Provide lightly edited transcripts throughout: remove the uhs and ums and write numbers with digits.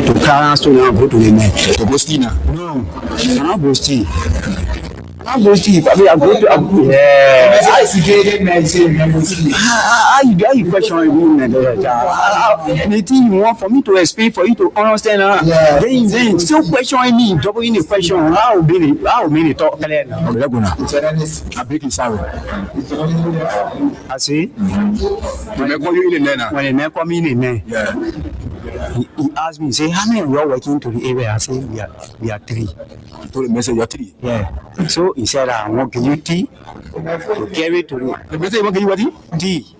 to Clarence to now go to the men. To Bostina? No, not Boston. Not Boston. I mean, I go to yeah. I see men say How you question me? The thing you want for me to explain, for you to understand, then still questioning me, doubling the question. How many talk clear now? Okay, I beg you, sorry. I see. When they call you in the When the man come in, yeah. He asked me, say, how many of you are working to the area? I say, we are 3. I told him, you're 3. Yeah. So he said, I want to give you tea to carry to the. The want to give you what? Tea.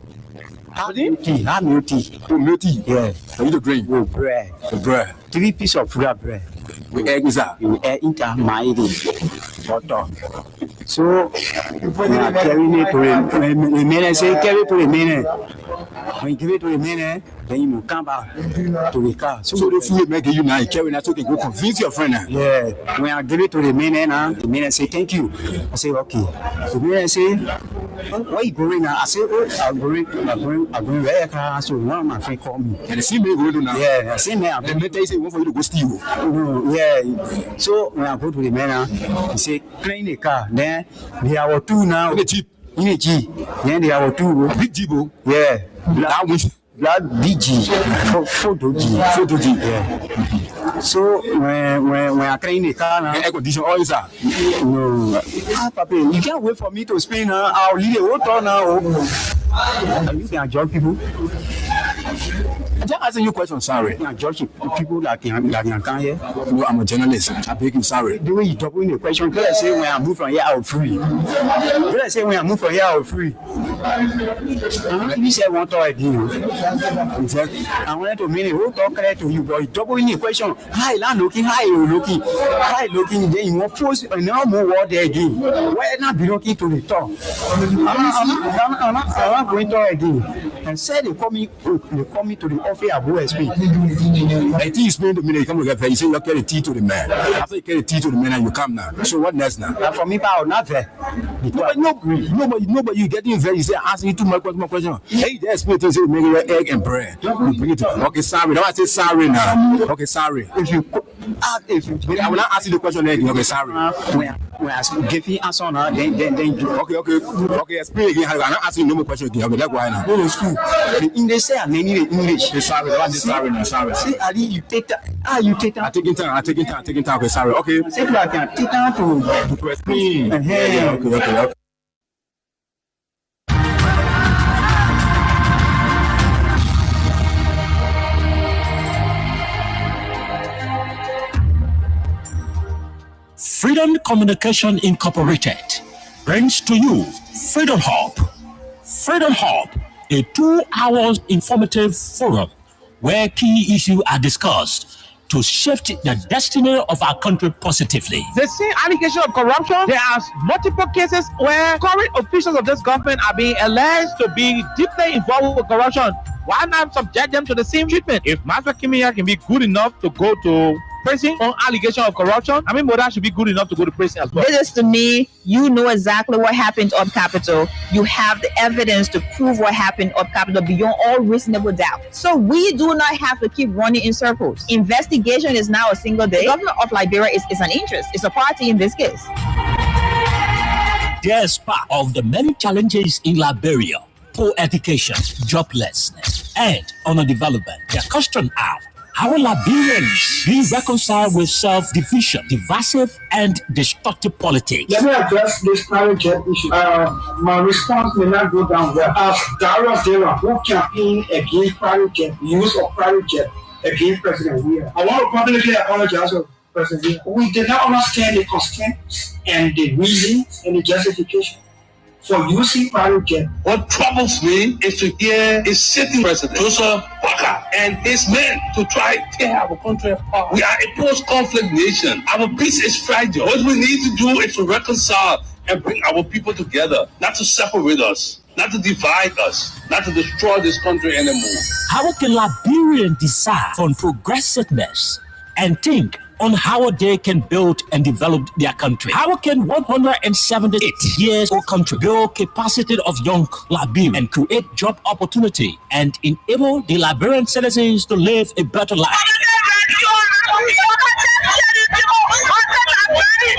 How many tea? How many tea? Oh, milk tea? Yeah. I need to drink. Oh, bread. The bread. 3 pieces of bread. With egg, is that? You enter my butter. So when I carry it to the men, say carry to the men. When you give it to the men, then you come back to the car. So the food make you now carry that so you can go convince your friend. Yeah. When I give it to the men, the men say thank you. I say okay. The men say, where you going now? I say, I'm going where car. So one of my friend call me. And the same way go do now. Yeah, the same man. The men tell you say want for you to go steal. No, yeah. So when I go to the man, he say clean the car. Then they are 2 now. In the Jeep. In the Jeep. Then they are 2. Big Jeep. Yeah. Black DG. Photo G. Yeah. So when I clean the car now, air condition all is that. No. Papa, you can't wait for me to spin now. I'll leave the water now. You can judge people. I'm just asking you a question, sorry. You can judge people like you can here. No, I'm a journalist. I beg you, sorry. The way you talk in the question, can I say when I move from here, I'll free? Can I say when I move from here, I'll free? You said one talk again. I wanted to mean it. Who talk to you, but you double in the question. Hi, looking. Then you want force no more word there again. Why not be looking to the top? I'm not going to again. And said they call me to the office of OSP. I think you explain to me that you come to get you say you carry tea to the man. After you carry tea to the man and you come now. So what next now? And for me, I will not there. Nobody you getting very you say asking you too much question. Hey, they explain to you say make your egg and bread. You bring it to okay, sorry. Now I say sorry now. Okay, sorry. If you I will not ask you the question again. Okay, sorry. When I give you answer now, then you okay. Explain again. I'm not asking you no more question again. Okay, that's why now. Go to school. The English say I need English. Sorry. What's sorry now? Sorry. See, Ali, you take that. You take that. I'm taking time. Okay, sorry. Okay. Say I can take that to explain. Yeah. Okay. Freedom Communication Incorporated brings to you Freedom Hub. Freedom Hub, a 2-hour informative forum where key issues are discussed to shift the destiny of our country positively. The same allegation of corruption, there are multiple cases where current officials of this government are being alleged to be deeply involved with corruption. Why not subject them to the same treatment? If Master Kimia can be good enough to go to prison on allegation of corruption, I mean, Moda should be good enough to go to prison as well. This is to me, you know exactly what happened up Capitol. You have the evidence to prove what happened up Capitol beyond all reasonable doubt. So we do not have to keep running in circles. Investigation is now a single day. The government of Liberia is an interest. It's a party in this case. Despite of the many challenges in Liberia, poor education, joblessness, and underdevelopment, the question are, how will Liberians be reconciled with self-division, divisive, and destructive politics? Let me address this private jet issue. My response may not go down well. As Dara, who campaigned against private jet, use of private jet against President Weir. I want to publicly apologize to President Weir. We did not understand the constraints and the reasons and the justification for using private jet. What troubles me is to hear a sitting president, Joseph Parker, and his men to try to tear our country apart. We are a post-conflict nation. Our peace is fragile. What we need to do is to reconcile and bring our people together, not to separate us, not to divide us, not to destroy this country anymore. How can Liberians decide on progressiveness and think on how they can build and develop their country? How can 178 years old country build capacity of young Liberians and create job opportunity and enable the Liberian citizens to live a better life? To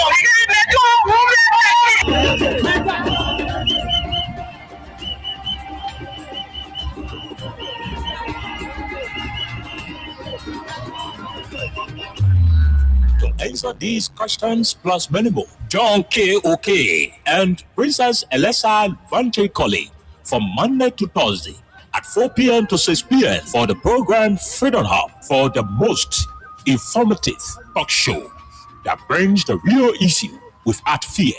answer these questions plus many more, John K.O.K. and Princess Elessa Vante Colley from Monday to Thursday at 4 p.m. to 6 p.m. for the program Freedom Hub, for the most informative talk show that brings the real issue without fear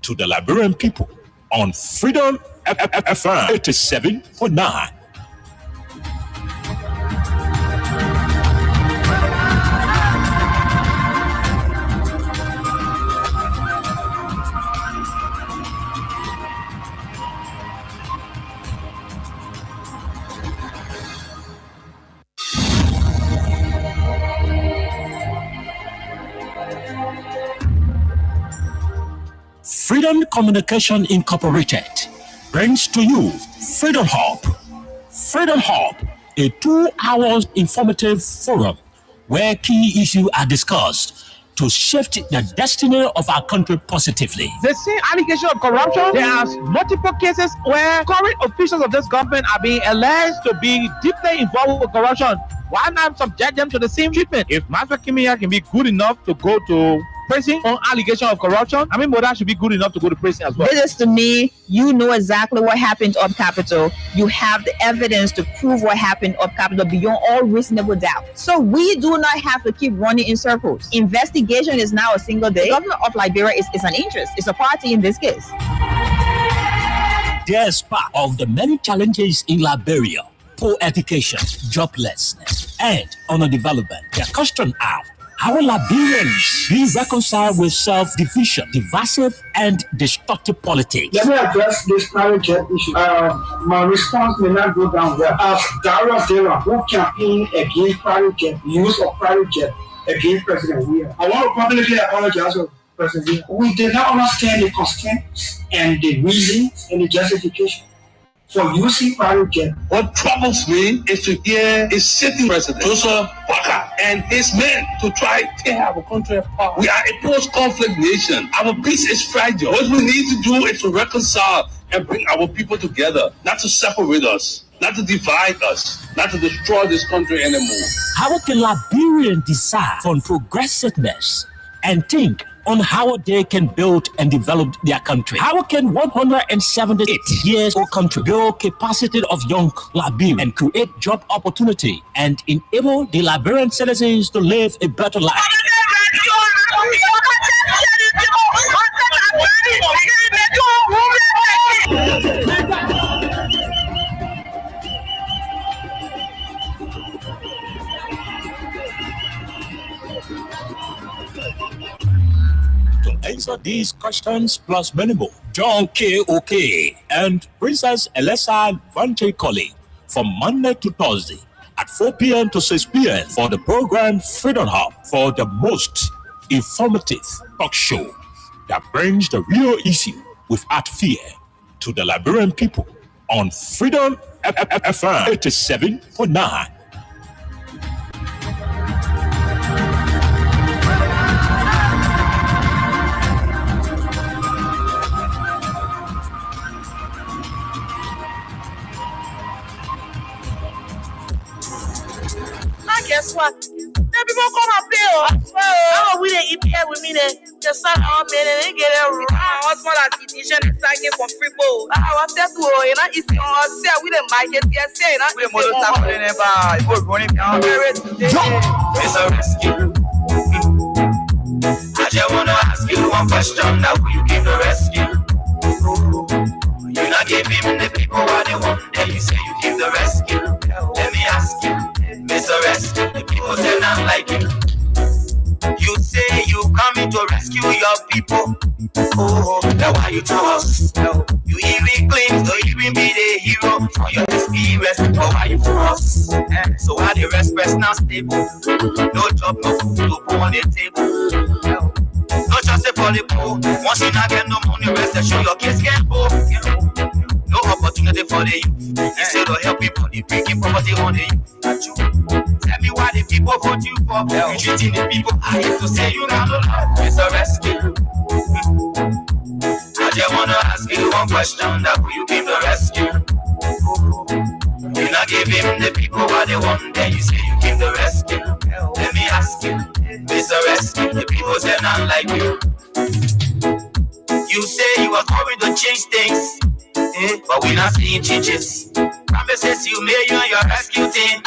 to the Liberian people on Freedom FM 87.9. Freedom Communication Incorporated brings to you Freedom Hub. Freedom Hub, a 2-hour informative forum where key issues are discussed to shift the destiny of our country positively. The same allegation of corruption, there are multiple cases where current officials of this government are being alleged to be deeply involved with corruption. Why not subject them to the same treatment? If Master Kimia can be good enough to go to prison on allegation of corruption, I mean, Moda should be good enough to go to prison as well. This is to me, you know exactly what happened up Capitol. You have the evidence to prove what happened up Capitol beyond all reasonable doubt. So we do not have to keep running in circles. Investigation is now a single day. The government of Liberia is an interest. It's a party in this case. There's part of the many challenges in Liberia: poor education, joblessness, and underdevelopment. The question are, how will Liberians be reconciled with self-division, divisive, and destructive politics? Let me address this private jet issue. My response may not go down well. As Darius Dera, who campaigned against private jet, use of private jet against President Weir. I want to publicly apologize to President Weir. We did not understand the constraints and the reasons and the justification for using private jet. What troubles me is to hear a sitting president, Joseph Parker, and his men to try to have a country apart. We are a post-conflict nation. Our peace is fragile. What we need to do is to reconcile and bring our people together, not to separate us, not to divide us, not to destroy this country anymore. How can Liberians decide on progressiveness and think on how they can build and develop their country? How can 178 years old country build capacity of young Liberians and create job opportunity and enable the Liberian citizens to live a better life? To answer these questions plus many more, John K.O.K. and Princess Elessa Vante Colley from Monday to Thursday at 4 p.m. to 6 p.m. for the program Freedom Hub, for the most informative talk show that brings the real issue without fear to the Liberian people on Freedom FM 87.9. Guess what? Then people come and play. Oh, we didn't eat here with me. Then just start our men and they get it wrong. What's more like edition and second from free bowl? I was there to you know, it's on sale. We didn't buy it yet. Say, no, we didn't stop putting it by. We're running down there. It's a rescue. I just wanna ask you one question. Now, will you give the rescue? You not give him the people what they want. Then you say you give the rescue. Let me ask you. Mr. Rescue, the people say not like you. You say you coming to rescue your people. Oh, now why you to us? You even claim to even be the hero for your experience. But why you for us? So why the rest now stable? No job, no food to put on the table. No chance for the poor. Once you not get no money, rest and show your kids can go. No opportunity for the youth. Instead of help people, they breaking property on the youth. Tell me why the people vote you for. You treating the people I used to say you got no love. Mr. Rescue. I just wanna ask you one question, that will you give the rescue? You not give him the people what they want, then you say you give the rescue. Let me ask you, Mr. Rescue, the people say not like you. You say you are going to change things, but we not seeing changes. Promises you made you and your rescue team.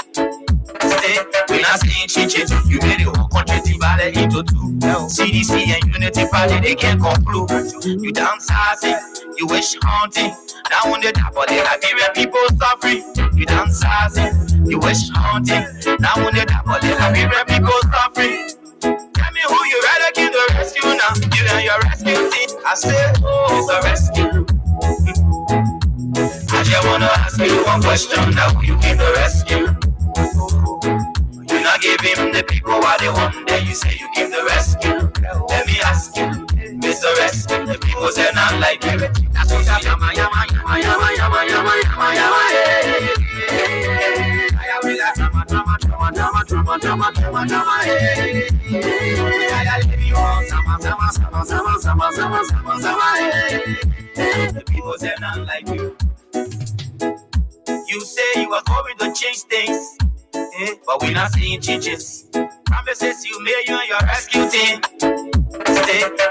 We not seeing changes. You made the whole country divided into two. CDC and Unity Party, they can't conclude. You downsizing, you wish haunting. Now on the top of the Liberian people suffering. You downsizing, you wish haunting. Now on the top of the Liberian people suffering. Tell me who you rather give the rescue now. You and your rescue team. I say, it's a rescue. I just wanna ask you one question, now will you give the rescue? You not give him the people what they want, then you say you give the rescue. Let me ask you, Mr. Rescue, the people say not like you. That's what I'm yama yama yama yama yama yama yama yama. I will have drama drama drama drama drama drama drama drama. I leave you on sama sama sama sama sama sama sama sama. The people say not like you. You say you are going to change things, but we're not seeing changes. Promises you made you and your rescue team.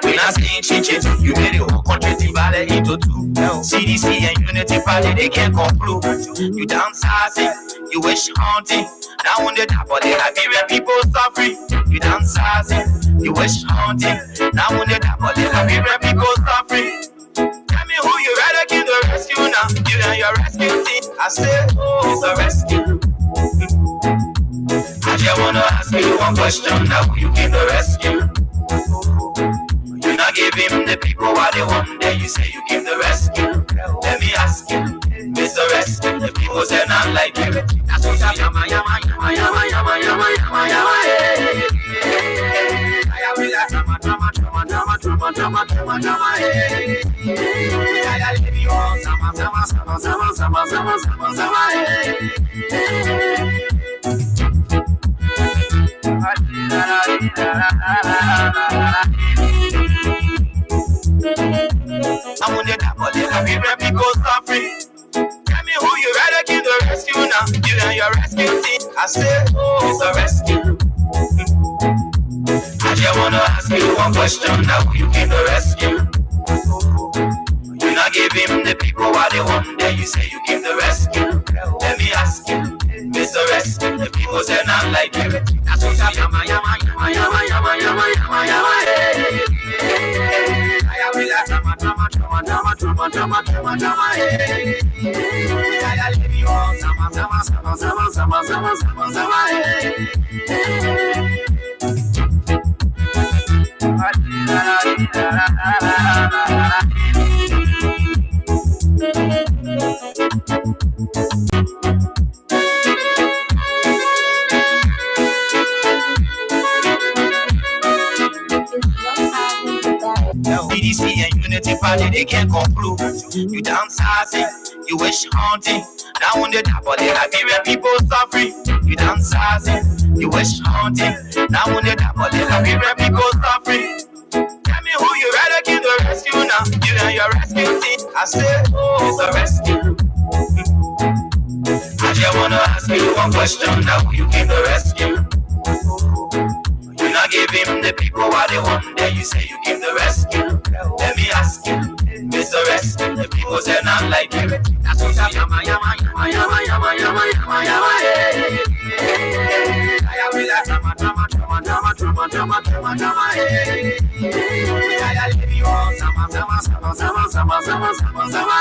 We're not seeing changes. You made the whole country divided into two. CDC and Unity Party, they can't conclude. You downsizing, you wish haunting. Now on the top of the Liberian people suffering. You downsizing, you wish haunting. Now on the top of the Liberian people suffering. Tell me who you rather give the rescue now. You and your rescue team. I say, it's a rescue. I just wanna ask you one question, now will you give the rescue? You not give him the people what they want, then you say you give the rescue. Let me ask you, Mr. Rescue, the people say not like you. That's what I'm yama yama yama yama yama yama yama yama. I will have drama drama drama drama drama drama drama drama. I leave you on sama sama sama sama sama sama sama sama. I'm on the top of the Liberian people suffering. Tell me who you rather give the rescue now. You and your rescue team. I say, it's a rescue. I just wanna ask you one question, now will you give the rescue? You not give him the people what they want, then you say you give the rescue. Let me ask you, Mr. Rescue, the people say not like you. That's what I'm yama yama yama yama yama yama yama yama. I will have drama drama drama drama drama drama drama drama. I leave you on sama sama sama sama sama sama sama sama. CDC and Unity Party, they can't conclude. You downsizing, you wish haunting. Now on the top of the Liberian people suffering. You downsizing, you wish haunting. Now on the top of the Liberian people suffering. Tell me who you rather give the rescue now. You and your rescue team. I say, it's a rescue. I just wanna ask you one question, now will you give the rescue? You not give him the people what they want, then you say you give the rescue. Let me ask you, Mr. Rescue, the people say not like you. That's what I'm yama yama yama yama yama yama yama yama. I will have drama drama drama drama drama drama drama drama. I leave you on sama sama sama sama sama sama sama sama.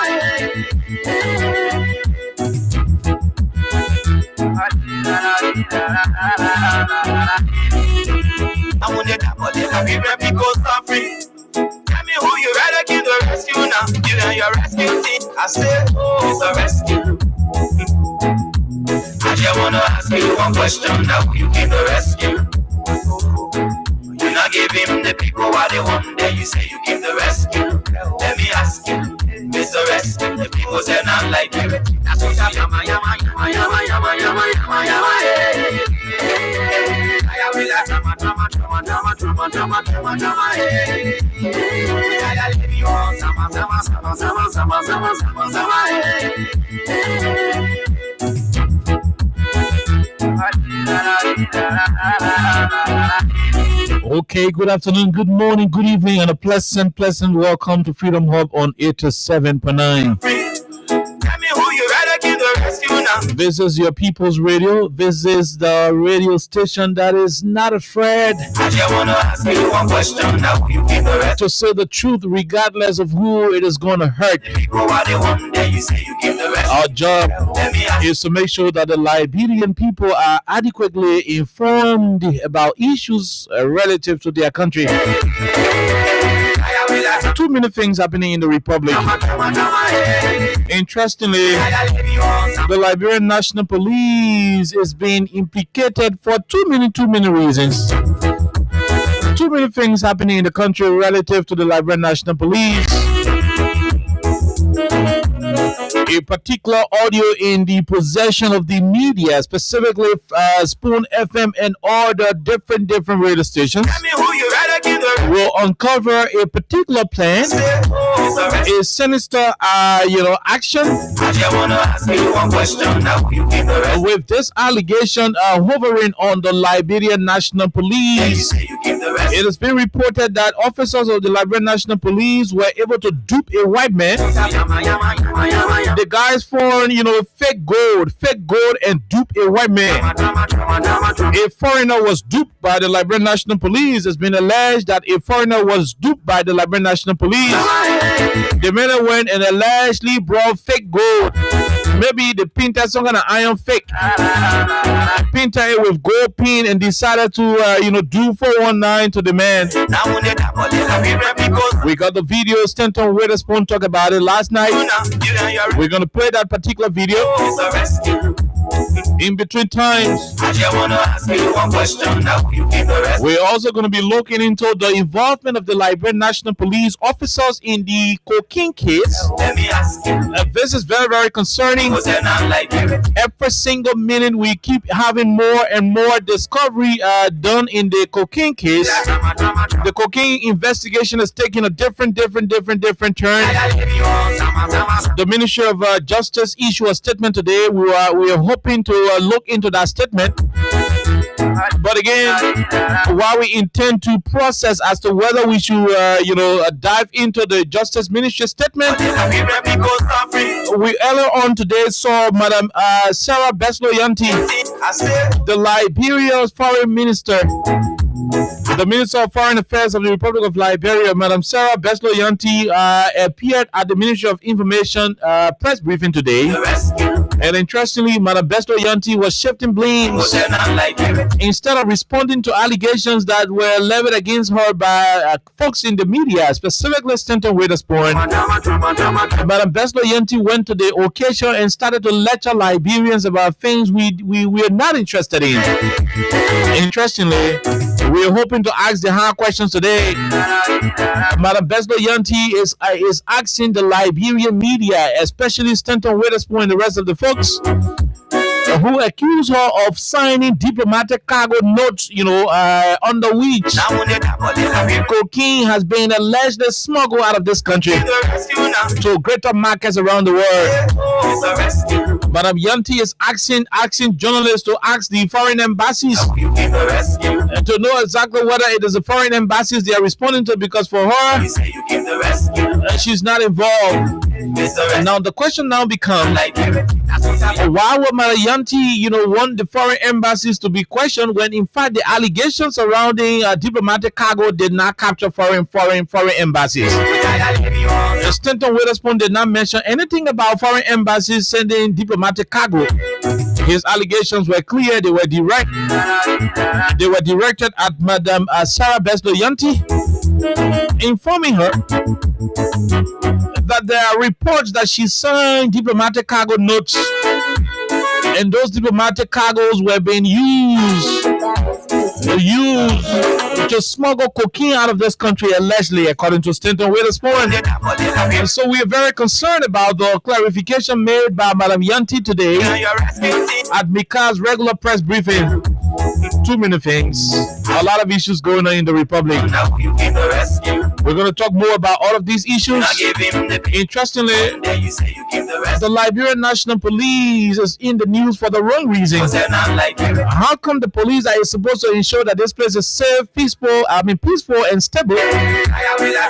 I'm on the top of the Liberian people suffering. Tell me who you rather give the rescue now. You and your rescue team. I say, it's a rescue. I just wanna ask you one question, now will you give the rescue? You not give him the people what they want, then you say you give the rescue. Let me ask you, Mr. Rescue, the people say not like you. That's what I'm yama yama yama yama yama yama yama yama. Okay, good afternoon, good morning, good evening, and a pleasant welcome to Freedom Hub on 87.9. This is your people's radio. This is the radio station that is not afraid to say the truth regardless of who it is going to hurt. Our job is to make sure that the Liberian people are adequately informed about issues relative to their country. Too many things happening in the Republic. Interestingly, the Liberian National Police is being implicated for too many reasons. Too many things happening in the country relative to the Liberian National Police. A particular audio in the possession of the media, specifically Spoon FM and all the different radio stations, will uncover a particular plan, a sinister, action. With this allegation hovering on the Liberian National Police, it has been reported that officers of the Liberian National Police were able to dupe a white man. The guys found, fake gold, and dupe a white man. A foreigner was duped by the Liberian National Police. It's been alleged that a foreigner was duped by the Liberian National Police. The man went and allegedly brought fake gold. Maybe the painter some kind of iron fake. Painter it with gold pin and decided to, do 419 to the man. We got the video. Stanton Witherspoon talked about it last night. We're going to play that particular video. In between times, we're also going to be looking into the involvement of the Liberian National Police officers in the cocaine case. This is very, very concerning. Every single minute we keep having more and more discovery done in the cocaine case. The cocaine investigation is taking a different turn. The Ministry of Justice issued a statement today. We are hoping to look into that statement. But again, while we intend to process as to whether we should, dive into the Justice Ministry statement, we earlier on today saw Madam Sarah Besloyanti, the Liberia's foreign minister. The Minister of Foreign Affairs of the Republic of Liberia, Madam Sarah Besloyanti, appeared at the Ministry of Information press briefing today. And interestingly, Madam Besloyanti was shifting blames. Instead of responding to allegations that were leveled against her by folks in the media, specifically Stanton Witherspoon, Madam Besloyanti went to the occasion and started to lecture Liberians about things we are not interested in. Interestingly, we are hoping to ask the hard questions today. Madam Besloyanti is asking the Liberian media, especially Stanton Witherspoon and the rest of the folks, who accuse her of signing diplomatic cargo notes, under which cocaine has been allegedly smuggled out of this country to greater markets around the world. Madam Yanti is asking journalists to ask the foreign embassies to know exactly whether it is the foreign embassies they are responding to, because for her, she's not involved. Now the question now becomes, why would Madam Yanti, want the foreign embassies to be questioned when in fact the allegations surrounding diplomatic cargo did not capture foreign embassies? Stanton Witherspoon did not mention anything about foreign embassies sending diplomatic cargo. His allegations were clear. They were direct. They were directed at Madam Sarah Besloyanti, informing her that there are reports that she signed diplomatic cargo notes, and those diplomatic cargoes were being used to smuggle cocaine out of this country, allegedly, according to Stanton Witherspoon. And so we are very concerned about the clarification made by Madam Yanti today at Mika's regular press briefing. Too many things. A lot of issues going on in the Republic. We're going to talk more about all of these issues. Interestingly, the Liberian National Police is in the news for the wrong reason. How come the police that is supposed to ensure that this place is safe, peaceful and stable?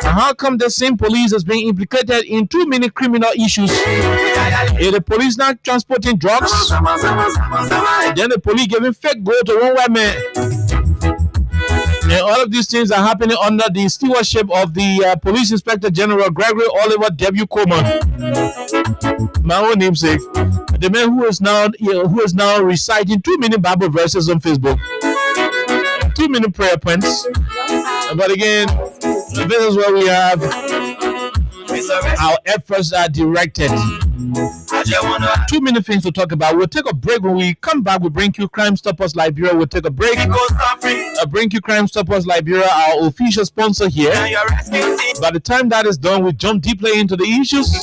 How come the same police is being implicated in too many criminal issues? Is the police not transporting drugs? Then the police giving fake gold to one white man. And all of these things are happening under the stewardship of the Police Inspector General Gregory Oliver W. Coleman, my own namesake, the man who is now reciting too many Bible verses on Facebook, too many prayer points. But again, this is where we have our efforts are directed. Too many things to talk about. We'll take a break. When we come back, we'll bring you Crime Stoppers Liberia. We'll take a break. Bring you Crime Stoppers Liberia, our official sponsor here. By the time that is done, we jump deeply into the issues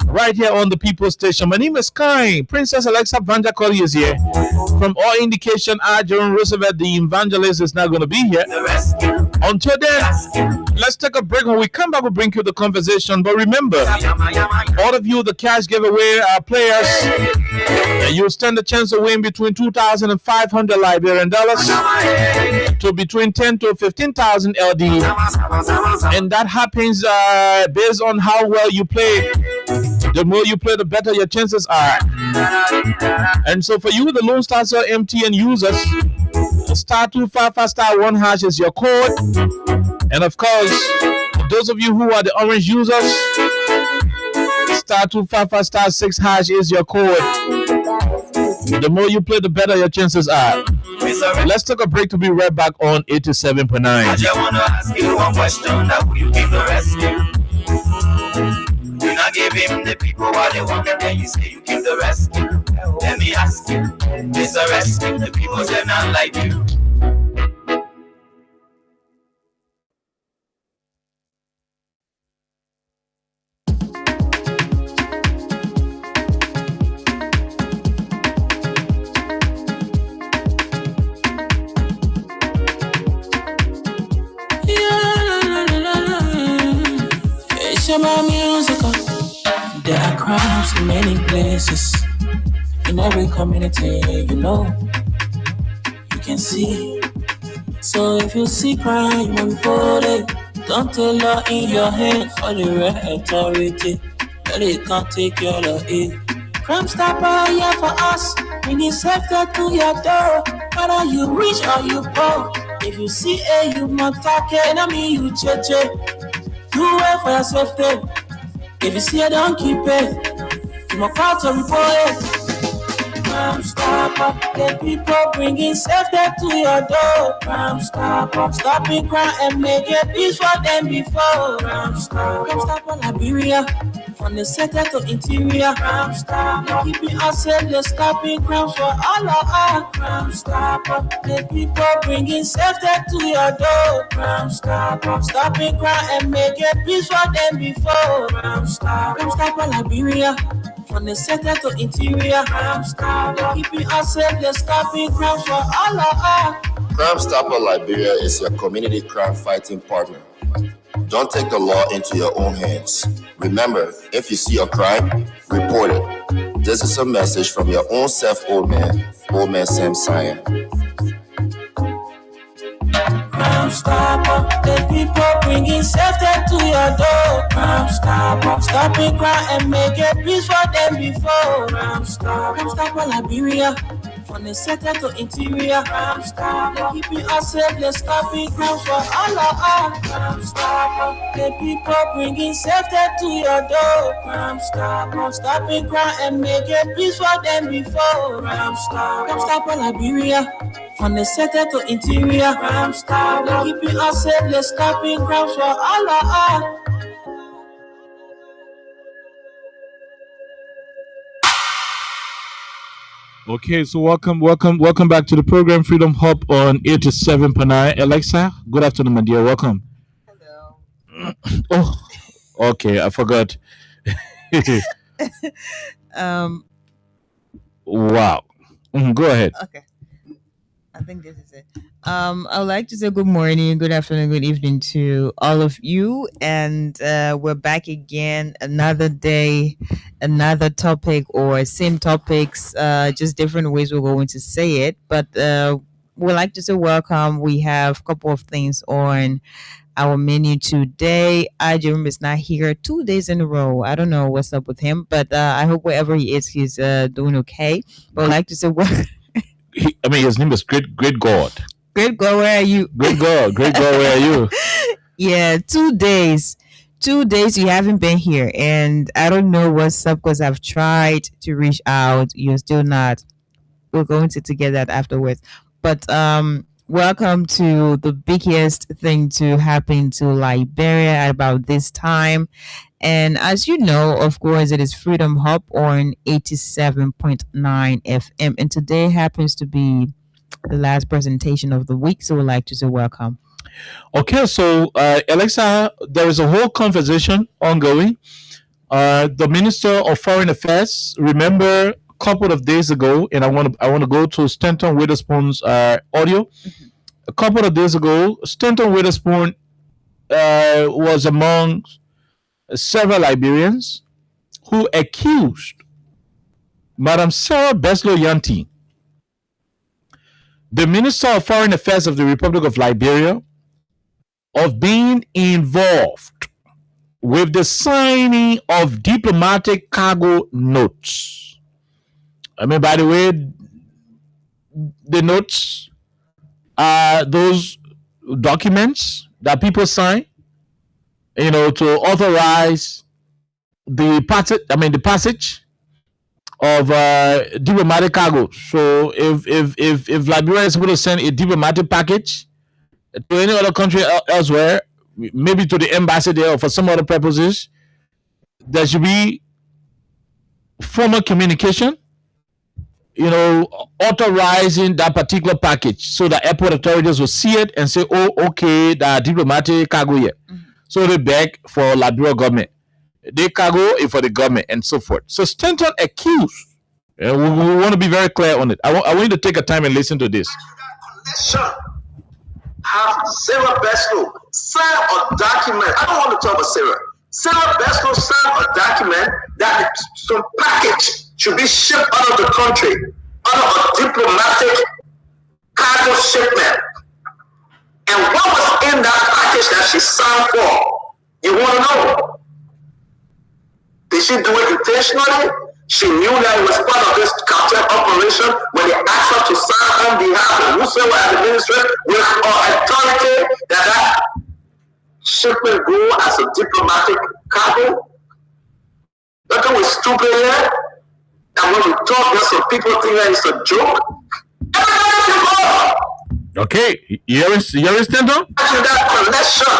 right here on the People's Station. My name is Kai. Princess Alexa Vanja Colley is here. From all indication, Jerome Roosevelt, the evangelist, is not going to be here. Until then, let's take a break. When we come back, we'll bring you the conversation. But remember, all of you, the cash giveaway players, you stand a chance to win between 2,000 and 500 Liberian dollars to between 10 to 15,000 LD. And that happens based on how well you play. The more you play, the better your chances are. And so for you, the Lone Star Cell MTN users, *255*1# is your code. And of course, those of you who are the orange users, *255*6# is your code. The more you play, the better your chances are. Let's take a break to be right back on 87.9. I just want to ask you one question. Now, will you give the rescue? You not give him the people what they want, and then you say you give the rescue. Let me ask you, Mr. Rescue, the people say not like you. There are crimes in many places, in every community, you can see. So if you see crime, you report it. Don't tell law in your hands for the right authority, but it can't take care of it. Crime Stopper here for us, bringing safety to your door, whether you rich or you poor. If you see you must take it, I mean you cheche. Do it for your safety. If you see it, don't keep it. You must call to report it. Crime Stopper, the people bringing safety to your door. Crime Stopper, stopping crime and make it peace for them before. Crime Stopper Liberia, from the center to interior. Crime Stopper, keeping us safe, they're stopping crimes for all of us. Crime Stopper, the people bringing safety to your door. Crime Stopper, stopping crime and make it peace for them before. Crime Stopper Liberia, from the center to interior. Crime Stopper, keeping us safe, they're stopping crimes for all of us. Crime Stopper Liberia is your community crime fighting partner. Don't take the law into your own hands. Remember, if you see a crime, report it. This is a message from your own self, Old Man Sam Cyan. Crime Stopper, the people bringing safety to your door. Crime Stopper, stopping crime and make it peace for them before. Crime Stopper Liberia, from the center to interior. Crime Stopper, keeping us safe, they're stopping crimes for all of us. Crime Stopper, the people bringing safety to your door. Crime Stopper, stopping crime and make it peace for them before. Crime Stopper Liberia, from the center to interior. Crime Stopper, keeping us safe, they're stopping crimes for all of us. Okay, so welcome back to the program Freedom Hub on 87.9. Alexa, good afternoon, my dear. Welcome. Hello. Oh, okay, I forgot. Um. Wow. Go ahead. Okay. I think this is it. I would like to say good morning, good afternoon, good evening to all of you, and we're back again. Another day, another topic, or same topics, just different ways we're going to say it. But we'd like to say welcome. We have a couple of things on our menu today. Jerome is not here 2 days in a row. I don't know what's up with him, but I hope wherever he is, he's doing okay. But I'd like to say welcome. His name is Great God. Great God, where are you? Great God, where are you? Yeah, 2 days. 2 days you haven't been here, and I don't know what's up because I've tried to reach out. You're still not. We're going to get that afterwards. But welcome to the biggest thing to happen to Liberia at about this time. And as you know, of course, it is Freedom Hub on 87.9 FM. And today happens to be the last presentation of the week. So we'd like to say welcome. Okay, so Alexa, there is a whole conversation ongoing. The Minister of Foreign Affairs, remember a couple of days ago, and I want to go to Stanton Witherspoon's audio. A couple of days ago, Stanton Witherspoon was among several Liberians who accused Madam Sarah Beslo-Yanti, the Minister of Foreign Affairs of the Republic of Liberia, of being involved with the signing of diplomatic cargo notes. By the way, the notes are those documents that people sign, to authorize the passage of diplomatic cargo. So if Liberia is supposed to send a diplomatic package to any other country elsewhere, maybe to the embassy there or for some other purposes, there should be formal communication, authorizing that particular package so the airport authorities will see it and say, oh, okay, the diplomatic cargo here. So they beg for Liberia government. The cargo is for the government and so forth. So Stanton accused, we want to be very clear on it. I want you to take a time and listen to this. Have Sarah Beslo sign a document. I don't want to talk about Sarah. Sarah Beslo signed a document that some package should be shipped out of the country under a diplomatic cargo shipment. And what was in that package that she signed for? You want to know? Did she do it intentionally? She knew that it was part of this cartel operation when they asked her to sign on behalf of whosoever administrator with authority that shipment go as a diplomatic cargo. Nothing was stupid here. And when we talk, there's some people think that it's a joke. Okay, you understand though? Imagine that connection.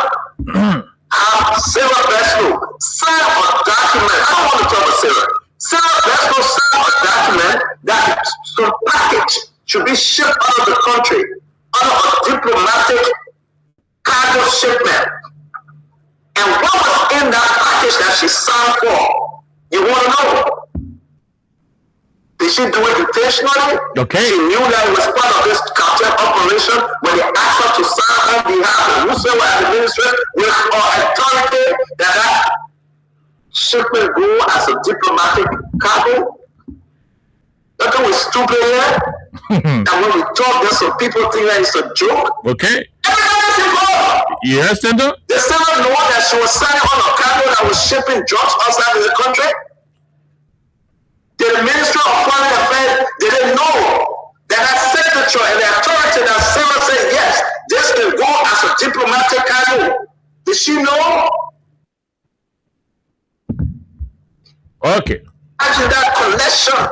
Sarah Beslo signed a document. I don't want to talk about Sarah. Sarah Beslo signed a document that some package should be shipped out of the country under a diplomatic cargo shipment. And what was in that package that she signed for? You want to know? Did she do it intentionally? Okay. She knew that it was part of this cartel operation when they asked her to sign on behalf of whosoever administrator with authority that shipment go as a diplomatic cargo. Nothing was stupid here. And when we talk, there's some people think that it's a joke. Okay. Yes, Tender? They still don't know that she was signing on a cargo that was shipping drugs outside of the country. The Ministry of Foreign Affairs didn't know that signature and the authority that Sarah said, yes, this can go as a diplomatic cargo. Did she know? Okay. Imagine that connection.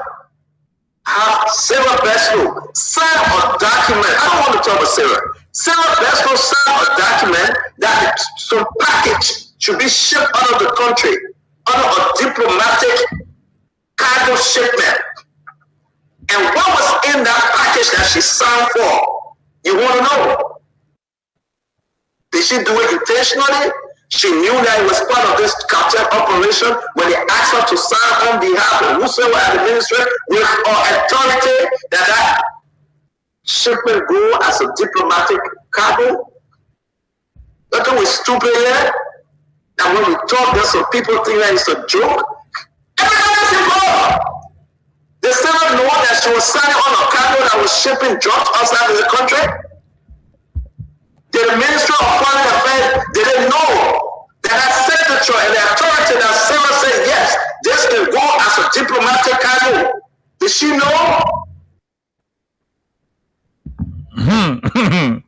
How Sarah Beslo signed a document. I don't want to talk about Sarah. Sarah Beslo signed a document that some package should be shipped out of the country under a diplomatic cargo shipment. And what was in that package that she signed for? You want to know? Did she do it intentionally? She knew that it was part of this cartel operation when they asked her to sign on behalf of whosoever administrator with authority that shipment go as a diplomatic cargo? Look at we stupid here. And when we talk, there's some people think that it's a joke. Everybody's involved. They still don't know that she was signing on a cargo that was shipping drugs outside of the country. The Ministry of Foreign Affairs didn't know that that secretary and the authority that Sarah said yes, this can go as a diplomatic cargo. Did she know? Imagine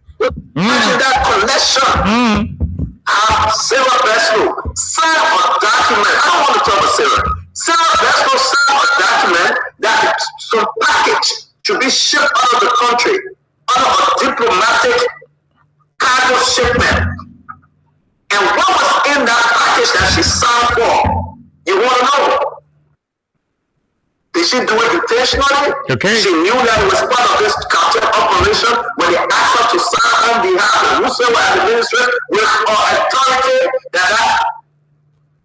that connection. Sarah Beslow signed a document. I don't want to talk about Sarah. Sarah Beslow signed a document that some package should be shipped out of the country under a diplomatic cargo shipment. And what was in that package that she signed for? You want to know? Did she do it intentionally? Okay. She knew that it was part of this cartel operation when they asked her to sign on behalf of whosoever at the ministry with authority that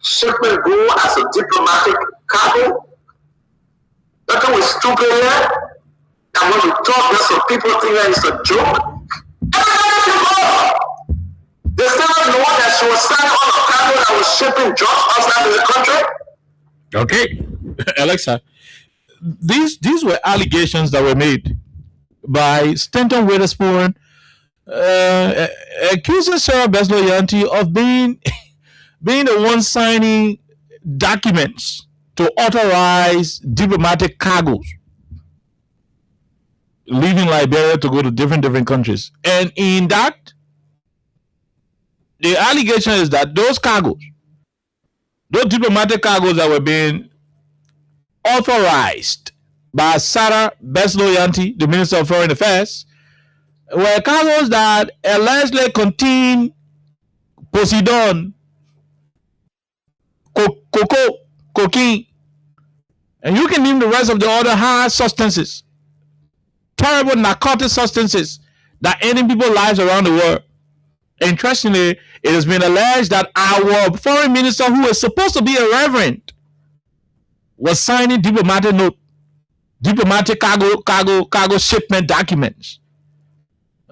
shipment go as a diplomatic cargo. Look at we stupid here. And when we talk, there's some people think that it's a joke. Everybody's involved. They still don't know that she was signed on a cargo that was shipping drugs outside of the country. Okay, Alexa. These were allegations that were made by Stanton Witherspoon, accusing Sarah Beslow Yanti of being the one signing documents to authorize diplomatic cargoes leaving Liberia to go to different countries. And in that, the allegation is that those diplomatic cargoes that were being authorized by Sarah Beslow Yanti, the Minister of Foreign Affairs, were cargoes that allegedly contain Poseidon, cocaine, and you can name the rest of the other hard substances, terrible narcotic substances that ending people's lives around the world. Interestingly, it has been alleged that our foreign minister, who is supposed to be a reverend, was signing diplomatic cargo shipment documents,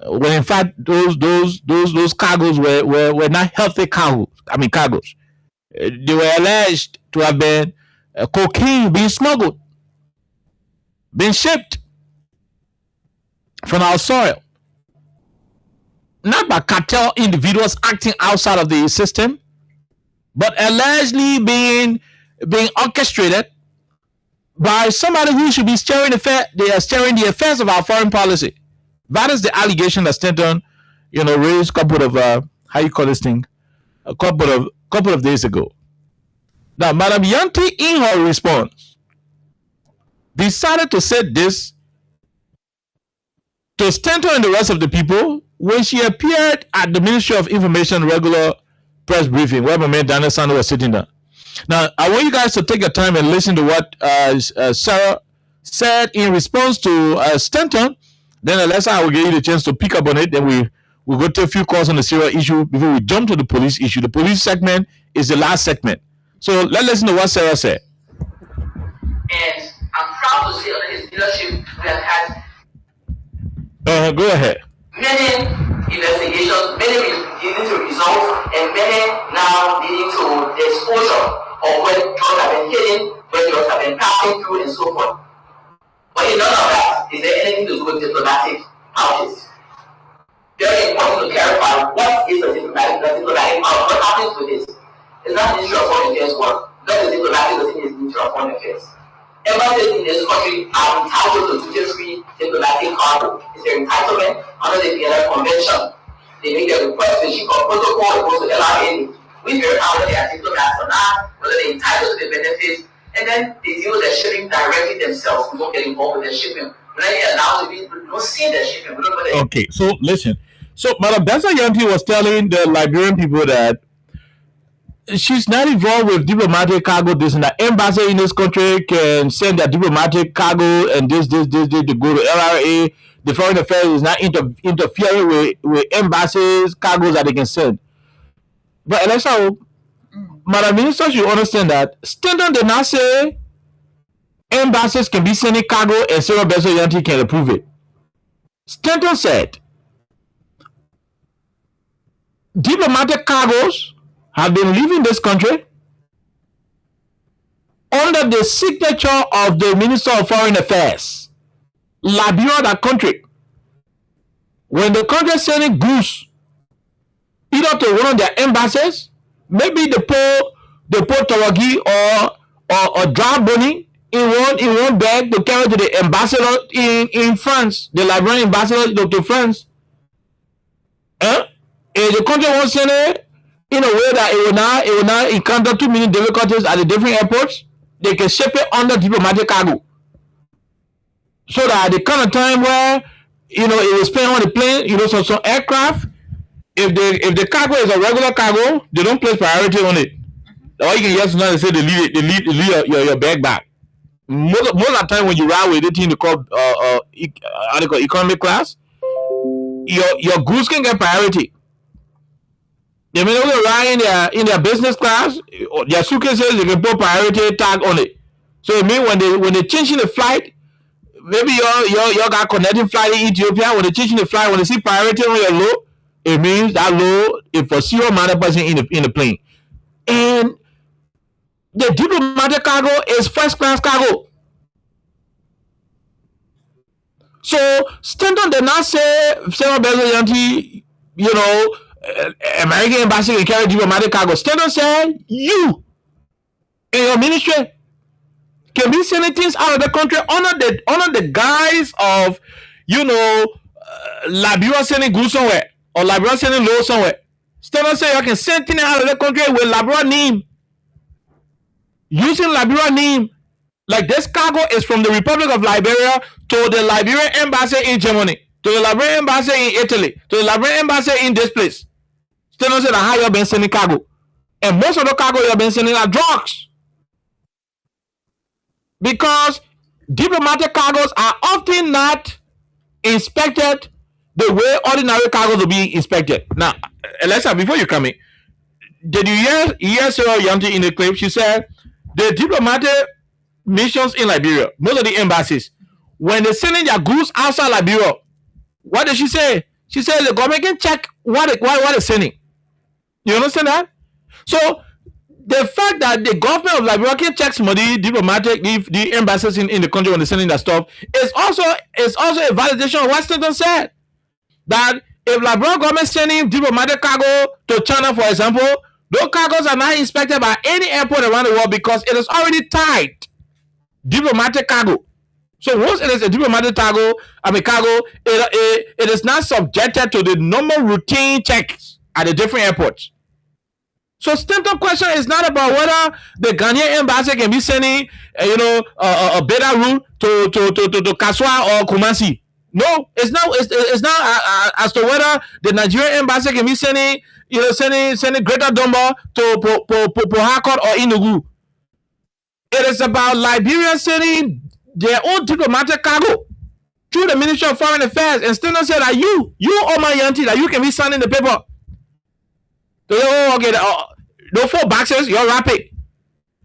when in fact those cargoes were not healthy cargoes. They were alleged to have been cocaine being smuggled, being shipped from our soil, not by cartel individuals acting outside of the system, but allegedly being orchestrated by somebody who should be steering the affairs of our foreign policy. That is the allegation that Stanton, raised a couple of a couple of days ago. Now, Madam Yanti, in her response, decided to say this to Stanton and the rest of the people when she appeared at the Ministry of Information regular press briefing where my man Daniel Sando was sitting down. Now, I want you guys to take your time and listen to what Sarah said in response to Stanton. Then Alexa, I will give you the chance to pick up on it. Then we'll go to a few calls on the Sarah issue before we jump to the police issue. The police segment is the last segment. So let's listen to what Sarah said. And I'm proud to say under his leadership, we have had go ahead. many investigations, many leading to results, and many now leading to the exposure of where drugs have been hidden, where drugs have been passing through, and so forth. But in none of that is there anything to do with diplomatic pouches. Very important to clarify what is a diplomatic pouch. What happens with this? It's not the Ministry of Foreign Affairs work. That is diplomatic doesn't mean it's the Ministry of Foreign Affairs. Embassies in this country are entitled to duty-free diplomatic cargo. It's their entitlement under the Vienna Convention. They make their request to the chief of protocol, it goes to LRA. We verify whether they are diplomats or not, whether they're entitled to the benefits, and then they deal with their shipping directly themselves. We don't get involved with their shipping. When they allow to be, we don't see their shipping. We don't know their Okay, so listen. So Madam Beslow Yanti was telling the Liberian people that she's not involved with diplomatic cargo. This and that. Embassy in this country can send their diplomatic cargo and this to go to LRA. The foreign affairs is not interfering with embassies cargoes that they can send. But Alexa, Madam Minister should understand that Stanton did not say embassies can be sending cargo and Sarah Beslow Yanti can approve it. Stanton said diplomatic cargoes have been leaving this country under the signature of the Minister of Foreign Affairs. Liberia, that country. When the country is sending goods either to one of their embassies, maybe they put Tawagi or dry bunny in one bag to carry to the ambassador in France, the Liberian ambassador to France. And the country won't send it in a way that it will not encounter too many difficulties at the different airports. They can ship it under diplomatic cargo. So that at the kind of time where it will spend on the plane, some aircraft, if the cargo is a regular cargo, they don't place priority on it. Or you can just now say they leave your bag back. Most of the time when you ride with it in the called economic class, your goods can get priority. They may not ride in their business class, their suitcases they can put priority tag on it. So it means when they change in the flight, maybe you got connecting flight in Ethiopia, when they change in the flight, when they see priority on your load, it means that load is for 0 amount of person in the plane. And the diplomatic cargo is first class cargo. So Stanton did not say Sarah Yanti, American embassy can carry diplomatic cargo. Stanton said you and your ministry can be sending things out of the country under the guise of Liberia sending goods somewhere or Liberia sending load somewhere. Stanton said you can send things out of the country with Liberia name, using Liberia name. Like this cargo is from the Republic of Liberia to the Liberian embassy in Germany, to the Liberian embassy in Italy, to the Liberian embassy in this place. Stanton said how you have been sending cargo, and most of the cargo you have been sending are drugs. Because diplomatic cargoes are often not inspected the way ordinary cargoes will be inspected. Now, Alexa, before you come in, did you hear Sarah Yanti in the clip? She said the diplomatic missions in Liberia, most of the embassies, when they're sending their goods outside Liberia, what did she say? She said the government can check what they're sending. You understand that? So the fact that the government of Liberia can check somebody, diplomatic, the embassies in the country when they're sending that stuff, is also a validation of what Stanton said. That if Liberia government sending diplomatic cargo to China, for example, those cargoes are not inspected by any airport around the world because it is already tied diplomatic cargo. So once it is a diplomatic cargo, it is not subjected to the normal routine checks at the different airports. So Stanton question is not about whether the Ghanaian embassy can be sending, a better route to Kaswa or Kumasi. No, it's not. It's not as to whether the Nigerian embassy can be sending Greater Dumba to Port Harcourt or Enugu. It is about Liberia sending their own diplomatic cargo through the Ministry of Foreign Affairs. And Stanton said that you Omar Yanti, that you can be signing the paper. So, okay, those 4 boxes, you wrap it.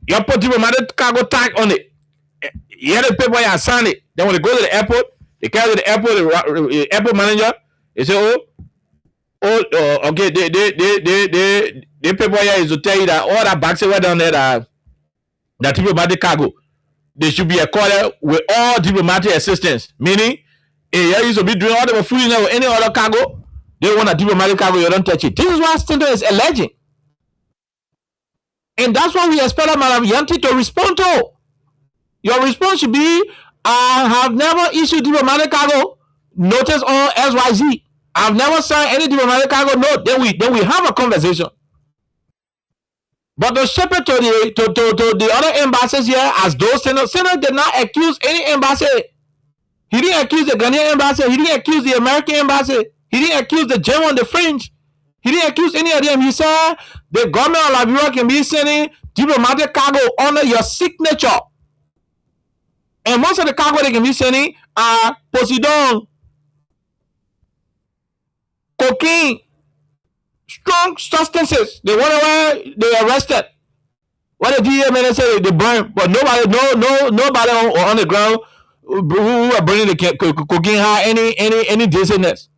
You put diplomatic cargo tag on it. You have the paper, you sign it. Then when they go to the airport, they carry to the airport, the airport manager, they say, okay, the paper here is to tell you that all that boxes were down there that diplomatic cargo, they should be accorded with all diplomatic assistance. Meaning, if you used to be doing all the food with any other cargo, they want a diplomatic cargo, you don't touch it. This is what Stanton is alleging. And that's what we expect Madam Yanti to respond to. Your response should be, I have never issued diplomatic cargo notice on XYZ. I've never signed any diplomatic cargo note. Then we have a conversation. But to ship it to the other embassies here, as those Senator did not accuse any embassy. He didn't accuse the Ghanaian embassy. He didn't accuse the American embassy. He didn't accuse the German, the French. He didn't accuse any of them. He said the government of Liberia can be sending diplomatic cargo under your signature. And most of the cargo they can be sending are Poseidon, cocaine, strong substances. They wonder why they arrested. What the DEA men say they burn, but nobody on the ground who are bringing the cocaine any decentness.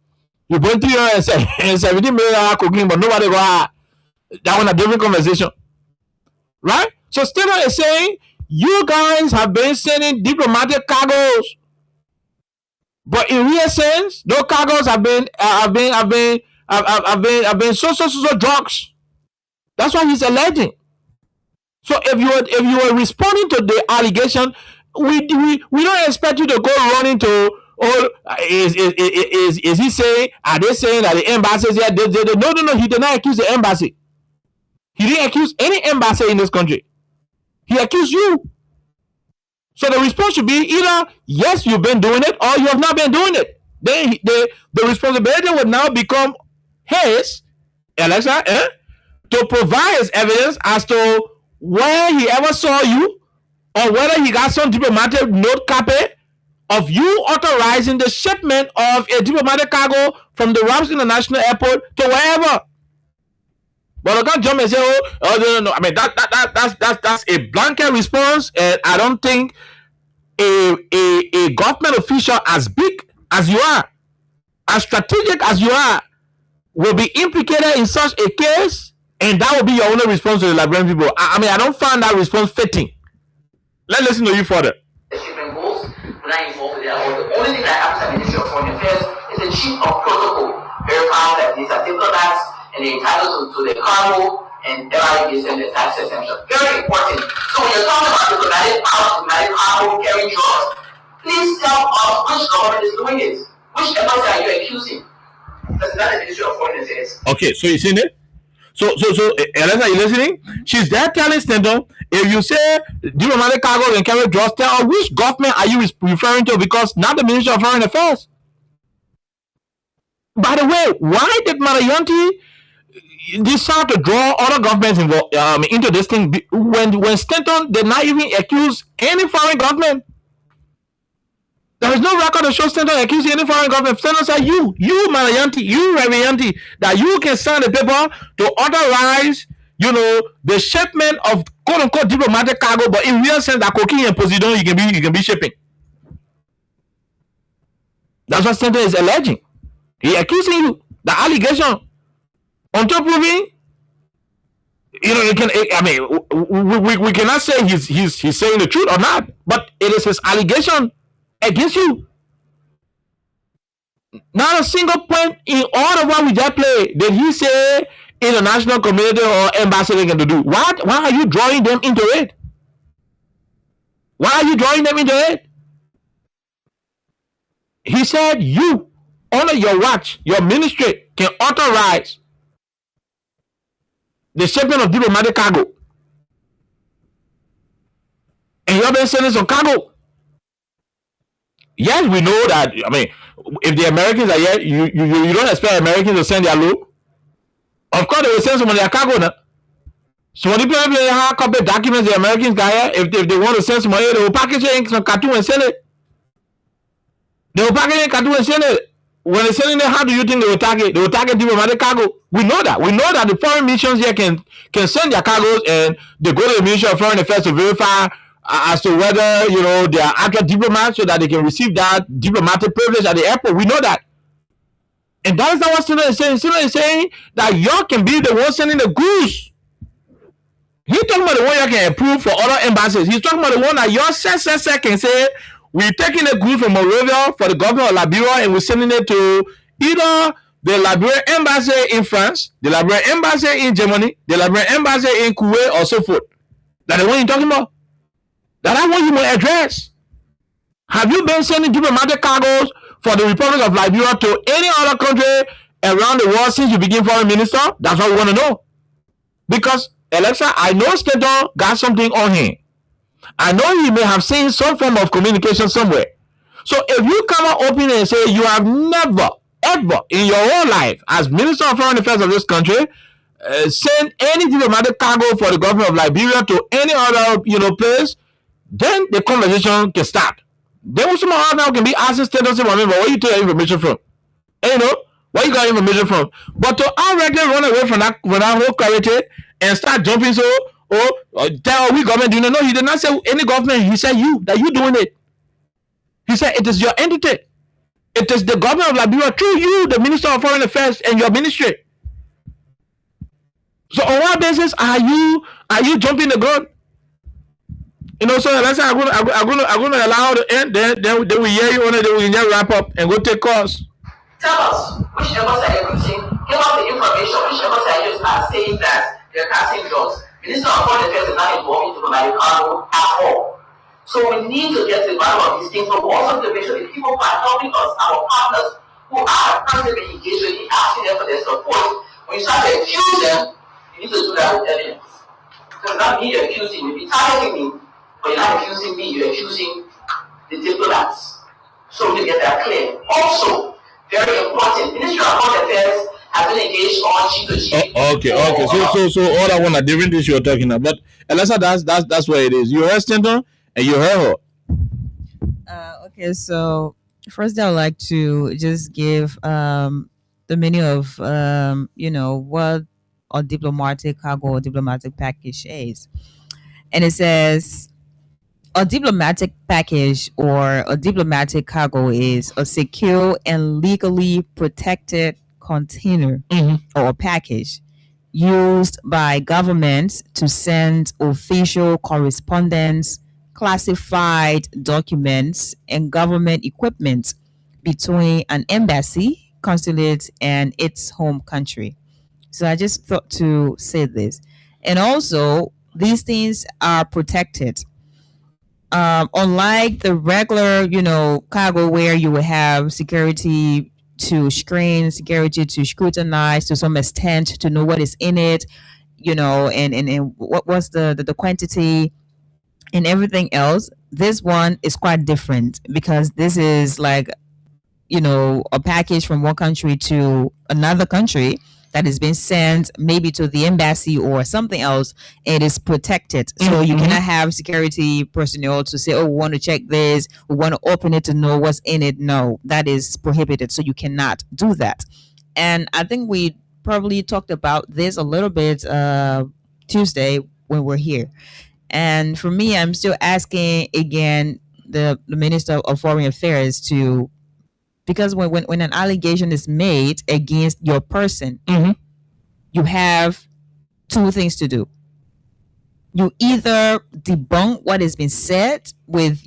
You bring 370 million cocaine, but nobody got that one a different conversation, right? So Stenton is saying you guys have been sending diplomatic cargoes, but in real sense, those cargoes have been so drugs. That's what he's alleging. So if you were responding to the allegation, we don't expect you to go running to. Or is he saying? Are they saying that the embassies here? No. He did not accuse the embassy. He didn't accuse any embassy in this country. He accused you. So the response should be either yes, you've been doing it, or you have not been doing it. Then the responsibility would now become his, Alexa, to provide his evidence as to where he ever saw you, or whether he got some diplomatic note copy of you authorizing the shipment of a diplomatic cargo from the Rams International Airport to wherever. But I can't jump and say, no. I mean, that's a blanket response, and I don't think a government official as big as you are, as strategic as you are, will be implicated in such a case, and that will be your only response to the Liberian people. I mean, I don't find that response fitting. Let's listen to you further. The only thing that happens at the Ministry of Foreign Affairs is the chief of protocol verifying that these are diplomats and they're entitled to the cargo, and everybody gives them the tax exemption. Very important. So when you're talking about diplomatic cargo carrying drugs, please tell us which government is doing it. Which embassy are you accusing? That's not the Ministry of Foreign Affairs. Okay, so you seen it? So, Elena, are you listening? She's there telling Stenton, if you say diplomatic cargo and carry drugs, tell her which government are you referring to, because not the Ministry of Foreign Affairs. By the way, why did Marayanti decide to draw other governments involved into this thing when Stenton did not even accuse any foreign government? There is no record to show Stenton accusing any foreign government. Stenton said, you Marayanti, you Revianti, that you can sign the paper to authorize, the shipment of quote unquote diplomatic cargo, but in real sense that cocaine and Poseidon you can be shipping. That's what Stenton is alleging. He accusing you. The allegation until proving, you can. I mean, we cannot say he's saying the truth or not, but it is his allegation against you. Not a single point in all of what we just played did he say international community or embassy going to do. Why are you drawing them into it? Why are you drawing them into it? He said you, under your watch, your ministry can authorize the shipment of diplomatic cargo. And you have been sending some cargo. Yes, we know that. I mean, if the Americans are here, you don't expect Americans to send their load. Of course, they will send some of their cargo now. So when people have copy documents the Americans got here, if they want to send some money, they will package it in some cartoon and send it. They will package it in cartoon and send it. When they send it, how do you think they will target? They will target diplomatic cargo. We know that. We know that the foreign missions here can send their cargoes, and they go to the Ministry of Foreign Affairs to verify as to whether they are actual diplomats, so that they can receive that diplomatic privilege at the airport. We know that. And that is not what Stenton is saying. Stenton is saying that y'all can be the one sending the goods. He's talking about the one y'all can approve for other embassies. He's talking about the one that y'all can say, we're taking the goods from Monrovia for the government of Liberia, and we're sending it to either the Liberian embassy in France, the Liberian embassy in Germany, the Liberian embassy in Kuwait, or so forth. That's the one you're talking about. That I want you to address. Have you been sending diplomatic cargoes for the Republic of Liberia to any other country around the world since you became foreign minister? That's what we want to know. Because, Alexa, I know Stenton got something on him. I know he may have seen some form of communication somewhere. So if you come out open and say you have never, ever in your whole life, as Minister of Foreign Affairs of this country, send any diplomatic cargo for the government of Liberia to any other, place, then the conversation can start. Then somehow now can be asking Stenton, where you take your information from? And where you got information from? But to outrightly run away from that whole clarity and start jumping tell we government doing it. No, he did not say any government. He said that you doing it. He said it is your entity. It is the government of Liberia through you, the Minister of Foreign Affairs, and your ministry. So on what basis are you jumping the gun? So let's say I'm gonna allow the end. Then we hear you on it. Then we can wrap up and go take calls. Tell us which embassy are you using. Give us the information. Which embassy are you saying that they're passing drugs? Minister of Foreign Affairs is not involved into the cargo at all. So we need to get to the bottom of these things, but we also need to make sure the people who are helping us, our partners, who are personally engaged with it, asking them for their support. When you start to accuse them, you need to do that with evidence. So it's not me you're accusing, you'll be targeting me, but you're not accusing me, you're accusing the diplomats. So we need to get that clear. Also, very important, Ministry of Foreign Affairs has been engaged on G2G. Okay. So all that one are different things you're talking about. But Elisa, that's where it is. You heard Stanton and you heard her. Okay, so first I would like to just give the meaning of what a diplomatic cargo or diplomatic package is. And it says a diplomatic package or a diplomatic cargo is a secure and legally protected container or package used by governments to send official correspondence, classified documents, and government equipment between an embassy, consulate, and its home country. So I just thought to say this. And also, these things are protected. Unlike the regular, cargo where you will have security to screen, security to scrutinize to some extent to know what is in it, and what was the quantity and everything else. This one is quite different because this is like, a package from one country to another country that is being sent maybe to the embassy or something else. It is protected. So you cannot have security personnel to say, oh, we want to check this, we want to open it to know what's in it. No, that is prohibited. So you cannot do that. And I think we probably talked about this a little bit Tuesday when we're here. And for me, I'm still asking again the Minister of Foreign Affairs to, because when an allegation is made against your person, you have two things to do. You either debunk what has been said with,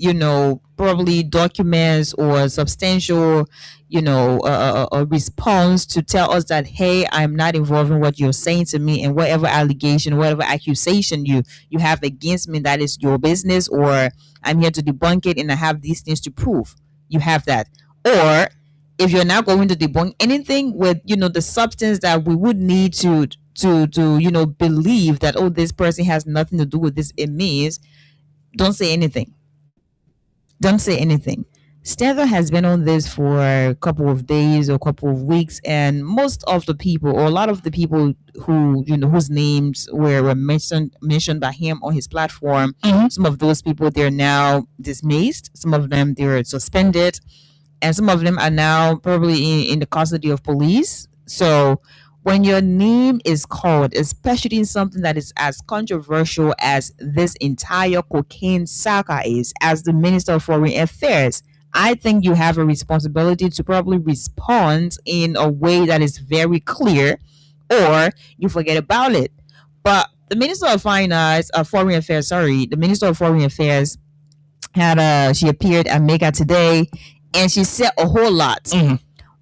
probably documents or substantial, a response to tell us that, hey, I'm not involved in what you're saying to me, and whatever allegation, whatever accusation you have against me, that is your business, or I'm here to debunk it and I have these things to prove. You have that. Or if you're not going to debunk anything with, the substance that we would need to believe that, oh, this person has nothing to do with this, it means, don't say anything. Don't say anything. Stanton has been on this for a couple of days or a couple of weeks, and most of the people, or a lot of the people who, whose names were mentioned by him on his platform, some of those people, they're now dismissed. Some of them, they're suspended. And some of them are now probably in the custody of police. So when your name is called, especially in something that is as controversial as this entire cocaine saga is, as the Minister of Foreign Affairs, I think you have a responsibility to probably respond in a way that is very clear, or you forget about it. But the Minister of Foreign Affairs, the Minister of Foreign Affairs she appeared at Mega today, and she said a whole lot.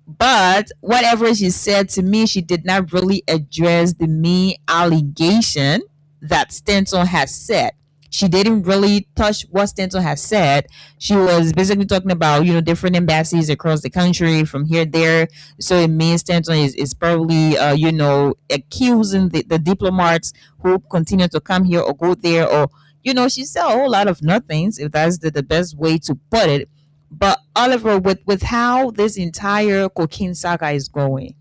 But whatever she said to me, she did not really address the main allegation that Stanton has said. She didn't really touch what Stanton has said. She was basically talking about, different embassies across the country from here, there. So it means Stanton is probably, accusing the diplomats who continue to come here or go there. Or, she said a whole lot of nothings, if that's the best way to put it. But Oliver, with how this entire cocaine saga is going,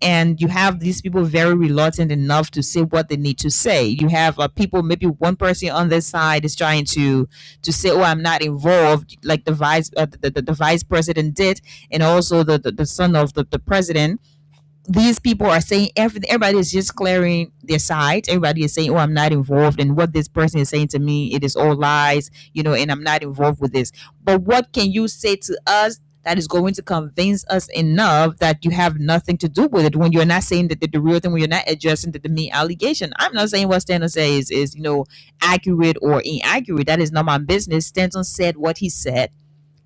and you have these people very reluctant enough to say what they need to say. You have people, maybe one person on this side is trying to say, "Oh, I'm not involved," like the vice president did, and also the son of the president. these people are saying everything. Everybody is just clearing their sides. Everybody is saying, "Oh, I'm not involved," and what this person is saying to me, it is all lies, and I'm not involved with this. But what can you say to us that is going to convince us enough that you have nothing to do with it when you're not saying that the real thing, when you're not addressing the main allegation? I'm not saying what Stanton says is accurate or inaccurate. That is not my business. Stanton said what he said.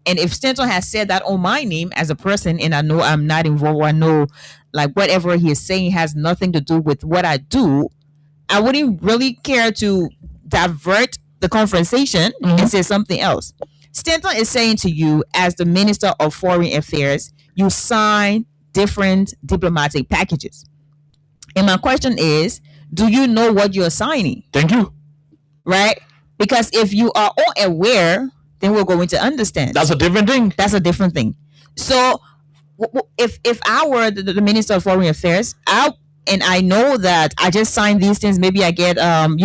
And if Stanton has said that on my name as a person, and I know I'm not involved, or I know like whatever he is saying has nothing to do with what I do, I wouldn't really care to divert the conversation and say something else. Stanton is saying to you, as the Minister of Foreign Affairs, you sign different diplomatic packages. And my question is, do you know what you're signing? Thank you. Right? Because if you are unaware, then we're going to understand. That's a different thing. That's a different thing. So if I were the Minister of Foreign Affairs, and I know that I just signed these things, maybe I get an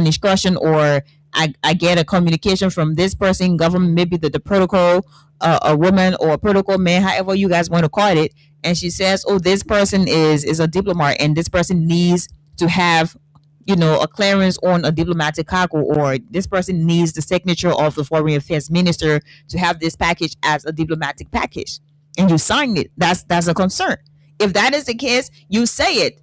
instruction, or I get a communication from this person in government, maybe the protocol a woman or a protocol man, however you guys want to call it, and she says, oh, this person is a diplomat and this person needs to have a clearance on a diplomatic cargo, or this person needs the signature of the foreign affairs minister to have this package as a diplomatic package, and you sign it. That's a concern. If that is the case, you say it.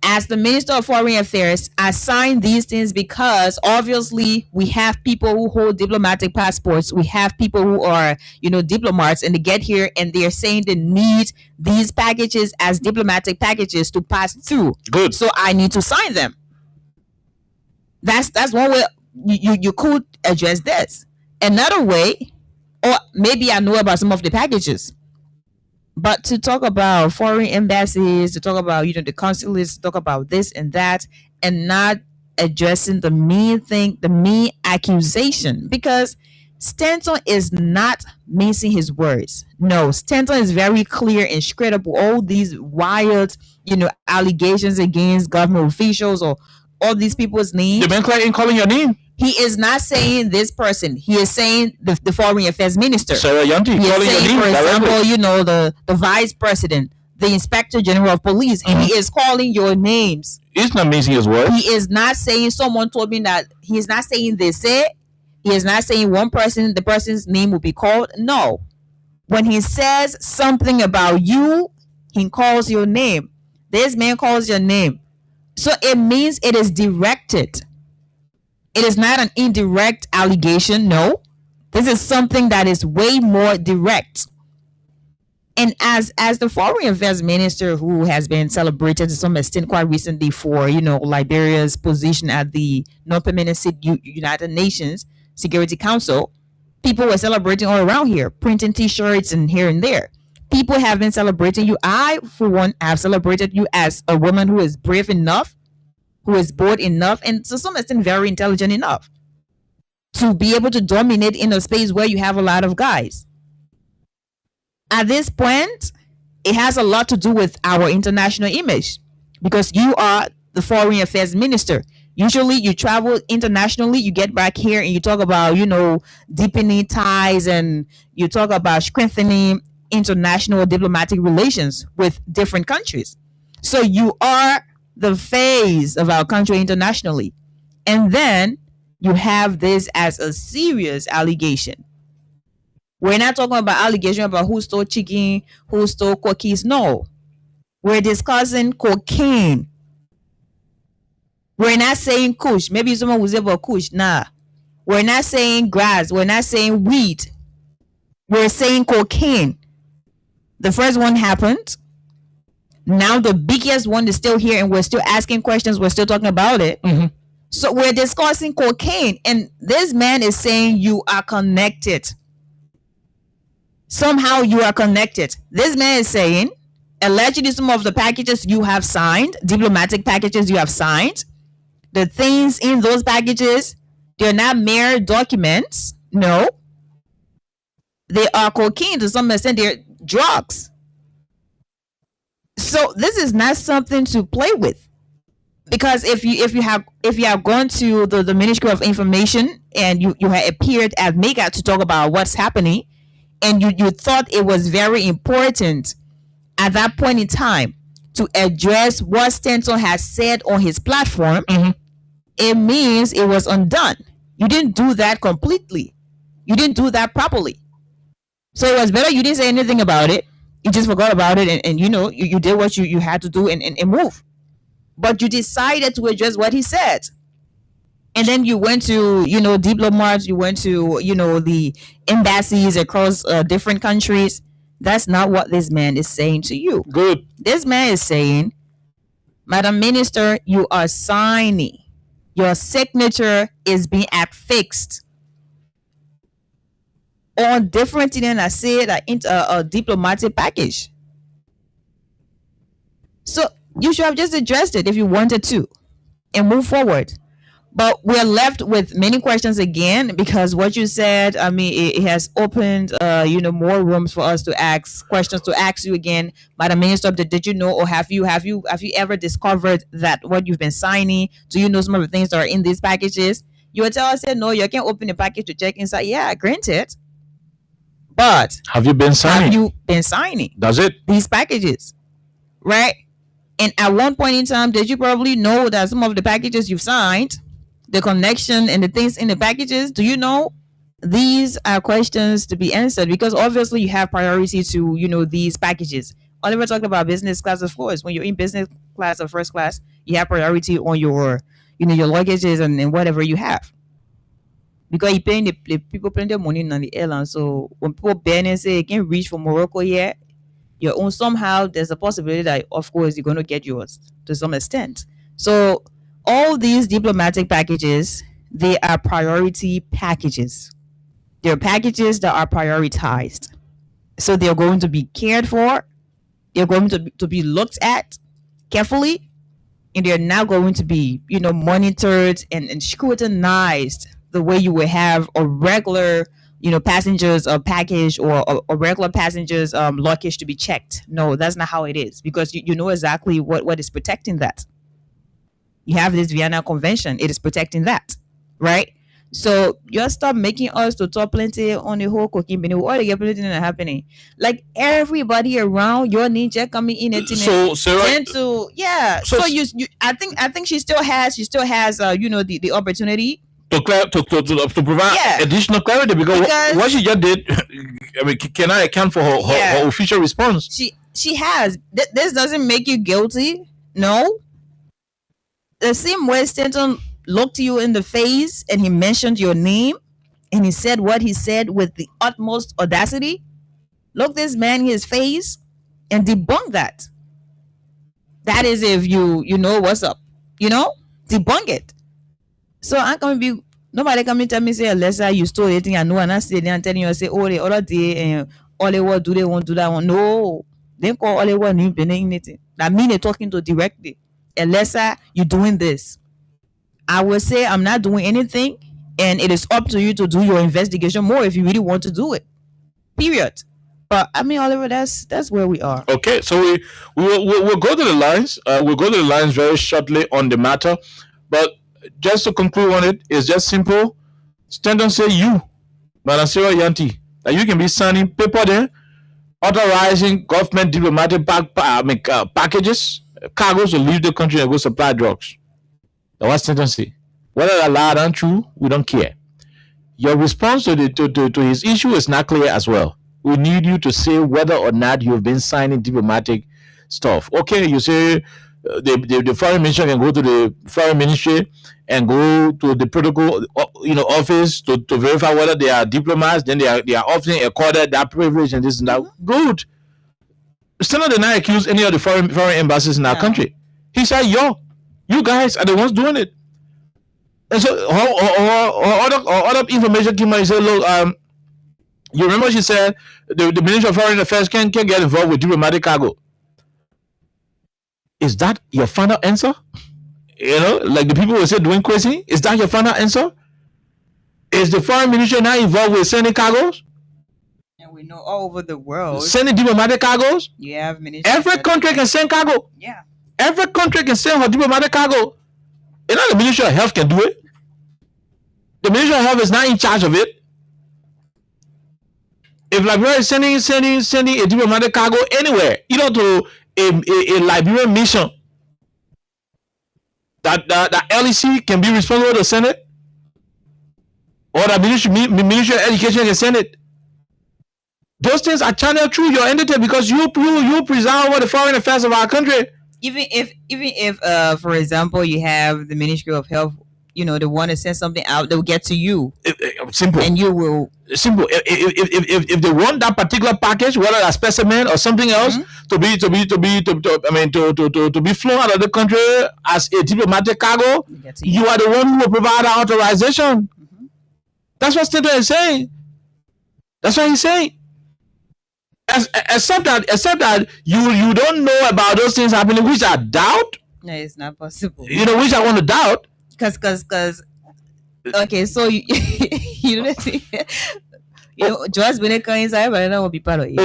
As the Minister of Foreign Affairs, I signed these things because obviously we have people who hold diplomatic passports. We have people who are, diplomats, and they get here and they're saying they need these packages as diplomatic packages to pass through. Good. So I need to sign them. That's one way you could address this. Another way, or maybe I know about some of the packages, but to talk about foreign embassies, to talk about the consulates, to talk about this and that, and not addressing the main thing, the main accusation, because Stanton is not mincing his words. No, Stanton is very clear and straight up. All these wild, allegations against government officials or all these people's names. You've been clear in calling your name. He is not saying this person. He is saying the foreign affairs minister. Sarah Yanti, he calling is saying, your name for example, directly. the vice president, the inspector general of police, and he is calling your names. He's not mincing his words. He is not saying, someone told me that, he is not saying they say. He is not saying one person, the person's name will be called. No. When he says something about you, he calls your name. This man calls your name. So it means it is directed. It is not an indirect allegation. No, this is something that is way more direct. And as the foreign affairs minister, who has been celebrated to some extent quite recently for Liberia's position at the non-permanent seat United Nations Security Council, people were celebrating all around here, printing T-shirts and here and there. People have been celebrating you. I, for one, have celebrated you as a woman who is brave enough, who is bold enough, and to some extent very intelligent enough to be able to dominate in a space where you have a lot of guys. At this point, it has a lot to do with our international image, because you are the foreign affairs minister. Usually you travel internationally, you get back here and you talk about, deepening ties, and you talk about strengthening international diplomatic relations with different countries. So you are the face of our country internationally. And then you have this as a serious allegation. We're not talking about allegation about who stole chicken, who stole cookies. No. We're discussing cocaine. We're not saying kush. Maybe someone will say about kush. Nah. We're not saying grass. We're not saying weed. We're saying cocaine. The first one happened. Now the biggest one is still here, and we're still asking questions. We're still talking about it. Mm-hmm. So we're discussing cocaine, and this man is saying you are connected. Somehow you are connected. This man is saying, allegedly, some of the packages you have signed, diplomatic packages you have signed, the things in those packages, they're not mere documents. No. They are cocaine. To some extent, they're drugs. So this is not something to play with, because if you have gone to the Ministry of Information and you have appeared at MEGA to talk about what's happening, and you thought it was very important at that point in time to address what Stanton has said on his platform, it means it was undone. You didn't do that completely. You didn't do that properly. So it was better you didn't say anything about it. You just forgot about it, and you did what you had to do and move. But you decided to address what he said. And then you went to, diplomats, you went to, the embassies across different countries. That's not what this man is saying to you. Good. This man is saying, Madam Minister, you are signing. Your signature is being affixed on different things than I said a diplomatic package. So you should have just addressed it if you wanted to and move forward. But we're left with many questions again because what you said, I mean, it has opened, more rooms for us to ask questions, to ask you again, Madam Minister, did you know, or have you ever discovered that what you've been signing? Do you know some of the things that are in these packages? You will tell us, no, you can't open the package to check inside. Yeah, granted. But have you been signing? Have you been signing? Does it? These packages, right? And at one point in time, did you probably know that some of the packages you've signed, the connection and the things in the packages, do you know? These are questions to be answered because obviously you have priority to, these packages. Oliver talked about business class, of course. When you're in business class or first class, you have priority on your, your luggages and whatever you have. Because you're paying the people paying their money on the airline. So when people ban and say you can't reach from Morocco yet, your own somehow, there's a possibility that, of course, you're going to get yours to some extent. So all these diplomatic packages, they are priority packages. They're packages that are prioritized. So they're going to be cared for. They're going to be looked at carefully. And they're now going to be, monitored and scrutinized the way you would have a regular, passengers package or regular passengers luggage to be checked. No, that's not how it is because you know exactly what is protecting that. You have this Vienna Convention. It is protecting that, right? So just stop making us to talk plenty on the whole cooking bin. All the plenty that happening. Like everybody around your ninja coming in and Sarah, So you I think she still has the opportunity to provide additional clarity because what she just did. I mean, can I account for her official response? She has. This doesn't make you guilty. No. The same way Stanton looked you in the face and he mentioned your name and he said what he said with the utmost audacity. Look this man in his face and debunk that. That is if you know what's up. Debunk it. So I'm gonna be nobody come and tell me say Alessa, you stole anything I know and I say and telling you I say the other day and all they want do they want to do that one. No, they call all they want anything. That mean they're talking to directly. Alessa, you're doing this. I will say I'm not doing anything, and it is up to you to do your investigation more if you really want to do it. Period. But I mean, Oliver, that's where we are. Okay, so we'll go to the lines. We'll go to the lines very shortly on the matter, but just to conclude on it, it's just simple. Stanton say you, Madam Sarah Yanti, that you can be signing paper there, authorizing government diplomatic packages, cargoes to leave the country and go supply drugs. That's what Stanton say. Whether allowed or true, we don't care. Your response to his issue is not clear as well. We need you to say whether or not you've been signing diplomatic stuff. Okay, you say the foreign minister can go to the foreign ministry and go to the protocol office to verify whether they are diplomats. Then they are often accorded that privilege and this and that. Good. Stanton did not accuse any of the foreign embassies in our country. He said, you guys are the ones doing it. And so other information came out and said, look, you remember she said the Minister of Foreign Affairs can get involved with diplomatic cargo. Is that your final answer? Like the people will say doing crazy. Is that your final answer? Is the foreign ministry now involved with sending cargoes? And we know all over the world sending diplomatic cargoes. You have every country can send cargo. Yeah. Every country can send her diplomatic cargo. The Ministry of Health can do it. The Ministry of Health is not in charge of it. If Liberia is sending a diplomatic cargo anywhere, to a Liberian mission, that LEC can be responsible to send it, or the Ministry of Education can send it. Those things are channeled through your entity because you preside over the foreign affairs of our country. Even if for example, you have the Ministry of Health, they want to send something out, they'll get to you. Simple. And you will. Simple. If they want that particular package, whether a specimen or something else, to be flown out of the country as a diplomatic cargo, you are the one who will provide the authorization. That's what Stanton is saying. That's what he's saying. Except that you don't know about those things happening, which I doubt. No, it's not possible. Which I want to doubt. Cause okay, so George Beneka inside, but I don't want to be part of it.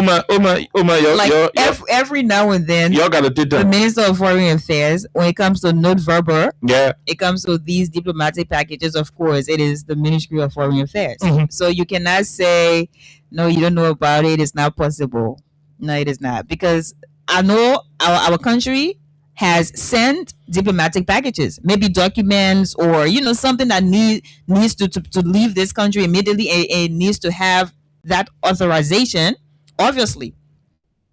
Every now and then, y'all gotta do that. The Minister of Foreign Affairs, when it comes to note verbal, it comes to these diplomatic packages. Of course, it is the Ministry of Foreign Affairs. So you cannot say no, you don't know about it. It's not possible. No, it is not, because I know our country has sent diplomatic packages, maybe documents or something that needs to leave this country immediately. It needs to have that authorization. Obviously,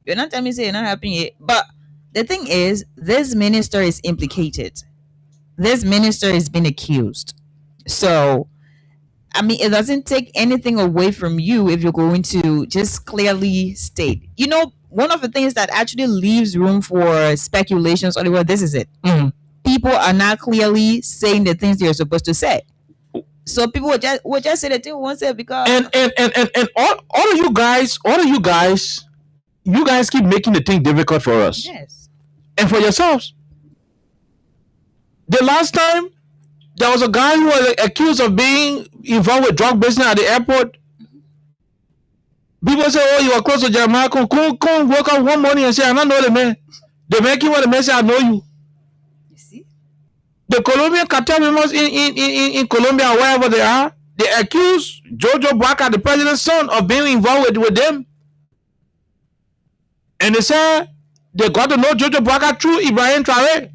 you're not telling me say you're not happening yet, but the thing is, this minister is implicated. This minister is being accused. So, it doesn't take anything away from you if you're going to just clearly state. One of the things that actually leaves room for speculations, Oliver, this is it. People are not clearly saying the things they're supposed to say. So people will just say the thing once because and all of you guys, you guys keep making the thing difficult for us. Yes. And for yourselves. The last time there was a guy who was accused of being involved with drug business at the airport. People say, "Oh, you are close to Jeremiah. Come wake up one morning and say, I don't know the man." They make you what the man say, "I know you." You see? The Colombian cartel members in Colombia, wherever they are, they accuse Jojo Baka, the president's son, of being involved with them. And they say they got to know Jojo Baka through Ibrahim Traore.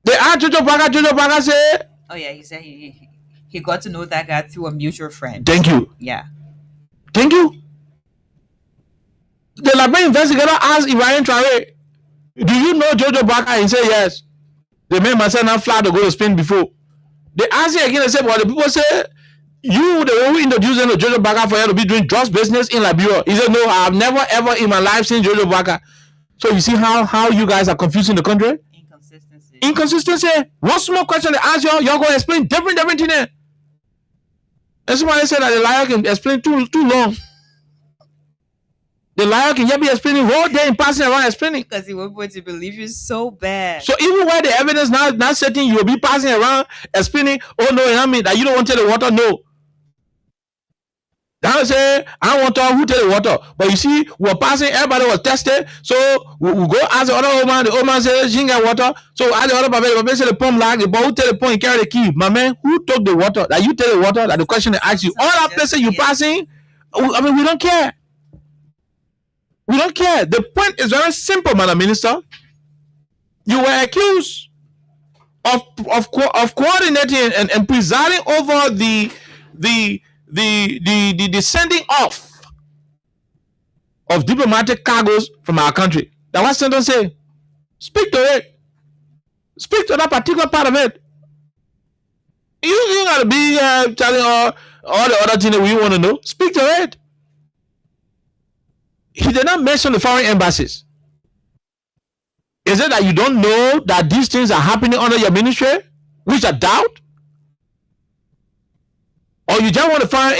They asked Jojo Baka say, "Oh yeah," he said he got to know that guy through a mutual friend. Thank you. Yeah. Thank you. The Liberian investigator asked Ibrahim Traore, "Do you know Jojo Baka?" He said, "Yes." The man must have not fly to go to Spain before. They asked him again and said, "Well, the people say you the one who introduced them to Jojo Baka for you to be doing drugs business in Liberia." He said, "No, I've never ever in my life seen Jojo Baka." So you see how you guys are confusing the country? Inconsistency. One small question they ask y'all going to explain different thing there. And somebody said that the liar can explain too long. The liar can just be explaining whole day and passing around explaining. Because he won't want to believe you so bad. So even where the evidence not setting, you will be passing around explaining, "Oh no, that you don't want to tell the water no." Now say, "I don't want to who tell the water." But you see, we're passing, everybody was tested. So we go ask the other old man. The old man said she ain't got water. So ask the other baby say the pump lag, but who tell the pump and carry the key? My man, who took the water? That you tell the water, that the question they ask you. All that places you passing, we don't care. We don't care. The point is very simple, Madam Minister. You were accused of coordinating and presiding over the sending off of diplomatic cargoes from our country. That's what Stanton say. Speak to it. Speak to that particular part of it. You gotta be telling all the other things that we want to know. Speak to it. He did not mention the foreign embassies. Is it that you don't know that these things are happening under your ministry, which I doubt? Or you just want to find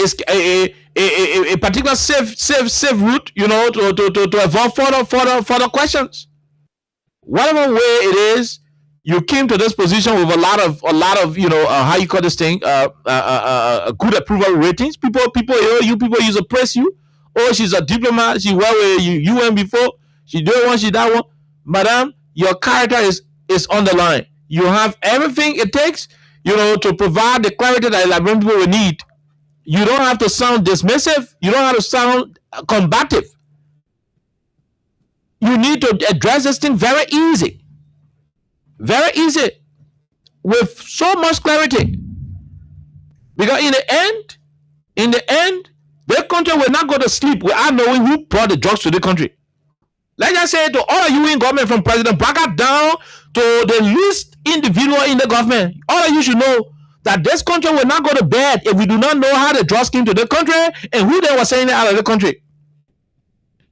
a particular safe route, to avoid further questions. Whatever way it is, you came to this position with a lot of how you call this thing, good approval ratings. People use to praise you. Oh, she's a diplomat. She worked with UN before. She do one, she that one. Madam, your character is on the line. You have everything it takes, to provide the clarity that Liberian people will need. You don't have to sound dismissive. You don't have to sound combative. You need to address this thing very easy. Very easy. With so much clarity. Because in the end, the country will not go to sleep without knowing who brought the drugs to the country. Like I said, to all of you in government, from President Baka down to the least individual in the government, all of you should know that this country will not go to bed if we do not know how the drugs came to the country and who they were sending it out of the country.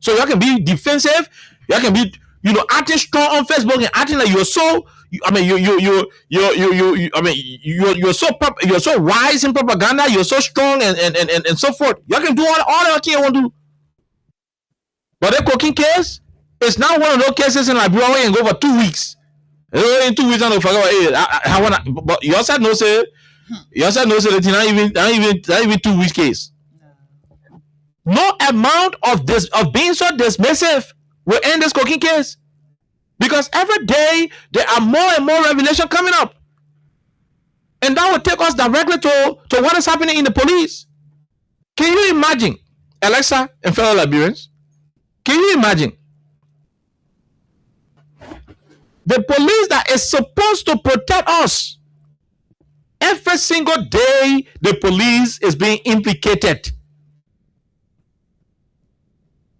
So you can be defensive, you can be, acting strong on Facebook and acting like you're so. You're so wise in propaganda. You're so strong and so forth. You can do all the things you want to do. But the cocaine case is not one of those cases in Liberia and go for 2 weeks. In 2 weeks, I don't forget. But you also know say that not even 2 weeks case. No amount of being so dismissive will end this cocaine case. Because every day there are more and more revelations coming up. And that will take us directly to what is happening in the police. Can you imagine, Alexa and fellow Liberians? Can you imagine? The police that is supposed to protect us. Every single day, the police is being implicated.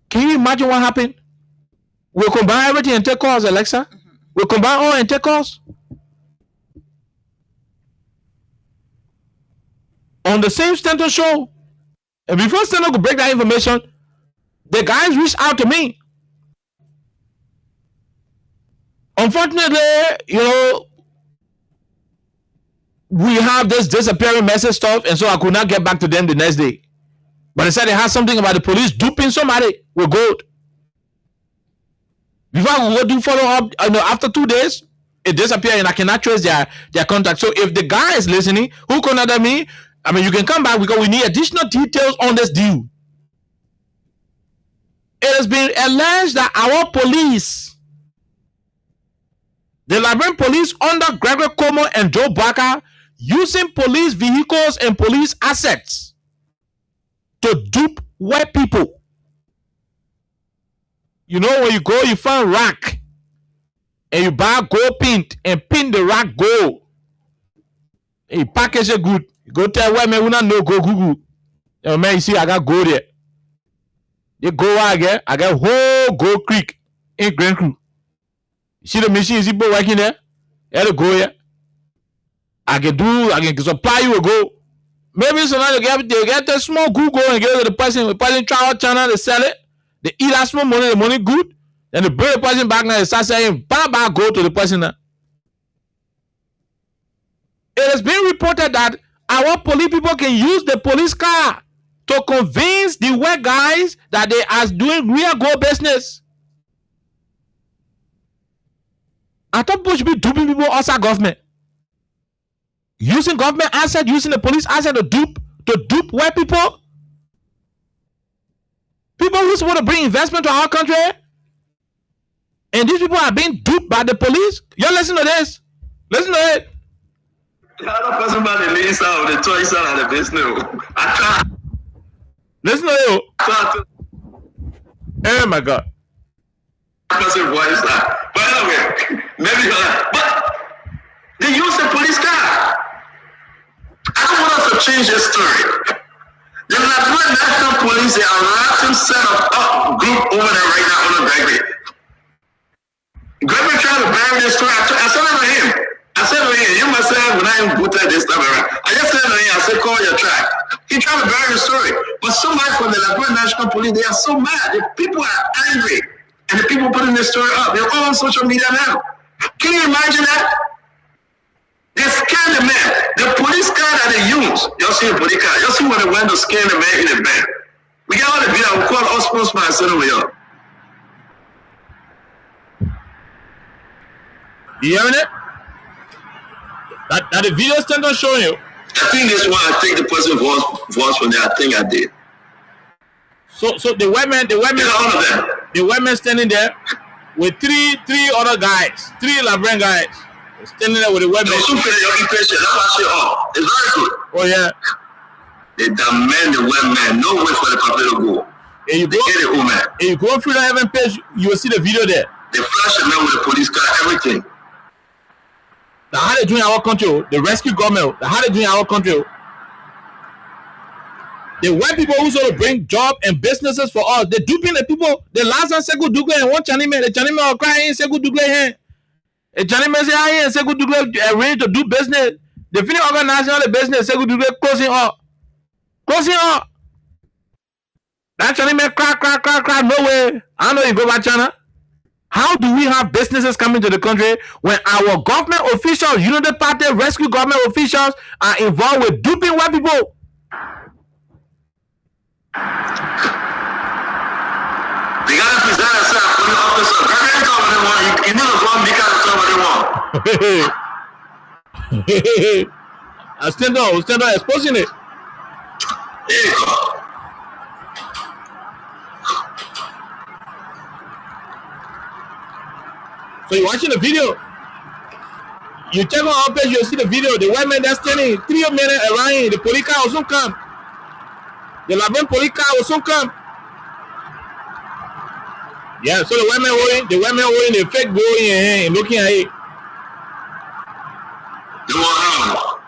Can you imagine what happened? We'll combine everything and take calls, Alexa. We'll combine all and take calls. On the same Stanton show. And before Stanton could break that information, the guys reached out to me. Unfortunately, we have this disappearing message stuff, and so I could not get back to them the next day. But they said they had something about the police duping somebody with gold. Before I go do follow up, after 2 days, it disappeared and I cannot trace their contact. So if the guy is listening, who contacted me, you can come back because we need additional details on this deal. It has been alleged that our police, the Liberian police under Gregory Como and Joe Barker, using police vehicles and police assets to dupe white people. When you go, you find rock and you buy gold paint and paint the rock gold. And you package it good. You go tell white man, we not know go Google. Man, you see, I got gold there. You go out again, I got whole Gold Creek in Grand Crew. You see the machine, is it working there? You have to go here. I can supply you a gold. Maybe so now they get the small Google and get it to the person. The person travel China, they sell it. They eat that small money, the money good. Then they bring the person back now and start saying, bye, go to the person now. It has been reported that our police people can use the police car to convince the white guys that they are doing real gold business. I thought people should be duping people outside government. Using government asset, using the police asset to dupe white people. People who want to bring investment to our country, and these people are being duped by the police. Y'all listen to this. Listen to it. The other person by the least out of the toy side of the business. I try. Listen to it. Oh my God. Person voice that. But anyway, maybe but they use the police car. I don't want us to change this story. The Liberian National Police, they are rather set up group over there right now under Gregory. Gregory trying to bury this story. I said it to him. You must say when I put that this time around. I just said to him, I said, call your track. He tried to bury the story. But somebody from the Liberian National Police, they are so mad. The people are angry. And the people putting this story up, they're all on social media now. Can you imagine that? They scan the man. The police car that they use. Y'all see the police car. Y'all see when they went to scan the man in the bed. We got all the video. We call all spokesman and send over y'all. You hearing it? That the video stand on showing you. I think this one. I think the person voice from there. I think I did. So the women standing there with three other guys, 3 Liberian guys. Standing there with the women. It's very good. Oh yeah. They demand the white man. No way for the public to go. And you go, they get it, man. And you go through the heaven page, you will see the video there. They flash a man with the police car, everything. Now how they doing our country? The rescue government. How they doing our country? The white people who sort of bring job and businesses for us. They duping the people. The last one say good Dugle and one Chinese man. The Chinese man will cry and say good Dugle here. The Chinese man say I ain't say good Dugle arrange to do business. They finish organizing all the business. Say good Dugle closing up. Closing up. That Chinese man cry. No way. I know you go back China. How do we have businesses coming to the country when our government officials, Unity Party, rescue government officials are involved with duping white people? They gotta present themselves for the officer. Every time they want, you know the one because they want. I stand on exposing it. There you go. So you're watching the video. You check on our page, you'll see the video. The white man that's standing, 3 men around, the police car will soon come. The Labin police car will soon come. Yeah, so the white man wearing the fake boy and looking at it. They want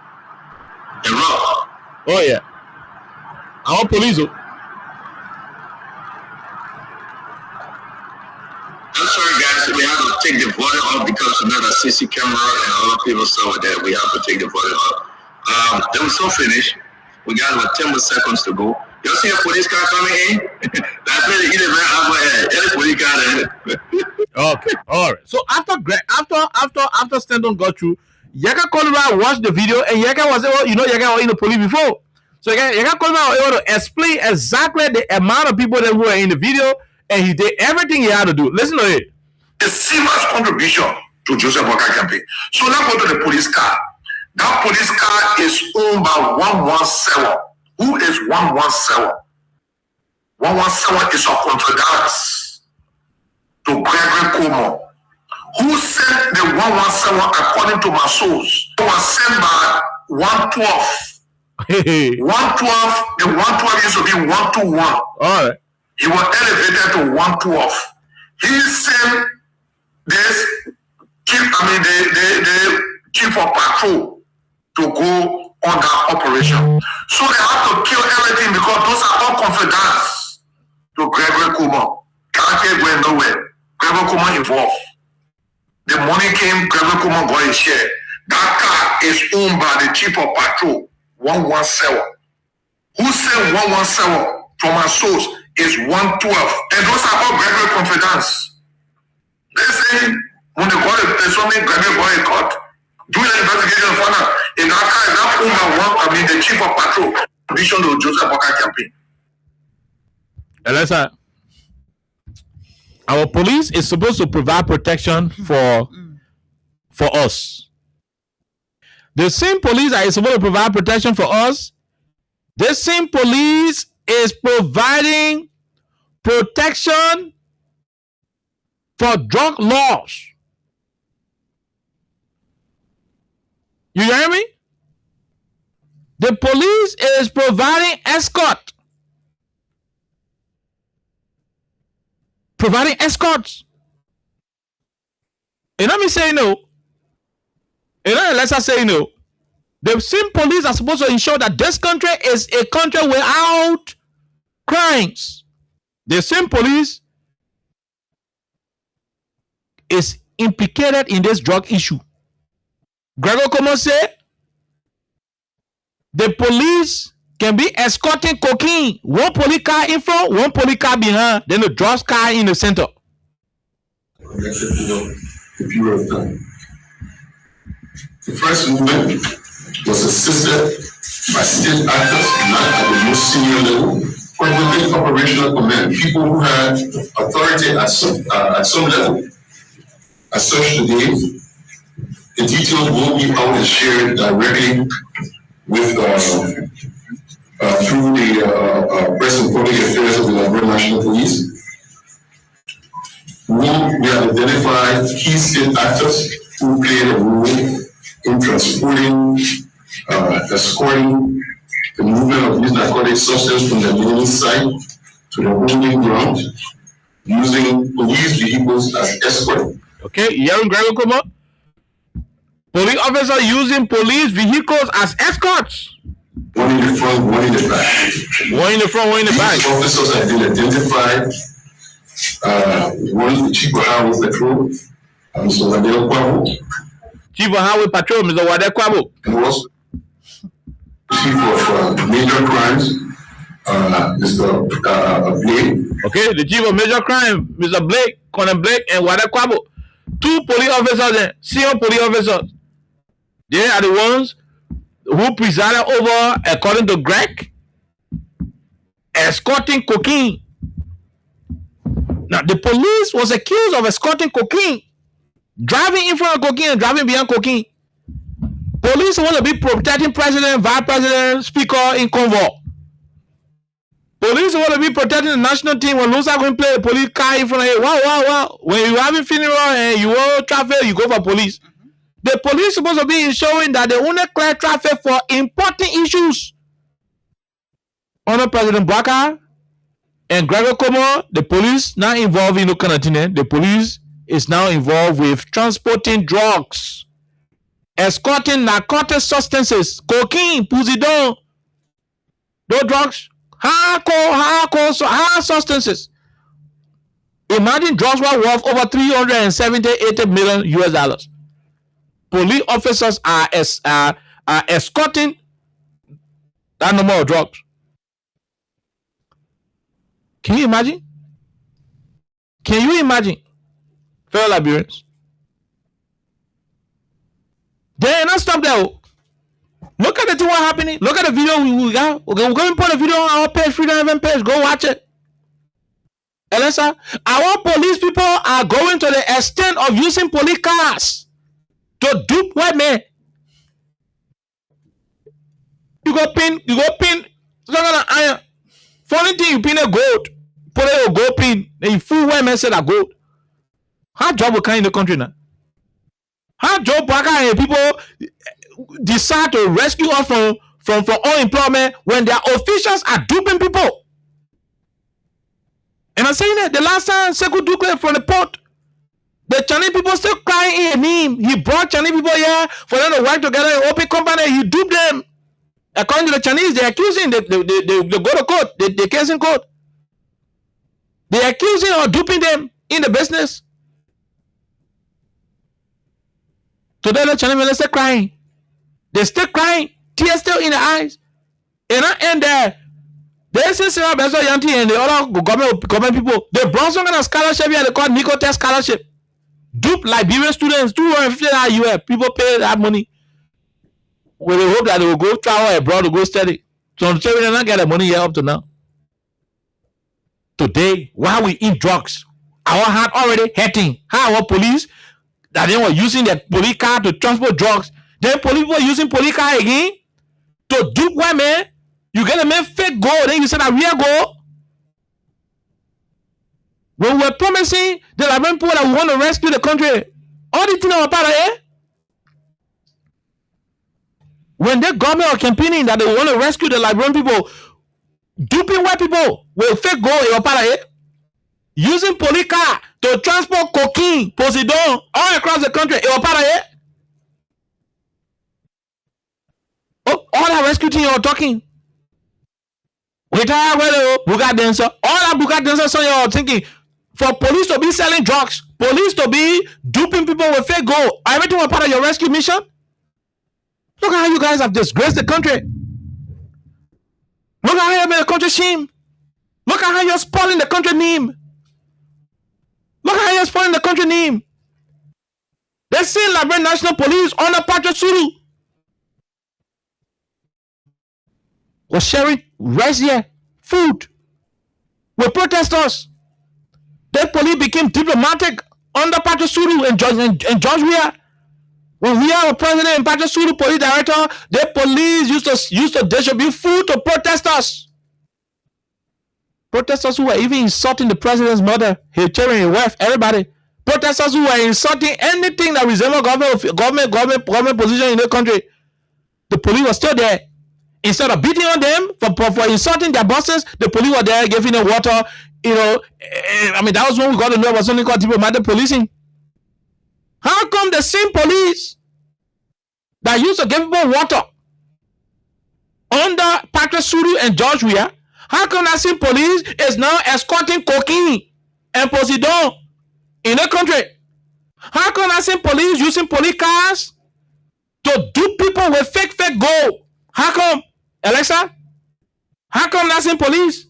the rock. Oh yeah. Our police. I'm sorry, guys. We have to take the volume off because of the CC camera and other people saw that. We have to take the volume off. Then we're so finished. We got about 10 more seconds to go. You see a police car coming in? That's really the event over here. There's a police car there. Okay, all right. So after Stanton got through, Yaka Kolima watched the video and Yaka was able, Yaka was in the police before. So Yaka Kolima was able to explain exactly the amount of people that were in the video, and he did everything he had to do. Listen to it. A serious contribution to Joseph Boakai campaign. So now go to the police car. That police car is owned by 117. Who is 117? 117 is a confidence to Gregory Como. Who sent the 117 according to my source? It was sent by 112. 112, the 112 used to be 121. All right. He was elevated to 112. He sent this the chief of patrol to go on that operation. So they have to kill everything because those are all confidants to Gregory Kuma. Can't go nowhere. Gregory Kuma involved. The money came, Gregory Kuma got his share. That car is owned by the chief of patrol, 117. Who sent 117 from our source is 112. And those are all Gregory confidants. They say when they got a person, Gregory got a court. Do the investigation for now. In that car, that woman the chief of patrol, vision to Joseph Boakai campaign. And let's our police is supposed to provide protection for us. The same police that is supposed to provide protection for us, the same police is providing protection for drug laws. You hear me? The police is providing escort. Providing escorts. And let me say no. And let's say no. The same police are supposed to ensure that this country is a country without crimes. The same police is implicated in this drug issue. Gregor Como said the police can be escorting cocaine. One police car in front, one police car behind, then the drugs car in the center. The period of time. The first movement was assisted by state actors, not at the most senior level, but within operational command, people who had authority at some level. As such, today, the details will be out and shared directly with through the Press and Public Affairs of the Liberia National Police. We have identified key state actors who played a role in transporting, escorting, the movement of this narcotic substance from the beginning site to the holding ground using police vehicles as escort. Okay, hearing Gregor Kuma? Police officers using police vehicles as escorts. One in the front, one in the back. One in the front, one in the back. These officers have been identified. One is the chief of highway patrol, Mr. Wadel Kwabo. Chief of highway patrol, Mr. Wadel Kwabo. And also chief of major crimes, Mr. Blake. Okay, the chief of major crime, Mr. Blake, Colonel Blake, and Wadel Kwabo. 2 police officers and senior police officers. They are the ones who presided over, according to Greg, escorting cocaine. Now, the police was accused of escorting cocaine, driving in front of cocaine and driving behind cocaine. Police want to be protecting president, vice president, speaker in convoy. Police want to be protecting the national team when Lusa going to play a police car in front of you. Wow. When you having funeral and you want traffic, you go for police. The police supposed to be ensuring that they only clear traffic for important issues. Under President Baka and Gregor Como, the police now involved in Okanatine. The police is now involved with transporting drugs, escorting narcotic substances, cocaine, puzidon, those drugs, high substances. Imagine drugs were worth over 380 million US dollars. Police officers are escorting that number of drugs. Can you imagine? Can you imagine? Fellow Liberians. They not stop there. Look at the thing what happening. Look at the video we got. Okay, we're going to put a video on our page, Freedom FM page. Go watch it. Elisa, our police people are going to the extent of using police cars to dupe white men. You go pin, it's not gonna iron. Funny thing, you pin a gold, put it a gold pin, then you fool white men say that gold. How job will come in the country now? How job and people decide to rescue us from unemployment when their officials are duping people? And I'm saying that the last time Sekou Dukle from the port, the Chinese people still crying in him. He brought Chinese people here for them to work together in open company. He duped them. According to the Chinese, they accusing, they go to court, they case in court. They accusing or duping them in the business. Today the Chinese men still crying. They still crying. Tears still in their eyes. And I end there. They say Sarah Bezo Yanti and the other government people. They brought some kind of scholarship here. They call Nico Test scholarship. Dupe Liberian students, 250 UF. People pay that money. Well, they hope that they will go travel abroad to go study. So they will not get the money here up to now. Today, while we eat drugs, our heart already hurting. How our police that they were using their police car to transport drugs. Then police were using police car again to dupe white men. You get a man fake gold, then you say that real gold. When we were promising the Liberian people that we want to rescue the country, all the things are part of it. When the government are campaigning that they want to rescue the Liberian people, duping white people with fake gold, you're part of it. Using police car to transport cocaine, posidon, all across the country, you're part of it. Oh, all that rescue thing you're talking. All that Buga dancer, so you're thinking for police to be selling drugs, police to be duping people with fake gold, everything was part of your rescue mission. Look at how you guys have disgraced the country. Look at how you made the country shame. Look at how you're spoiling the country name. Look at how you're spoiling the country name. They see Liberian National Police on the Patriot Suru was sharing rice here, food with protesters. The police became diplomatic under Patriot Suru and George Weah. When we are a president and Patriot Suru police director, the police used to distribute food to protesters. Protesters who were even insulting the president's mother, his children, his wife, everybody. Protesters who were insulting anything that resembled government position in the country. The police was still there. Instead of beating on them for insulting their bosses, the police were there giving them water. You know, I mean, that was when we got to know about something called diplomatic policing. How come the same police that used to give people water under Patrick Suru and George Weah, how come that same police is now escorting cocaine and Poseidon in the country? How come that same police using police cars to dupe people with fake gold? How come, Alexa? How come that same police?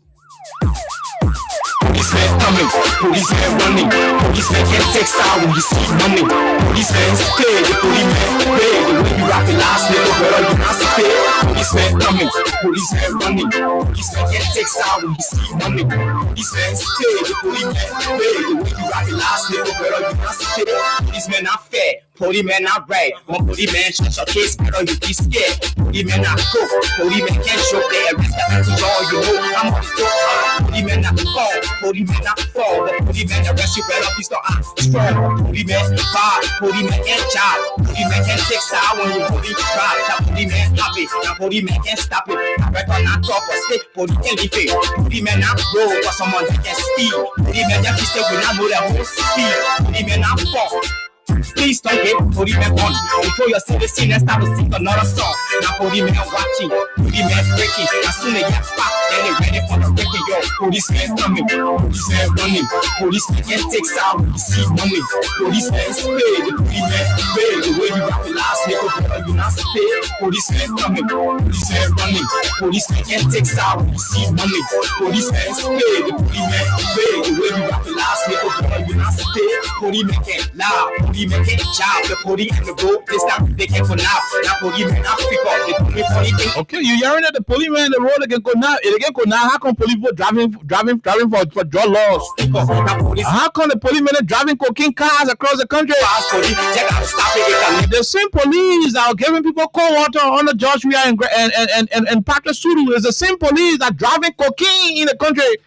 Policemen coming, policemen running, policemen can't take side when you see money. Policemen pay, the policemen pay. The way you rock the last nigga, better you not pay. Policemen coming, policemen running, policemen can't take side when you see money. Policemen pay, the policemen pay. The way you rock the last nigga, better you not pay. Policemen not fair. Policemen not right. One policeman shut your case, better you be scared. Policemen not cool. Policemen can't show their arrest that to all you know. I'm on the top. Policemen not fall. Policemen not fall. The policemen arrest you, better be strong. Policemen bad. Policemen can't job. Policemen can't take side when you police proud. That policemen stop it. That policemen can't stop it. I reckon not talk or stay. Police can't leave it. Policemen not roll for someone that can steal. Policemen just be still will not know their whole speed. Policemen not fall. Please don't get policemen on before you see the scene and start to sing another song. Now policemen watching, policemen breaking. As soon as they get back, then they ready for the breaking. Yo, policemen coming, policemen running, policemen can't take side when you see money. Policemen pay, the policemen pay. The way you rock the last nigga, better you not pay. Policemen coming, policemen running, policemen can't take side when you see money. Policemen pay, the policemen pay. The way you rock the last nigga, better you not pay. Policemen can't lie. Policemen can't job. The police and the road, this time they can't go now. Now policemen not pick up. They do me funny thing. Okay, you hearing that the policemen in the road they can go now? They can go now. How come police people driving for drug laws? How come the policemen are driving cocaine cars across the country? The same police that are giving people cold water on the George Weah and Patrick Suru is the same police that driving cocaine in the country.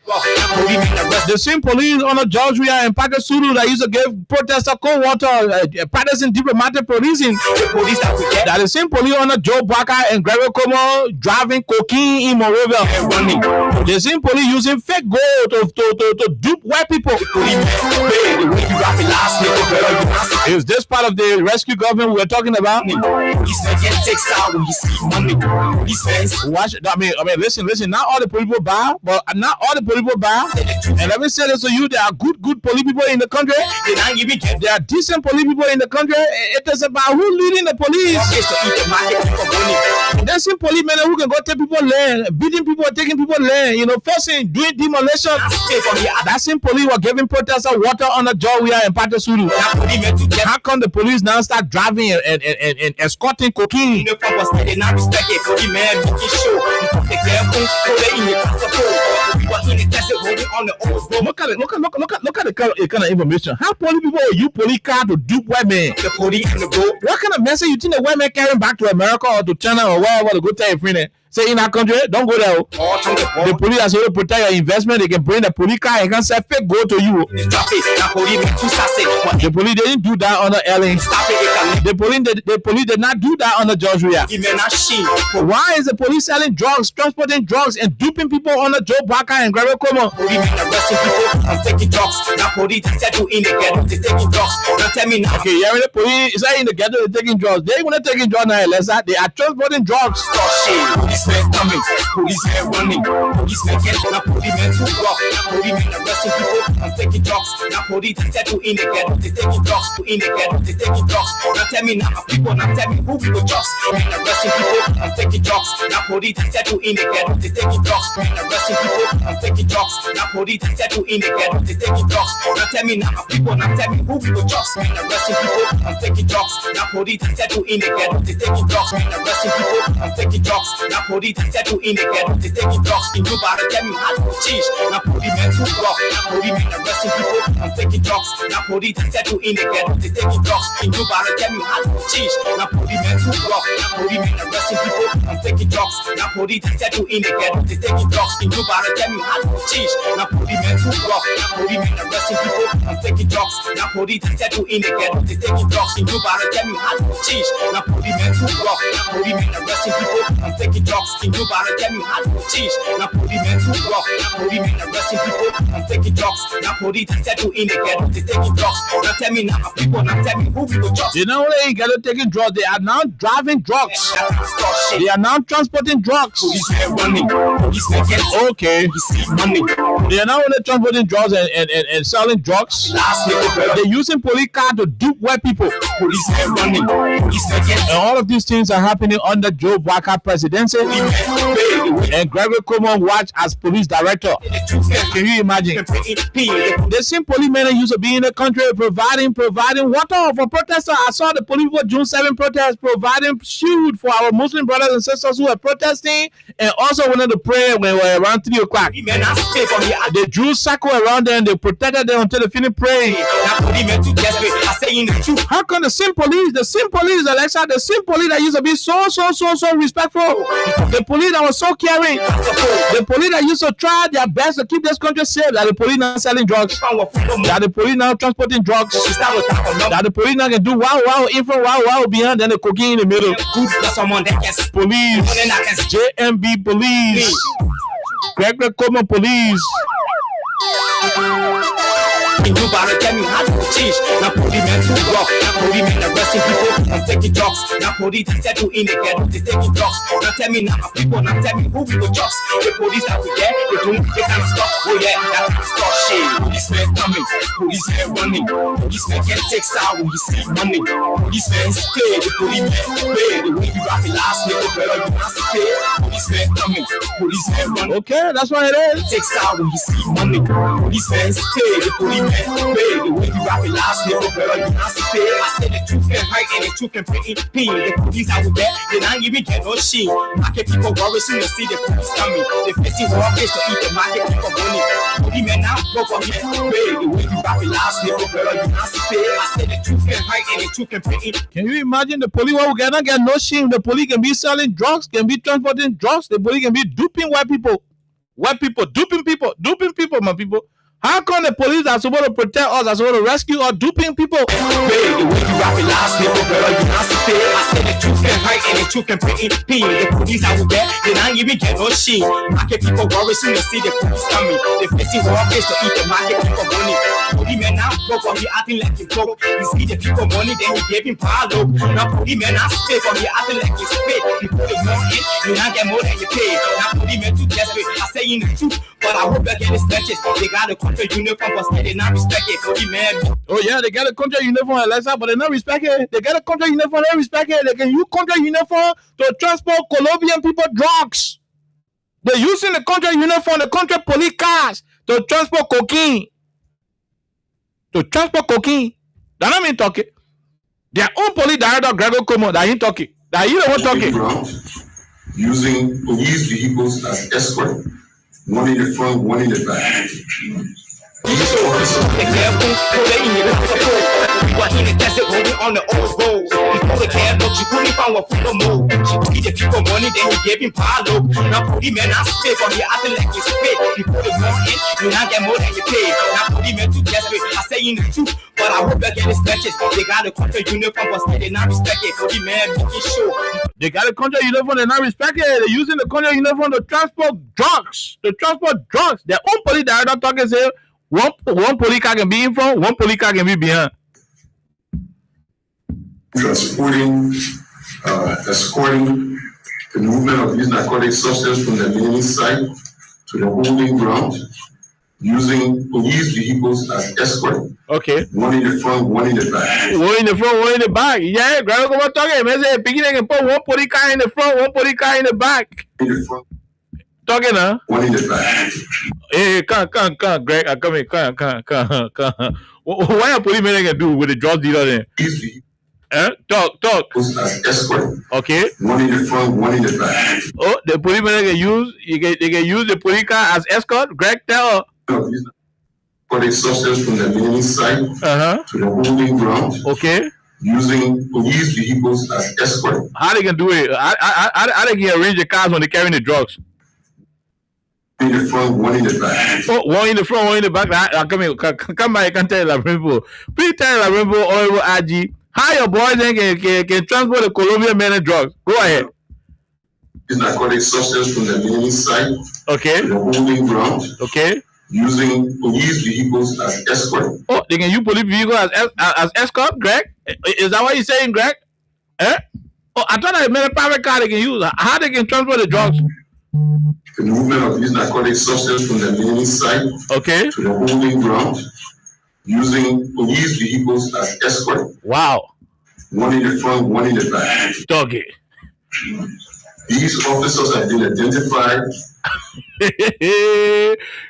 The same police on the George Weah and Patrick Suru that used to give protesters cold water, practicing diplomatic policing. The police that the same police on the Joe Barker and Gregory Como driving cocaine in Monrovia. The same police using fake gold to dupe white people. Is this part of the rescue government we're talking about? Watch, I mean, listen. Not all the people bad, but not all the people bad. And let me say this to you: there are good police people in the country. There are decent police people in the country. It is about who leading the police. There's some policemen who can go take people land, beating people, taking people land, forcing, doing demolition. That same police were giving protesters water on the George Weah and Patrick Suru. How come the police now start driving and escorting cocaine? Look at the kind of information. How police people use police car to dupe white men? What kind of message you think the white man carrying back to America or to China or wherever to go tell your friend? Say in our country, don't go there. The police are supposed to protect your investment. They can bring the police car and can say fake go to you. The police didn't do that on the LA. The police did not do that on the George Weah. Why is the police selling drugs, transporting drugs, and duping people on the Joe Barker and Gregory Como? Taking drugs. Now police settle in the ghetto. They taking drugs. Now tell me now. Okay, yeah, the police is not in the ghetto. They're taking drugs. They ain't gonna taking drugs now, Lessa. They are transporting drugs. Policemen coming, policemen running, policemen can't now policemen too rough. Now policemen arresting people. I'm taking drugs. Now police settle in the ghetto. They taking drugs. In the ghetto. They taking drugs. Now tell me now, people. Now tell me who people drugs. Men arresting people. I'm taking drugs. Now police settle in the ghetto. They taking drugs. Men arresting people. I'm taking drugs. Now police settle in the ghetto. They taking drugs. Now tell me now, people. Now tell me who people drugs. Men arresting people. I'm taking drugs. Now police settle in the ghetto. They taking drugs. Men arresting people. I'm taking drugs. Now police settle in the ghetto. They taking drugs. In you better tell me how to change. Now police men too rough. Now police men arresting people. I'm taking drugs. Now police I said to in the ghetto, they taking drugs. In you about tell me how to change. Now police men too rock. Now police men arresting people. I'm taking drugs. Now police I said to in the ghetto, they taking drugs. In you about tell me how to change. Now police men too rock. Now police men arresting people. I'm taking drugs. Now police I said to in the ghetto, they taking drugs. In you about tell me how to change. Now police men too rock. Now police men arresting people. I'm taking drugs. In you about tell me how to change. Now police men too rock. Now police men arresting people. I'm taking drugs. Now police I said to in the ghetto, they taking drugs. Now tell me now, people, now tell me who we go drugs. You know they ain't ghetto taking drugs. They are now driving drugs. They are now transporting drugs. Okay. They are now only transporting drugs and selling drugs. They're using police car to dupe white people. And all of these things are happening under Joe Walker presidency. And Gregory Cuomo watch as police director. Can you imagine? The same policemen that used to be in the country providing water for protesters. I saw the police for June 7 protests providing food for our Muslim brothers and sisters who were protesting and also wanted to pray when we were around 3 o'clock. They drew circle around them, they protected them until they finished praying. How come the same police, Alexa, the same police that used to be so respectful, the police that was so caring, the police that used to try their best to keep this country safe, that the police now selling drugs, that the police now transporting drugs, that the police now can do wow in front, wow behind, then the cocaine in the middle. Police, JMB police, Gregory Cuomo police. You better tell me how to change. Now police men too rough. Now police men arresting people. I'm taking drugs. Now police I said to in the ghetto, they taking drugs. Now tell me now, people, now tell me who we go drugs. The police that we get, they doing the kind of stuff. Oh yeah, that kind of stuff. Shit. Police men coming, police men running. Police men get takes out when you see money. Police men pay, the police men pay. The way you rock the last nigga better you not pay. Police men coming, police men running. Okay, that's what it is. Takes out when you see money. Police men pay, the police men. The way you rock it last nigga better you not pay. I said the truth can hurt and the truth can pay. The police out there, they not even get no shit. Market people worry soon to see the police coming. They facing war case to eat the market people money. Police men now go for me. The way you rock it last nigga better you not pay. I said the truth can hurt and the truth can pay. Can you imagine the police will get no shame? The police can be selling drugs, can be transporting drugs. The police can be duping white people, duping people, my people. How come the police are supposed to protect us, are supposed to rescue us, duping people? The way you rock it last nigga better you not pay. I said the truth can hurt and the truth can pay. The police out there, they not even get no shit. Market people worry soon to see the police coming. They facing war case to eat the market people money. Police men now broke on he acting like he broke. You see the people money, then he gave him power low. Now police men now stay for he acting like he's paid. People they more in, you not get more than you pay. Now police men too desperate. I say in the truth, but I hope they get his matches. They got a country uniform, but they not respect it. Police men. Oh yeah, they got a country uniform, Alexa, but they not respect it. They got a country uniform, they respect it. They can use country uniform to transport Colombian people drugs. They're using the country uniform, the country police cars to transport cocaine. That don't mean talking. Their own police director, Gregory Cuomo, that ain't talking. That you don't want talking. Using police vehicles as escort, one in the front, one in the back. On the old road, before the cab, but you couldn't find what freedom mode. She paid the people money, then you gave him power low. Now police men not stay for me, acting like it's paid. Before the more in, you not get more than you pay. Now police men too desperate, I say in the truth, but I hope they get his matches. They got a country uniform, but still they not respect it. Police men making sure. They got a country uniform, they not respect it. They're using the country uniform to transport drugs. Their own police director talking say one police car can be in front, one police car can be behind. Escorting the movement of these narcotic substances from the enemy site to the holding ground, using police vehicles as escort. Okay. One in the front, one in the back. One in the front, one in the back. Yeah, grab what talking. Man, say beginning can put one police car in the front, one police car in the back. In the front. Talking, huh? One in the back. Hey, come, Greg. I come here, come. What are policemen can do with the drug dealer then? Talk. As escort. Okay. One in the front, one in the back. Oh, the policemen can use. They can use the police car as escort. Greg, tell her. narcotic substance from the milling site to the holding ground. Okay. Using police vehicles as escort. How they can do it? How they can arrange the cars when they're carrying the drugs? In the front, one in the back. Oh, one in the front, one in the back. Come here, come by. I can tell you, people. Please tell Lambo, Honorable AG, how your boys then can transport the Colombian men and drugs. Go ahead. This narcotic substance from the milling site to the holding ground. Okay. Using police vehicles as escort. Oh, they can use police vehicles as escort, Greg? Is that what you're saying, Greg? Eh? Oh, I thought I made a private car they can use. How they can transport the drugs? The movement of this narcotic substance from the milling site to the holding ground. Using police vehicles as escort. Wow. One in the front, one in the back. Doggy. These officers have been identified.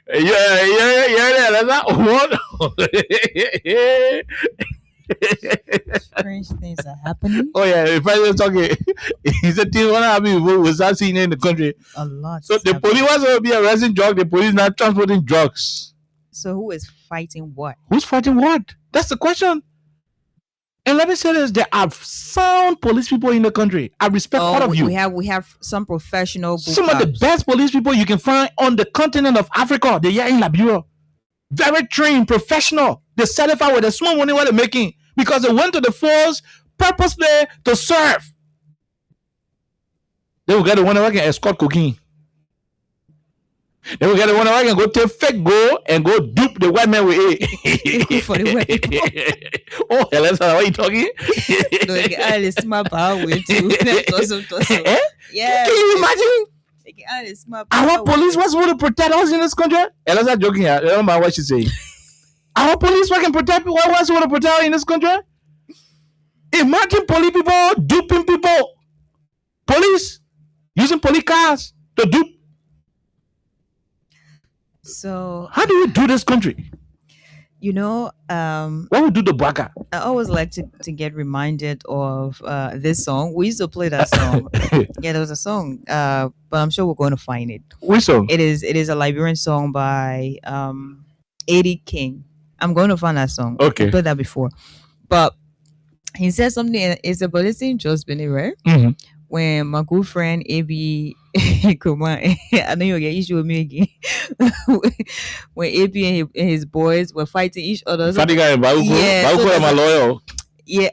That's not one. Strange things are happening. Oh yeah, the president's talking. He said things want to happen. We start seeing it in the country. A lot. So the police was going to be arresting drugs. The police not transporting drugs. So who is fighting what? Who's fighting what? That's the question. And let me say this: there are sound police people in the country. I respect all of you. We have some professional. Some of the best police people you can find on the continent of Africa. They're here in Liberia. Very trained, professional. They satisfied with the small money what they're making because they went to the force purposely to serve. They will get the one that can escort cocaine. They will get the one that can go take fake gold and go dupe the white man with it. For the white people. Oh, Helena, what are you talking? No, it's smart power way too. Yeah. Can you imagine? Our police was going to protect us in this country. Helena joking. I don't know what she's saying. Our police can protect people. What was going to protect us in this country? Imagine police people duping people. Police using police cars to dupe. So how do we do this country? You know, what would do the baka? I always like to get reminded of this song. We used to play that song. Yeah, there was a song, but I'm sure we're going to find it. Which song? It is a Liberian song by Eddie King. I'm going to find that song. Okay. I played that before. But he said something, it's a policing just been right? Mm-hmm. When my good friend AB come on, I know you'll get issue with me again. When AB and his boys were fighting each other. Yeah, my lawyer. Yeah,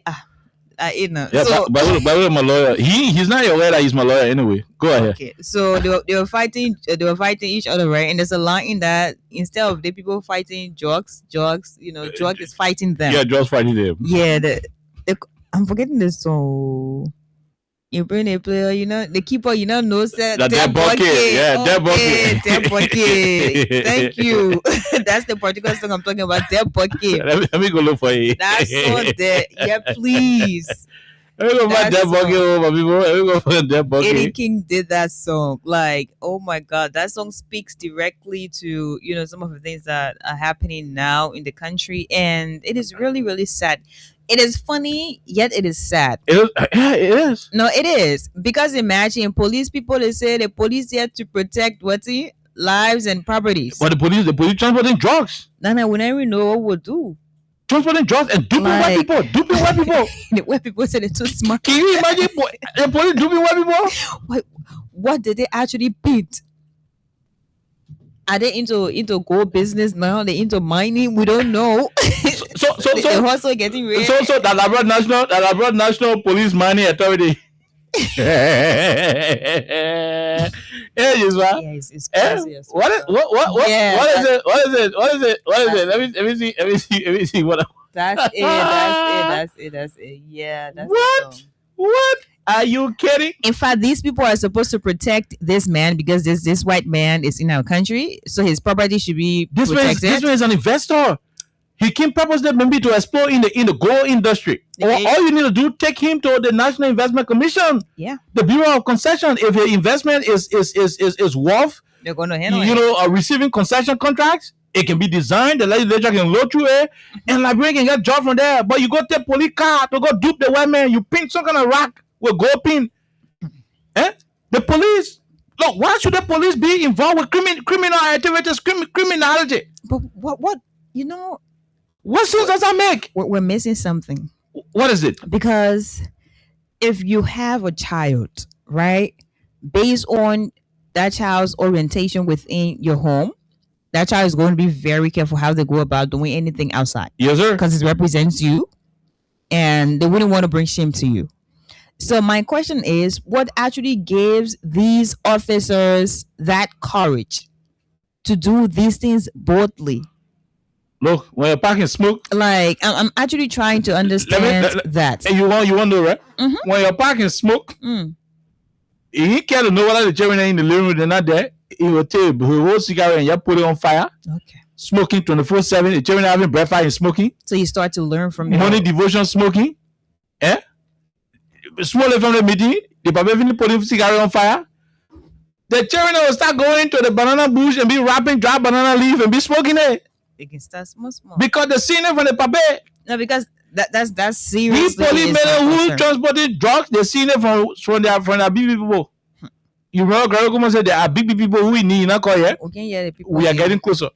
you know. Yeah, so, my lawyer. He's not your lawyer. He's my lawyer anyway. Go ahead. Okay, so they were fighting. They were fighting each other, right? And there's a line in that instead of the people fighting drugs, you know, drug is fighting them. Yeah, drugs fighting them. Yeah, I'm forgetting the song. You bring a player, you know, the keeper, you know, knows that. That bucket. Yeah, that bucket. That bucket. Thank you. That's the particular song I'm talking about. That bucket. Let me go look for it. That song there. Yeah, please. Let me go find that bucket, my people. Let me go find that bucket. Eddie King did that song. Like, oh my God, that song speaks directly to, you know, some of the things that are happening now in the country. And it is really, really sad. It is funny, yet it is sad. Yeah, it is. No, it is. Because imagine police people, they say the police here to protect lives and properties. But the police transporting drugs. No, we never know what we'll do. Transporting drugs and duping white people. Duping white people. The white people say they're too smart. Can you imagine the police duping white people? What did they actually beat? Are they into gold business now? They into mining? We don't know. So they're also getting rich. So that Labrador National Police Mining Authority. It's crazy. What is it? Let me see what. That's it. Yeah, that's what? What? Are you kidding? In fact, these people are supposed to protect this man because this white man is in our country, so his property should be protected. This man is an investor. He came purposely maybe to explore in the gold industry. All you need to do, take him to the National Investment Commission. Yeah. The Bureau of Concession. If your investment is worth, they're going to handle it. Receiving concession contracts, it can be designed. The legislature can load through it, and Liberia can get job from there. But you go take police car to go dupe the white man. You pin some kind of rock with gold pin. The police. Look, why should the police be involved with criminal activities, criminality? But what? You know, what sense does that make? We're missing something. What is it? Because if you have a child, right, based on that child's orientation within your home, that child is going to be very careful how they go about doing anything outside. Yes, sir. Because it represents you, and they wouldn't want to bring shame to you. So my question is, what actually gives these officers that courage to do these things boldly? Look, when you're packing smoke, like I'm actually trying to understand that. And you want to know, right? Mm-hmm. When you're packing smoke, he can't know whether the children are in the living room or not there. He will tell you, he will cigarette and you put it on fire. Okay. Smoking 24/7. The children are having breakfast and smoking. So you start to learn from morning devotion smoking. Small family meeting. The papa even putting cigarette on fire. The children will start going to the banana bush and be wrapping dry banana leaf and be smoking it. They can start small. Because they seen it from the papa. No, because that's serious. These policemen who transported drugs, they seen it from their big people. You remember Greg Kuma said there are big people who we need, not call here. Okay, yeah, we are getting closer.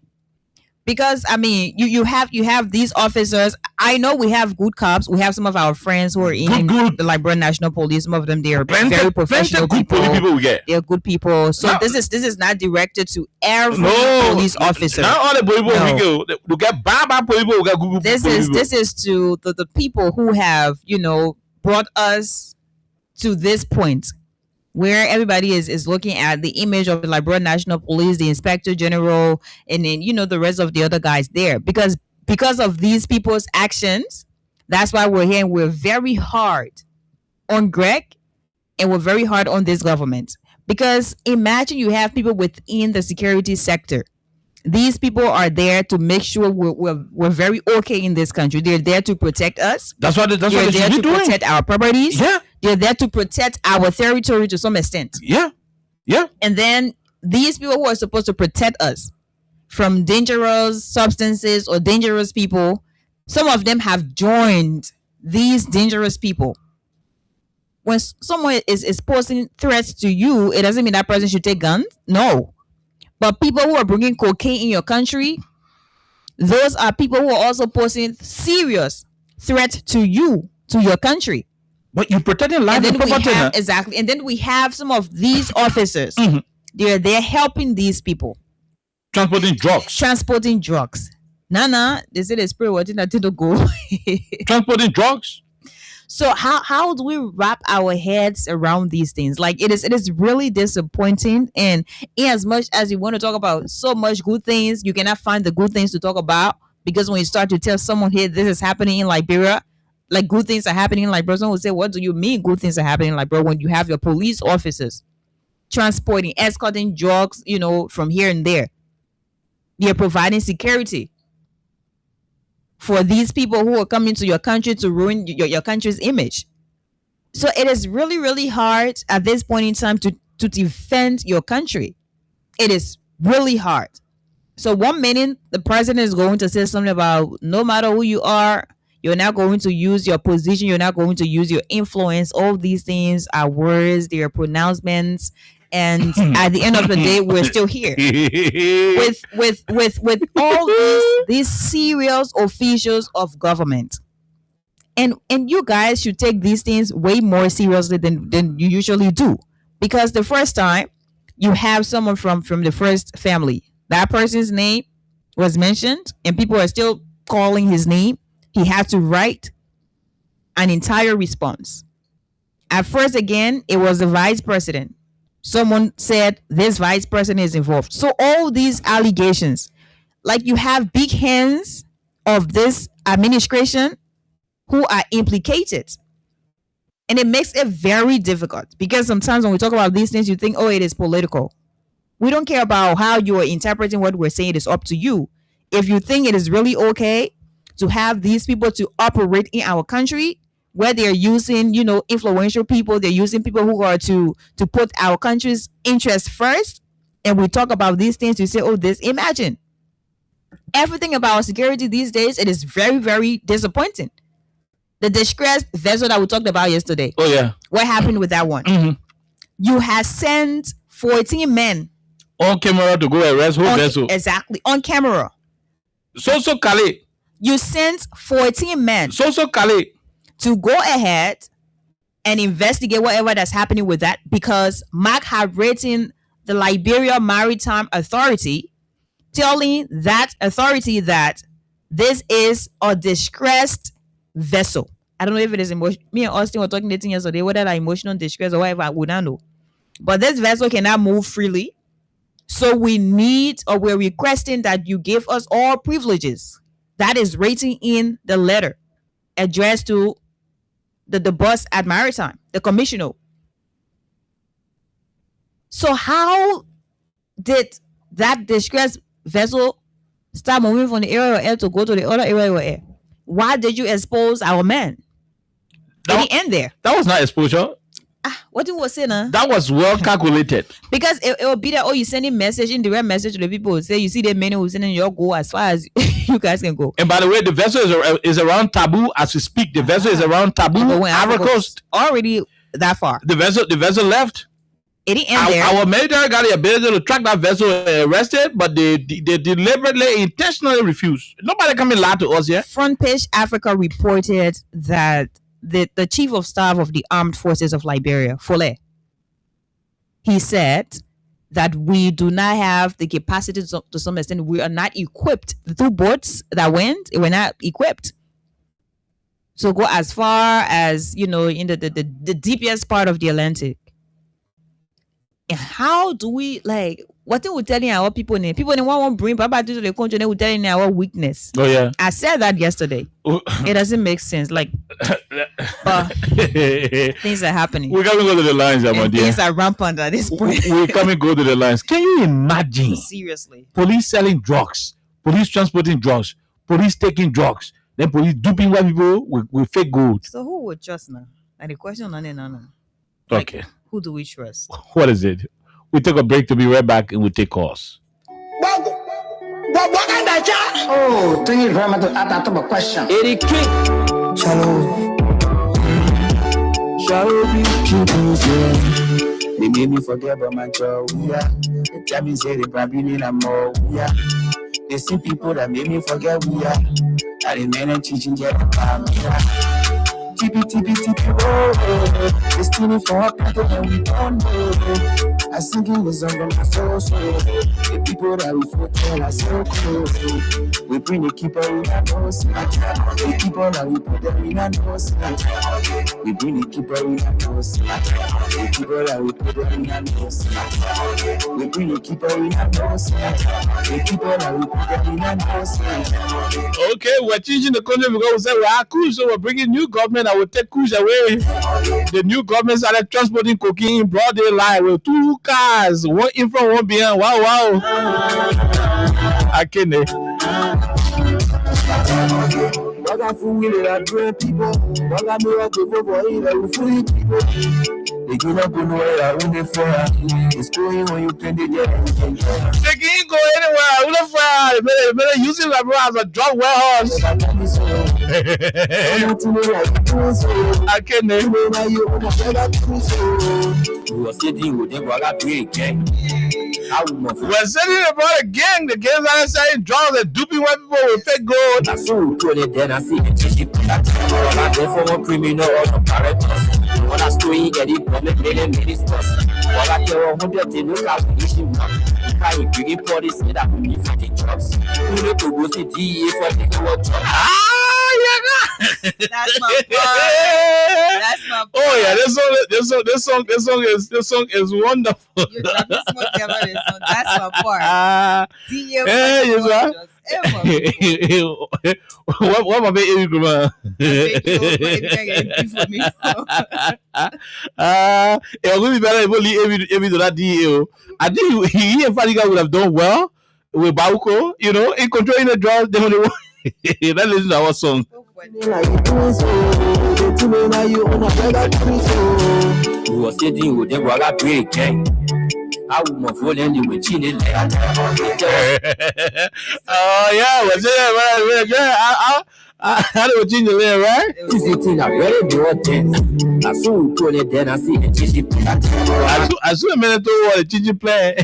Because I mean, you have these officers. I know we have good cops. We have some of our friends who are in the Liberian National Police. Some of them, they are very professional people. We get. They are good people. So this is not directed to every police officer. Not all the people we get bad people. We get good This is to the people who have brought us to this point, where everybody is looking at the image of the Liberia National Police, the Inspector General, and then the rest of the other guys there. Because of these people's actions, that's why we're here, and we're very hard on Greg, and we're very hard on this government. Because imagine you have people within the security sector. These people are there to make sure we're very okay in this country. They're there to protect us. That's what they should be doing. Protect our properties. Yeah. They're there to protect our territory to some extent. Yeah. And then these people who are supposed to protect us from dangerous substances or dangerous people, some of them have joined these dangerous people. When someone is posing threats to you, it doesn't mean that person should take guns. No. But people who are bringing cocaine in your country, those are people who are also posing serious threat to you, to your country. But you're protecting life and property. Exactly. And then we have some of these officers. They're helping these people. Transporting drugs. Nana, they say the spirit was in that to go. Transporting drugs. So how do we wrap our heads around these things? Like it is really disappointing. And in as much as you want to talk about so much good things, you cannot find the good things to talk about, because when you start to tell someone here this is happening in Liberia, like good things are happening in Liberia, someone will say, what do you mean good things are happening in Liberia, when you have your police officers escorting drugs, from here and there. They're providing security for these people who are coming to your country to ruin your country's image. So it is really, really hard at this point in time to defend your country. It is really hard. So 1 minute, the president is going to say something about no matter who you are, you're not going to use your position, you're not going to use your influence. All these things are words, they are pronouncements. And at the end of the day, we're still here with all these serious officials of government. And you guys should take these things way more seriously than you usually do. Because the first time you have someone from the first family, that person's name was mentioned and people are still calling his name, he had to write an entire response. At first, again, it was the vice president. Someone said this vice president is involved. So all these allegations, like you have big hands of this administration who are implicated. And it makes it very difficult, because sometimes when we talk about these things, you think, oh, it is political. We don't care about how you are interpreting what we're saying. It is up to you. If you think it is really okay to have these people to operate in our country, where they're using, influential people, they're using people who are to put our country's interests first, and we talk about these things, you say, oh, imagine. Everything about security these days, it is very, very disappointing. The distressed vessel that we talked about yesterday. Oh, yeah. What happened with that one? Mm-hmm. You have sent 14 men. On camera to go arrest whole vessel. Exactly. On camera. So Kale. You sent 14 men. So Kale. To go ahead and investigate whatever that's happening with that, because Mark had written the Liberia Maritime Authority, telling that authority that this is a distressed vessel. I don't know if it is emotional. Me and Austin were talking 18 yesterday, whether that emotional distress or whatever, I would not know. But this vessel cannot move freely. So we need, or we're requesting that you give us all privileges. That is written in the letter addressed to the boss at Maritime, the commissioner. So how did that distressed vessel start moving from the area of air to go to the other area of air? Why did you expose our men? Did he end there? That was not exposure. What do you say now? That was well calculated. Because it will be that, oh, you sending message, indirect message to the people. Say you see the men who sending your go as far as you guys can go. And by the way, the vessel is around Taboo as we speak. The vessel is around Taboo, Ivory Coast. Already that far. The vessel left. It didn't end there. Our military got the ability to track that vessel and arrest it, but they deliberately, intentionally refused. Nobody come and lie to us yet. Front Page Africa reported that the chief of staff of the armed forces of Liberia, Fole, he said that we do not have the capacity to some extent. We are not equipped. The two boats that went, were not equipped. So go as far as, in the deepest part of the Atlantic. And how do we, what they were telling our people won't bring Baba to the country, they were telling our weakness. Oh yeah. I said that yesterday. It doesn't make sense. But things are happening. We can't go to the lines, my dear. Things are rampant at this point. We can't go to the lines. Can you imagine? Seriously. Police selling drugs, police transporting drugs, police taking drugs, then police duping white people with fake gold. So who would trust now? And the question on. Okay. Who do we trust? What is it? We take a break to be right back and we take calls. Oh, thank you very much to add that to my question. Eric Shalom. They made me forget about my job. They tell me say they probably need a more. They see people that made me forget we are. That they made them teaching TP, it's stealing for our people and we don't know. I sing in the song from my soul, the people that we tell are so close. We bring the keeper in our nose, the people that we put them in our nose. We bring the keeper in our nose, the people that we put them in our nose. We bring the keeper in our nose, the people that we put them in our nose. Okay, we're changing the country because we say we are cool, so we're bringing new government. I will take Kush away. The new government started transporting cocaine in broad daylight with 2 cars, one in front, one behind. Wow. I can't. They cannot go nowhere. It's going when you play the game. They can't go anywhere. They better use it as a drug warehouse. I can't. We're sitting with them while I break. We're sitting about a gang. The gangs are selling drugs and duping white people with fake gold. That's so good. Then I see the for criminal or apparatus. When I story get it, problem minutes plus. While I care 100 to look out the issue. If you bring it for this, that will be 50 jobs. You need to go to DA for the work. That's my part. That's my part. Oh yeah, this song is wonderful. That's my part. DA what my baby grandma? It would be better if only every to that DA. I think he and Fadiga would have done well with Bauko, in controlling the drugs. That listen to our song. We were sitting with them while I break. I would not fall in with chin. Oh yeah, was it? I don't change the layer, right? This is a very good thing. I saw you put it then I see a chichi plan. I saw a minute or a chichi plan.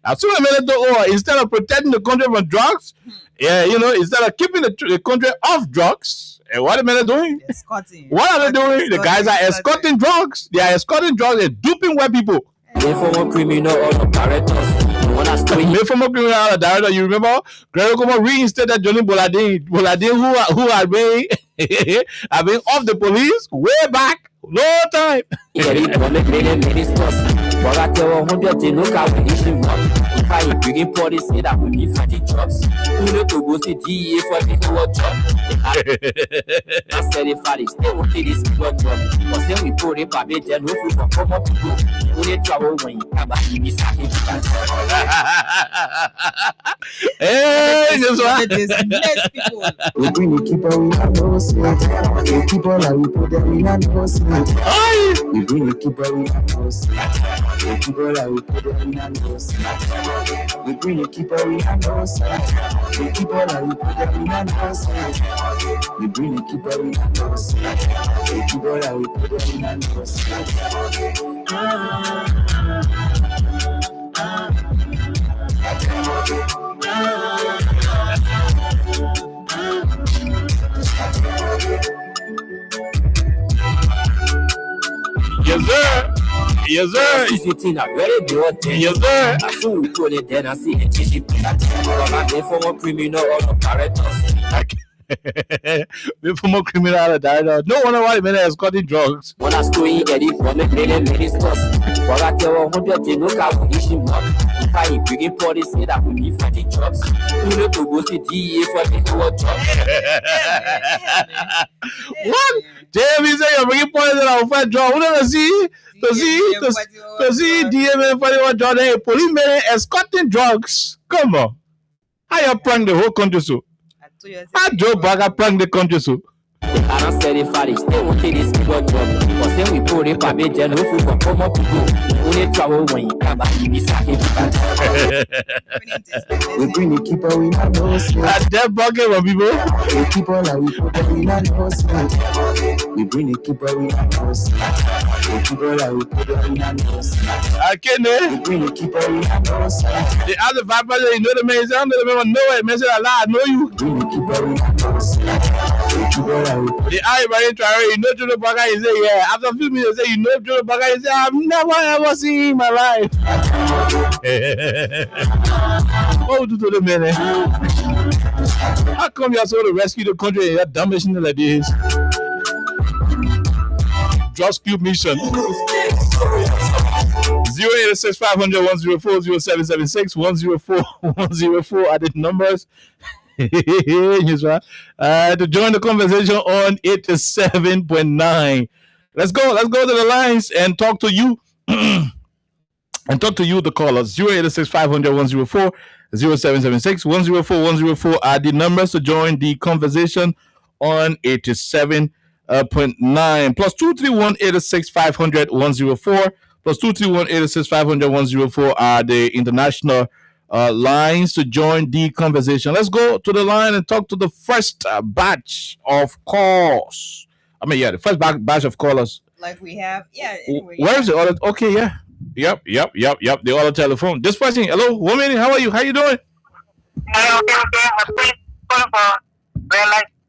I saw a minute or instead of protecting the country from drugs, instead of keeping the country off drugs, what are men doing? Escorting. What are they doing? The guys are escorting drugs. They are escorting drugs and duping white people. They former criminal or directors. They former criminal director. You remember? Gregory Como reinstated Johnny Boladin, who had been have been off the police way back, no time. But I tell 100 to look at the issue. If I bring policy that will be 50 jobs, you know to go to DEA for the whole job. I said if I stay with this job, but then we put it by bed and no food for common people. We need trouble when you come back, you be sacking. Hey, this one. We bring the keeper, we have no sleep. The keeper, like we put them in and no sleep. We bring the keeper, we have no sleep. The keeper, like we put them in and no sleep. We bring the keeper, we have no sleep. The keeper, like we put them in and no sleep. We bring the keeper, we have no sleep. The keeper, like we put them in and no sleep. Yes, sir. Yes, sir. Yes, sir. I saw you put it then I see a chichi plan. But I former criminal or directors. Former criminal director. No wonder why the men are escorting drugs. When I story get it from a many stores. But I tell 100 to look at the issue. If I bring policy that will be 50 jobs, you know to go to DEA for the whole job. What? JME say you're bringing policy that will fight drugs. Who doesn't see? To see DMA for the job. Hey, policemen escorting drugs. Come on. How you prank the whole country so? How Joe Bagger prank the country so? I said if I stay with this job, but then we put it by bed and no food for common people. We need trouble when you come back, you be sacking. We bring the keeper, we have no sleep. That bucket of people. The keeper, like we put them in and no sleep. We bring the keeper, we have no sleep. The keeper, like we put them in and no sleep. I can't. We bring the keeper, we have no sleep. The other 5 percent, you know the man, I don't know it. Man said a lie, I know you. Bring the keeper, we have no sleep. The everybody try, you know Joe Bagger, he say, yeah. After a few minutes, say, you know Joe Bagger, he say, I've never ever seen him in my life. What would you do to the man? How come you're supposed to rescue the country and you're damaging like this? Just Cube Mission. 086 500 104 0776 104 104 are the numbers. Yes, right. To join the conversation on 87.9. Let's go to the lines and talk to you. And talk to you, the callers. 086 500 104 0776 104 104 are the numbers to join the conversation on 87.9. Plus 231 86 500 104 plus 231 86 500 104 are the international lines to join the conversation. Let's go to the line and talk to the first batch of calls. The first batch of callers. Like we have, anyway, Where is the other? Okay, yeah. Yep. The other telephone. This person, hello, woman, how are you? How you doing?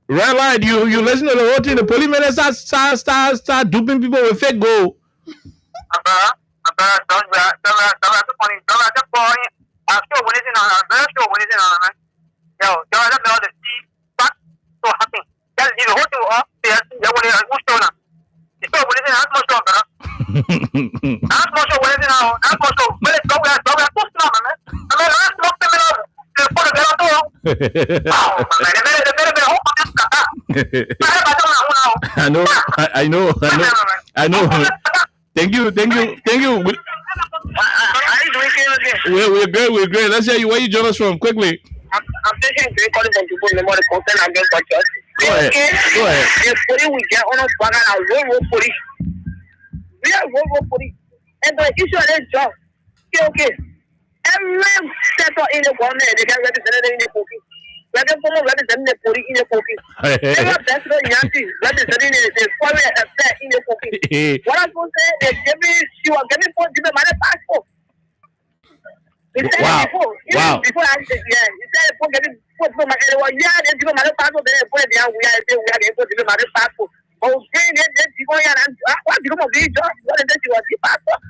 Red light, you listen to the whole thing. The policemen start duping people with fake gold. I know. Thank you. We're great. Let's hear you. Where you join us from? Quickly. I'm thinking to calling from people in the concern against what just. Go ahead. The police will get on us back and roll police. We are roll police. And the issue of this job. Okay. Every sector in the government, they can represent in the police. Let them come represent the police in the police. Sarah best no yanti. Let me say the foreign affair in the cookie. What I was say, they gave me, she was giving for the money passport. Wow. Wow. Before I said, yeah, he said, for getting put for my yeah, they give my passport, then put it down. We are going to give my passport. Oh, then you go and what you go to job? What is it? You are the passport.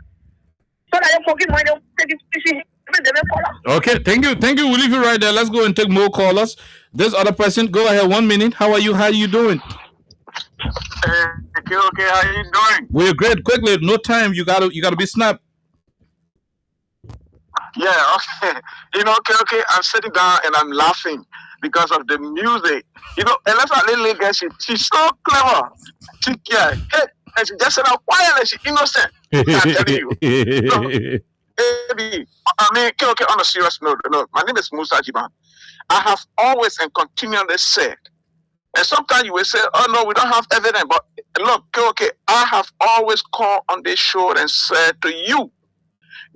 So I am forgetting when you take it. Okay, thank you. We'll leave you right there. Let's go and take more callers. This other person, go ahead. 1 minute. How are you? How are you doing? Okay. How are you doing? We're great. Quickly, no time. You gotta be snapped. Yeah, okay. Okay. I'm sitting down and I'm laughing because of the music. Unless a little girl, she's so clever. And she just said, quiet and she's innocent. I'm telling you. Baby, okay, on a serious note, my name is Musa Jiban. I have always and continually said, and sometimes you will say, oh no, we don't have evidence, but look, okay, I have always called on this show and said to you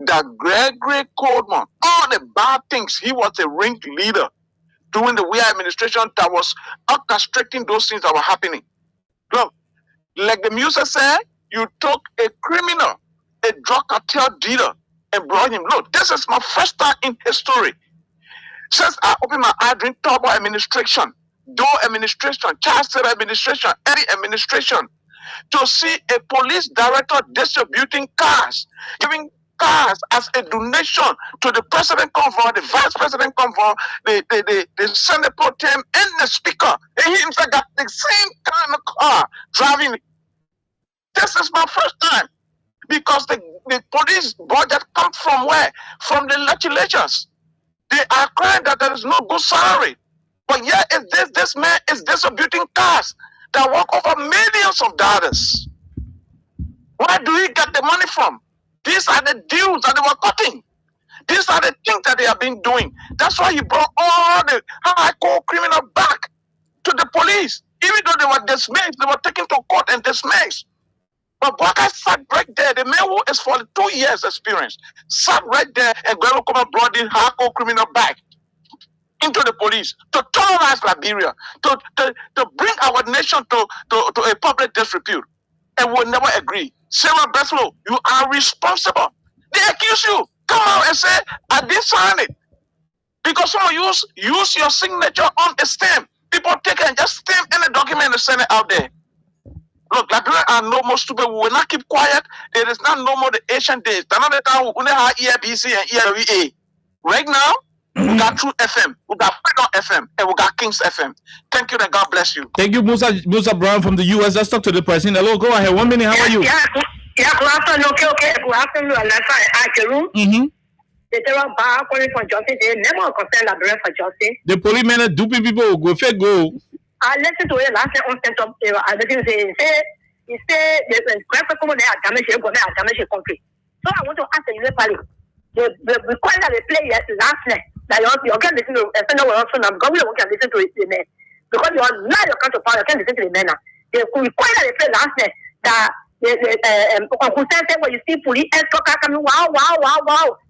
that Gregory Coleman, all the bad things, he was a ring leader during the Weah administration that was orchestrating those things that were happening. Look, like the music said, you took a criminal, a drug cartel dealer, and brought him. Look, this is my first time in history since I opened my eye during Turbo administration, Doe administration, Charles Taylor administration, Eddie administration, to see a police director distributing cars, giving cars as a donation to the president convoy, the vice president convoy, the Senate pro tem, and the speaker. And he himself got the same kind of car driving. This is my first time. Because the police budget comes from where? From the legislatures. They are crying that there is no good salary. But yeah, this man is distributing cars that work over millions of dollars. Where do he get the money from? These are the deals that they were cutting. These are the things that they have been doing. That's why he brought all the hardcore criminals back to the police. Even though they were dismissed, they were taken to court and dismissed. But Bwaka sat right there, the man who is 42 years experience, sat right there and Gwenokoma brought the hardcore criminal back into the police to terrorize Liberia, to bring our nation to a public disrepute. And we'll never agree. Sarah Beslow, you are responsible. They accuse you. Come out and say, I didn't sign it. Because someone use your signature on a stamp. People take it and just stamp any document and send it out there. Look, Liberia are no more stupid. We will not keep quiet. There is not no more the Asian days. Another time we only have ERBC and ERVA. Right now, we got True FM, we got Freedom FM, and we got Kings FM. Thank you and God bless you. Thank you, Musa Brown from the US. Let's talk to the president. Hello, go ahead. 1 minute. How are you? Yeah, good afternoon. Okay. Good afternoon. The policemen duping people go fake go. I listened to it last night on Central. I listened to it. He said the graphic common damage country. So I want to ask you, the require the players last night. That you can listen to a fellow also now. Government can listen to it, man. Because you are not your counterpart, you can listen to the men. They require the play last night that Uncle Sam said when you see police escort coming, wow.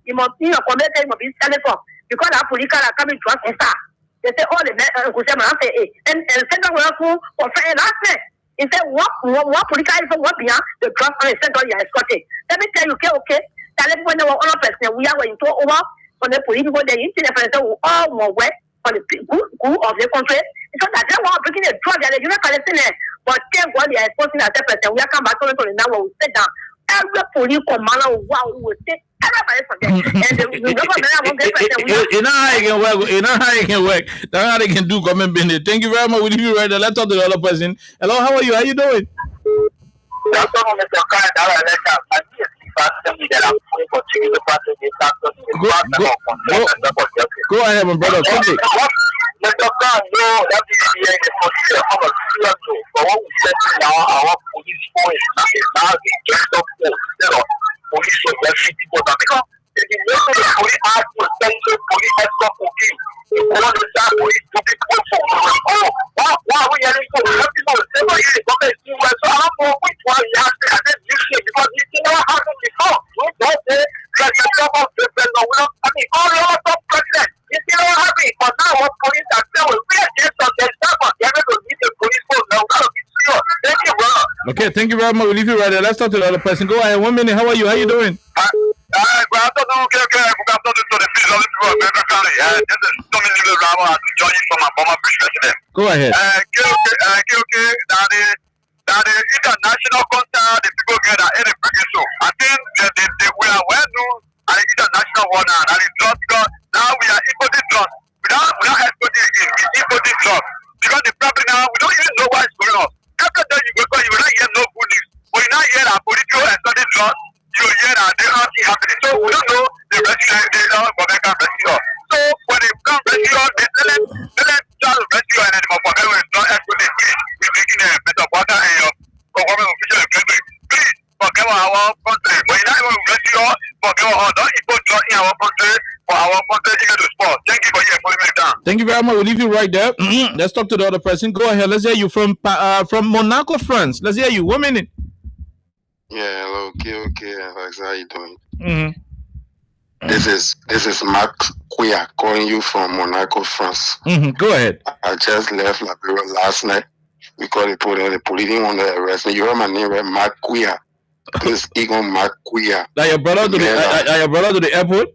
You must be a comment, you must be standing for because our police are coming to us and start. They say all the men Uncle Sam and Central World for last night. He said what police is what beyond the drug on the Central you are escorting. Let me tell you, okay. That when our own person we are going to over on the police go the internet all more wet on the good of the country. So that they want breaking a drug that you know Palestinian, but tell what they are exposing as a person. We are come back to the now we sit down. Every police commander will take everybody from there. And the government won't get president. You know how it can work. That's how they can do government business. Thank you very much. We'll be right there. Let's talk to the other person. Hello, how are you? How you doing? Go ahead, my brother. Mr. Khan, no, that is the for what we said now, our police force is now the guest of police people because the police are to send the police escort police. One of the police to be why are we yelling for people? Never hear the government do well. So I don't know which one you have to have this shit because this thing never happened before. Don't say that the government president, all the other president. This thing never happened, but now what police are saying, we are just on the stuff, they're going to need the Okay, thank you very much. We'll leave you right there. Let's talk to the other person. Go ahead. 1 minute. How are you? How you doing? Good afternoon to the people of the County. This is Tommy Nilo Rama joining from my former president. Go ahead. That the international contact the people get at any bringing so. I think that we are well known at the international one now. That is drugs because now we are importing drugs. Without exporting again, we importing drugs. Because the problem now, we don't even know what is going on. After that, you will not hear no good news. But you not hear that political and study drugs. You hear that they are happening. So we don't know the rescue, they don't can rescue us. So when they come rescue us, they let try to rescue us and then for them it's not exporting. We're taking a better water and your government official please forget our country. When you not even rescue us, forget our don't import drugs in our country for our country to get to sport. Thank you for your appointment. Thank you very much. We'll leave you right there. Let's talk to the other person. Go ahead. Let's hear you from Monaco, France. Let's hear you. 1 minute. Yeah, hello, okay. Alex, how you doing? Mm-hmm. This is Mark Quia calling you from Monaco, France. Mm-hmm. Go ahead. I just left Liberia last night because the police didn't want to arrest me. You heard my name, right? Mark Quia. This is Egon Mark Quia. Like your brother to the airport?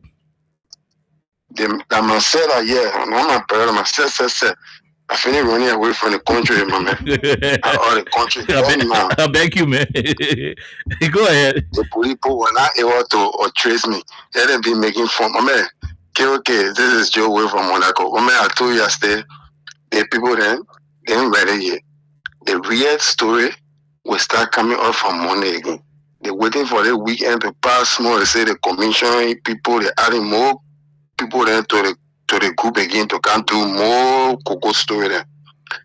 I must say that, yeah. Not my brother, my sister. I finished running away from the country, my man. All the country. I beg you, man. Go ahead. The police were not able to trace me. They didn't be making fun. My man, okay, this is Joe Way from Monaco. My man, I told you yesterday, the people then, they ain't ready yet. The real story will start coming up from Monday again. They're waiting for the weekend to pass more. They say the commission people, they're adding more people then to the group again to come do more cocoa story then.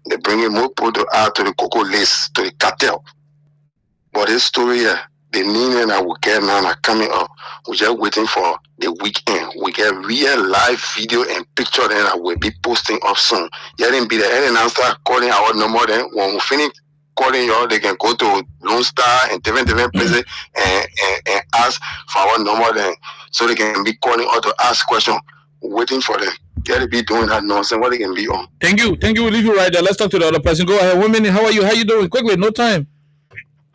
They bring in more people to add to the cocoa list, to the cartel. But this story here, the meaning that we get now are coming up. We're just waiting for the weekend. We get real live video and picture then that we'll be posting up soon. You didn't be there and now start calling our number then. When we finish calling y'all, they can go to Lone Star and different places and ask for our number then. So they can be calling or to ask questions. Waiting for them. They be doing that nonsense. What they can be on. Thank you. We'll leave you right there. Let's talk to the other person. Go ahead. 1 minute. How are you? How you doing? Quickly. No time.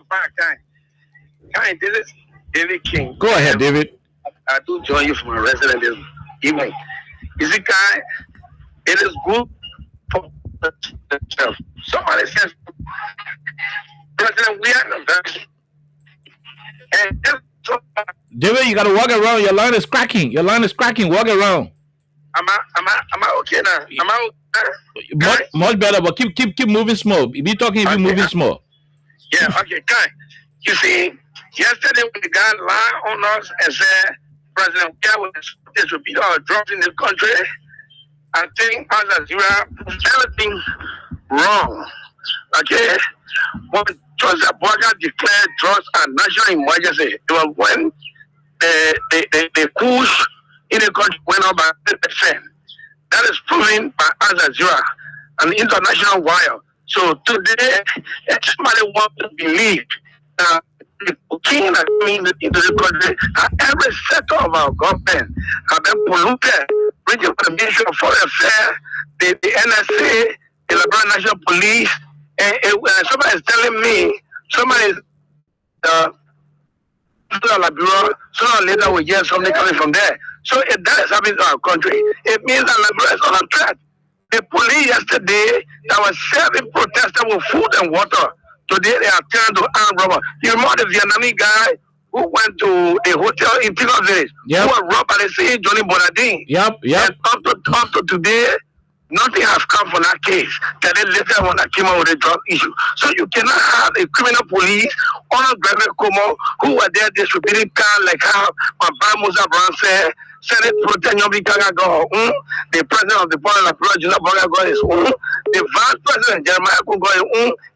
Fine. This is David King. Go ahead, David. I do join you from a resident this evening. You see, guy, it is good for the somebody says, President, we are not very. And David, you gotta walk around. Your line is cracking. Walk around. Am I okay now? Am I okay? Much better, but keep moving small. Be talking, be moving small. Yeah, okay, guy. You see, yesterday when the guy lied on us and said, President, we will distribute our drugs in the country, I think us as you are everything wrong. Okay? When Joseph Boga declared drugs a national emergency, it was when the push in the country went up by 10%. That is proven by Al Jazeera, an international wire. So today, somebody wants to believe that the king that coming into the country, every sector of our government have been polluted, reaching for the Ministry of Foreign Affairs, the NSA, the Liberia National Police, and somebody is telling me, somebody is Liberia, sooner or later we get something coming from there. So if that is happening to our country, it means that Liberia is on a threat. The police yesterday that was serving protesters with food and water, today they are turned to armed robbers. You remember the Vietnamese guy who went to a hotel in Pino Village, who was robbed by the same Johnny Bonadine. And up to today, nothing has come from that case. That they later when I came out with the drug issue. So you cannot have a criminal police on Gregory Como who were there distributing cars like how my brother Musa Brown said. Senate President go, the president of the Board of the Junior Boga go is the vice president Jeremiah Kun go,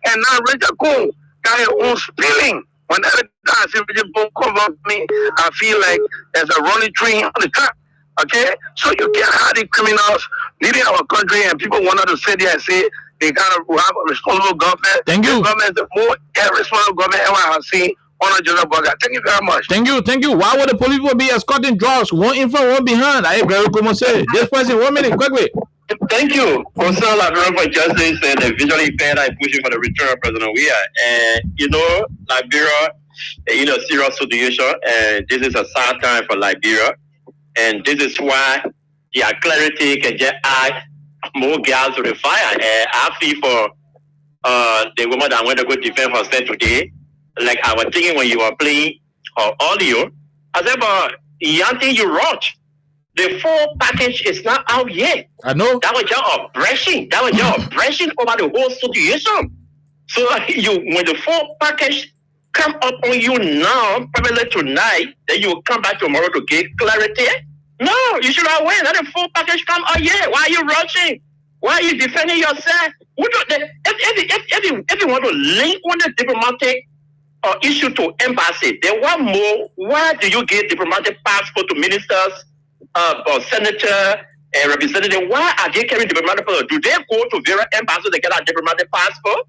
and now Richard Kun got spilling. Whenever I see Richard Kun come up me, I feel like there's a running train on the track. Okay, so you can't have the criminals leading our country, and people want to sit there and say they gotta have a responsible government. Thank you. The government is the more irresponsible government ever I have seen. Thank you very much. Thank you. Why would the police be escorting drugs? One in front, one behind. I agree with what say. This person, 1 minute, quickly. Thank you, Concerned Liberia for Justice and visually fair and pushing for the return of President Weah. And Liberia, serious situation, and this is a sad time for Liberia. And this is why the clarity can just add more gas to the fire. And I feel for the woman that went to go defend herself today, like I was thinking when you were playing her audio, I said, but Yanti, you wrote. The full package is not out yet. I know. That was your oppression. That was your oppression over the whole situation. So when the full package come up on you now, probably tonight, then you will come back tomorrow to get clarity. No, you should have waited. Let the full package come out yet. Why are you rushing? Why are you defending yourself? If you want to link on the diplomatic issue to embassy, then what more? Why do you give diplomatic passport to ministers? Or senator and representative, why are they carrying diplomatic passport? Do they go to various embassies to get a diplomatic passport?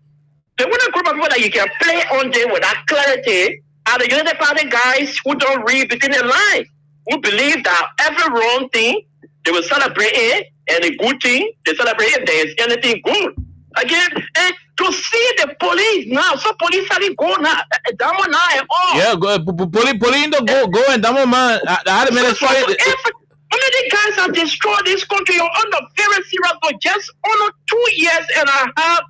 They want a group of people that you can play on them without clarity are the United Party guys who don't read between the lines, who believe that every wrong thing they will celebrate it, and a good thing they celebrate if there is anything good. Again, and to see the police now, so police have to go now. Damo now and all. Yeah, police go and Damo man. I had a minute for it. The guys have destroyed this country under very serious, but just under 2 years and a half.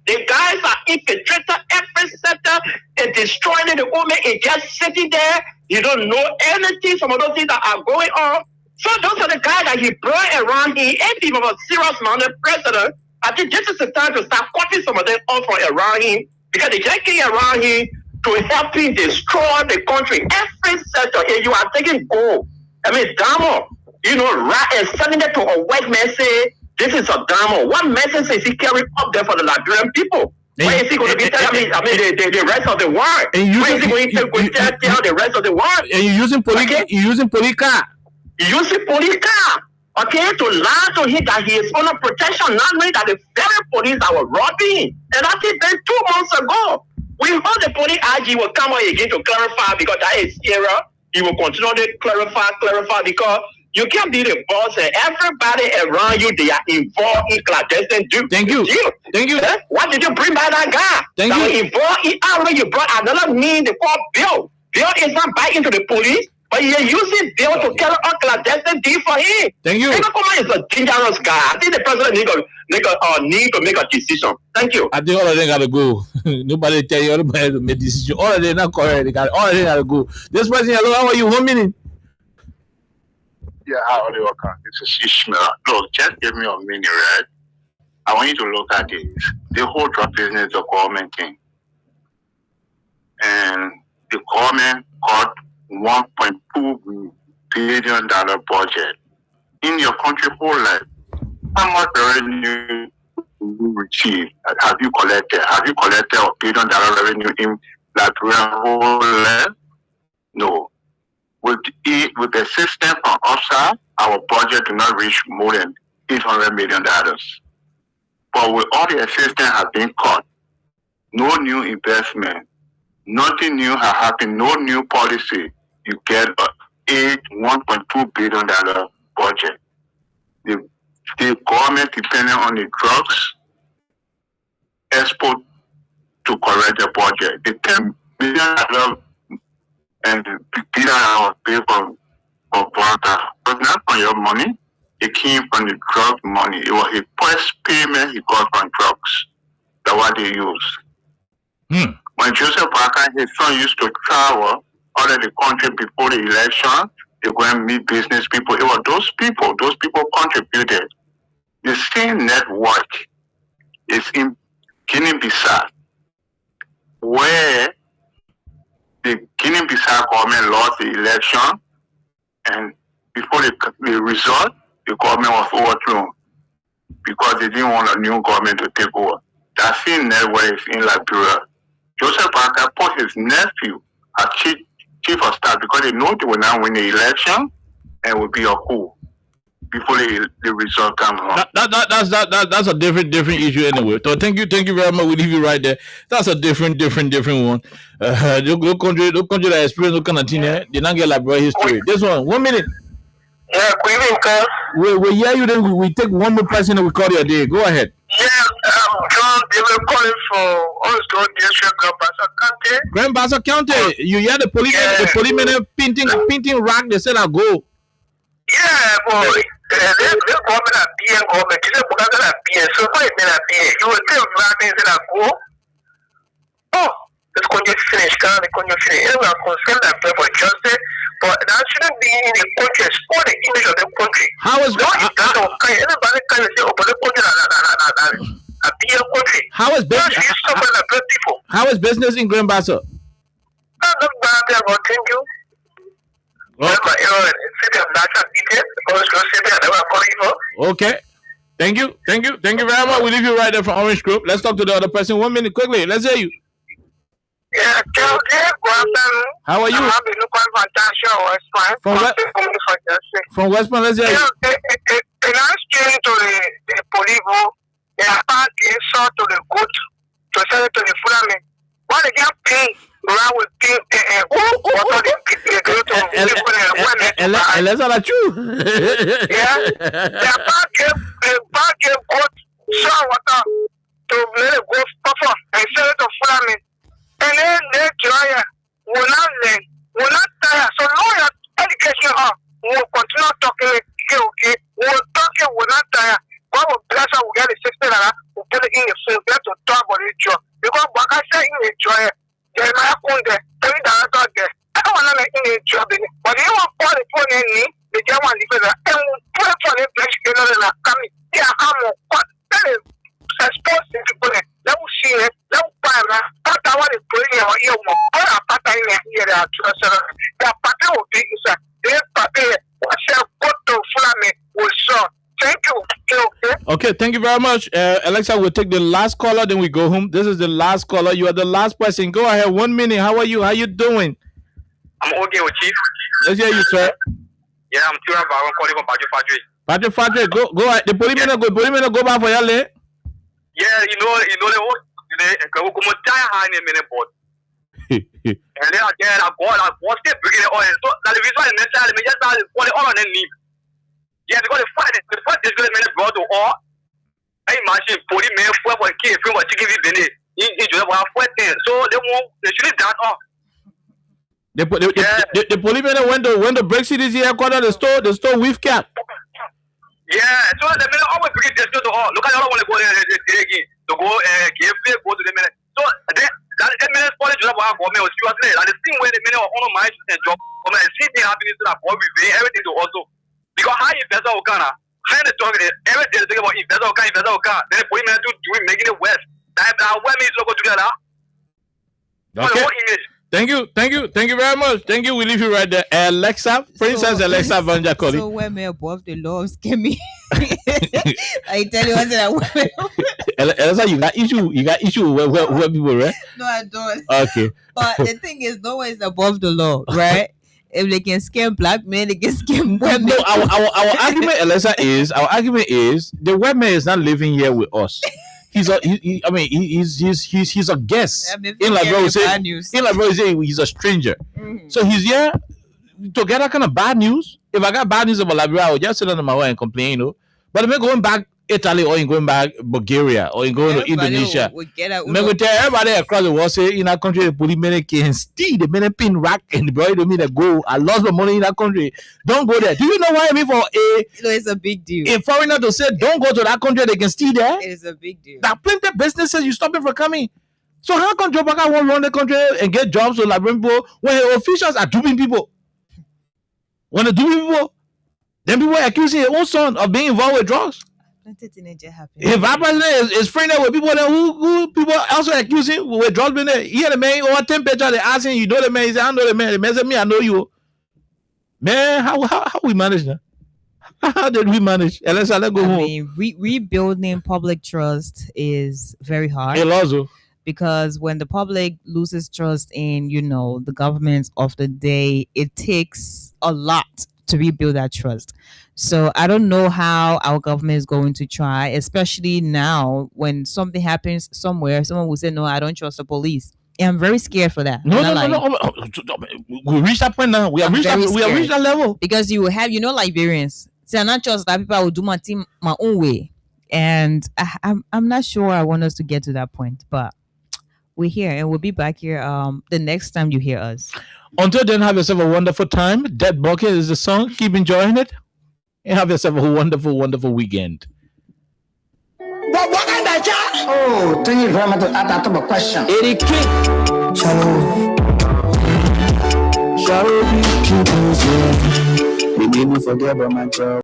The guys are infiltrating every sector and destroying the woman and just sitting there. You don't know anything, some of those things that are going on. So those are the guys that he brought around here. If he was a serious minded president, I think this is the time to start cutting some of them off from around him, because they're just getting around him to help him destroy the country. Every sector, and you are taking gold. I mean, Damo, right, and sending it to a white man say, this is a Damo. What message is he carrying up there for the Liberian people? Where is he going to be telling the rest of the world? Where is he going to tell the rest of the world? And you're using police car. Using police car. Okay, to lie to him that he is under protection, not knowing that the very police that were robbing him. And that is then 2 months ago. We heard the police IG will come out again to clarify, because that is error. He will continue to clarify, because you can't be the boss and everybody around you, they are involved in clandestine deal. Thank you. What did you bring by that guy? Thank you. Involved in already you brought another mean they call Bill. Bill is not biting to the police, but you're using Bill to carry on clandestine deal for him. Thank you. Kuma is a dangerous guy. I think the president need to make a decision. Thank you. I think all of them gotta go. Nobody tell you everybody to make decision. All of them not correct. All of them gotta go. This person, hello, how are you? 1 minute. Yeah, how are you? This is Ishmael. Look, just give me a minute, right? I want you to look at this. The whole drug business is a government thing. And the government got $1.2 billion budget. In your country whole life, how much revenue you receive? Have you collected? Have you collected $1 billion revenue in Liberia whole life? No. With the system from outside, our budget do not reach more than $800 million. But with all the assistance has been cut, no new investment, nothing new has happened, no new policy, you get $1.2 billion budget. The government depending on the drugs export to correct the budget. The $10 billion and the billion was paid for water. It was not from your money. It came from the drug money. It was a first payment he got from drugs. That's what they used. When Joseph Parker and his son used to travel out of the country before the election, they go and meet business people. It was those people contributed. The same network is in Guinea-Bissau, where the Guinea-Bissau government lost the election, and before the result, the government was overthrown because they didn't want a new government to take over. That same network is in Liberia. Joseph Parker put his nephew as chief of staff because they know they will not win the election and will be a coup before the result comes on. That's a different issue anyway. So thank you very much. We leave you right there. That's a different one. The country that experience no kind of thing, they not get Liberia history. This one, 1 minute. Yeah, good evening, we hear you. Then we take one more person and we call your day. Go ahead. Yeah, John, they were calling for also district Grand Bassa County. You hear the policemen painting rock. They said I go. Yeah, boy. They government are being government. They government are being. So why is that being? You will tell me that I go. Oh, it's going to finish. Can't going to finish. We are concerned that people justice, but that shouldn't be in the country. Spoil the image of the country. How is everybody can say, oh, but the country a being country. How is business? How is business in Grand Bassa? Not bad. Thank you. Okay. Thank you very much. We leave you right there from Orange Group. Let's talk to the other person. 1 minute quickly. Let's hear you. Yeah, how are you? From Westman, let's hear you. And I came to the police, they are insult to the good to sell it to the Fulani. What they get paid around with things and that's not true. Yeah, the bank gave good sour water to let it go perform and sell it to Fulani. And then they try will not learn, will not tire. So lawyer education will continue talking, okay, will talking, will not tire. God will bless her, will get the system and will put it in the phone, get to talk about it. Because what I say in the joy, there might come there, every director there. I don't want to make in the job, but you want all the phone in me, the German defender, and put it for the flesh, you know, and coming. Yeah, I'm what that is responsible people. Let us see it, let us buy it. But I want to put in your ear more. All our pattern in here, they are trusted. Their pattern will be, sir. Their pattern, what's your go to Fulani will show. Thank you. Okay, thank you very much. Alexa, we'll take the last caller, then we go home. This is the last caller. You are the last person. Go ahead. 1 minute. How are you? How you doing? I'm okay with Chief. Let's hear you, sir. Yeah, I'm Tura Baron calling from Patrick Fadre, go ahead. The policemen go back for y'all. Yeah, you know the whole come tie hand in minute board. And then again, I go step bringing the oil. So that the visual necessary, me just for the oil and need. Yeah, because the first is going to go to all. I imagine police men for key from what chicken is in just one thing. So they should that off. The policemen when the Brexit is here, quarter the store with cap. Yeah, so the men always bring this to all. Look, I don't want to go there again to go go to the men. So that men police job are for me was seriously. And the thing where the men are on my job, when I see things happening to that boy, we pay everything to also. Because how you better Okana, when they talk everything they about investor Okana, then the policemen do making it worse. That when we go together. Okay. Thank you very much. Thank you. We leave you right there. Alexa, Princess Alexa Vanja Koli. So women above the law of scamming. I tell you what's that. Alexa, you got issue where people, right? No, I don't. Okay. But the thing is, no one is above the law, right? If they can scam black men, they can scam women. No, our argument, Alexa, is the woman is not living here with us. He's a guest. In Liberia, he's a stranger. Mm-hmm. So he's here to get that kind of bad news. If I got bad news about Liberia, I would just sit on my way and complain, But if I'm going back Italy or in going back Bulgaria or in going to Indonesia, we tell everybody across the world, say in that country the police men can steal the men pin rack and the boy don't mean that go. I lost my money in that country. Don't go there. Do you know why I mean for it's a big deal. A foreigner to say don't go to that country, they can steal there. It is a big deal. That plenty of businesses you stop them from coming. So how come Joe Baka won't run the country and get jobs to Liberian people when officials are duping people? When they dupe people, then people are accusing their own son of being involved with drugs. If our president is friendly with people who people also accusing with drugs being there, here the man over 10 pages they asking, you know the man, he said, I know the man. The man said, me, I know you. Man, how we manage that? How did we manage? Let's go home. Rebuilding public trust is very hard. Because when the public loses trust in, the government of the day, it takes a lot to rebuild that trust. So I don't know how our government is going to try, especially now when something happens somewhere, someone will say, no, I don't trust the police. And I'm very scared for that. No. We reached that point now. We have reached that level. Because you will have, Liberians. See, I'm not just that people will do my thing my own way. And I'm not sure I want us to get to that point, but we're here and we'll be back here the next time you hear us. Until then, have yourself a wonderful time. Dead Bucket is the song. Keep enjoying it. And have yourself a wonderful, wonderful weekend. Oh, thank you very much. That's a question. Eric, Shallow, be keep me forget about my job.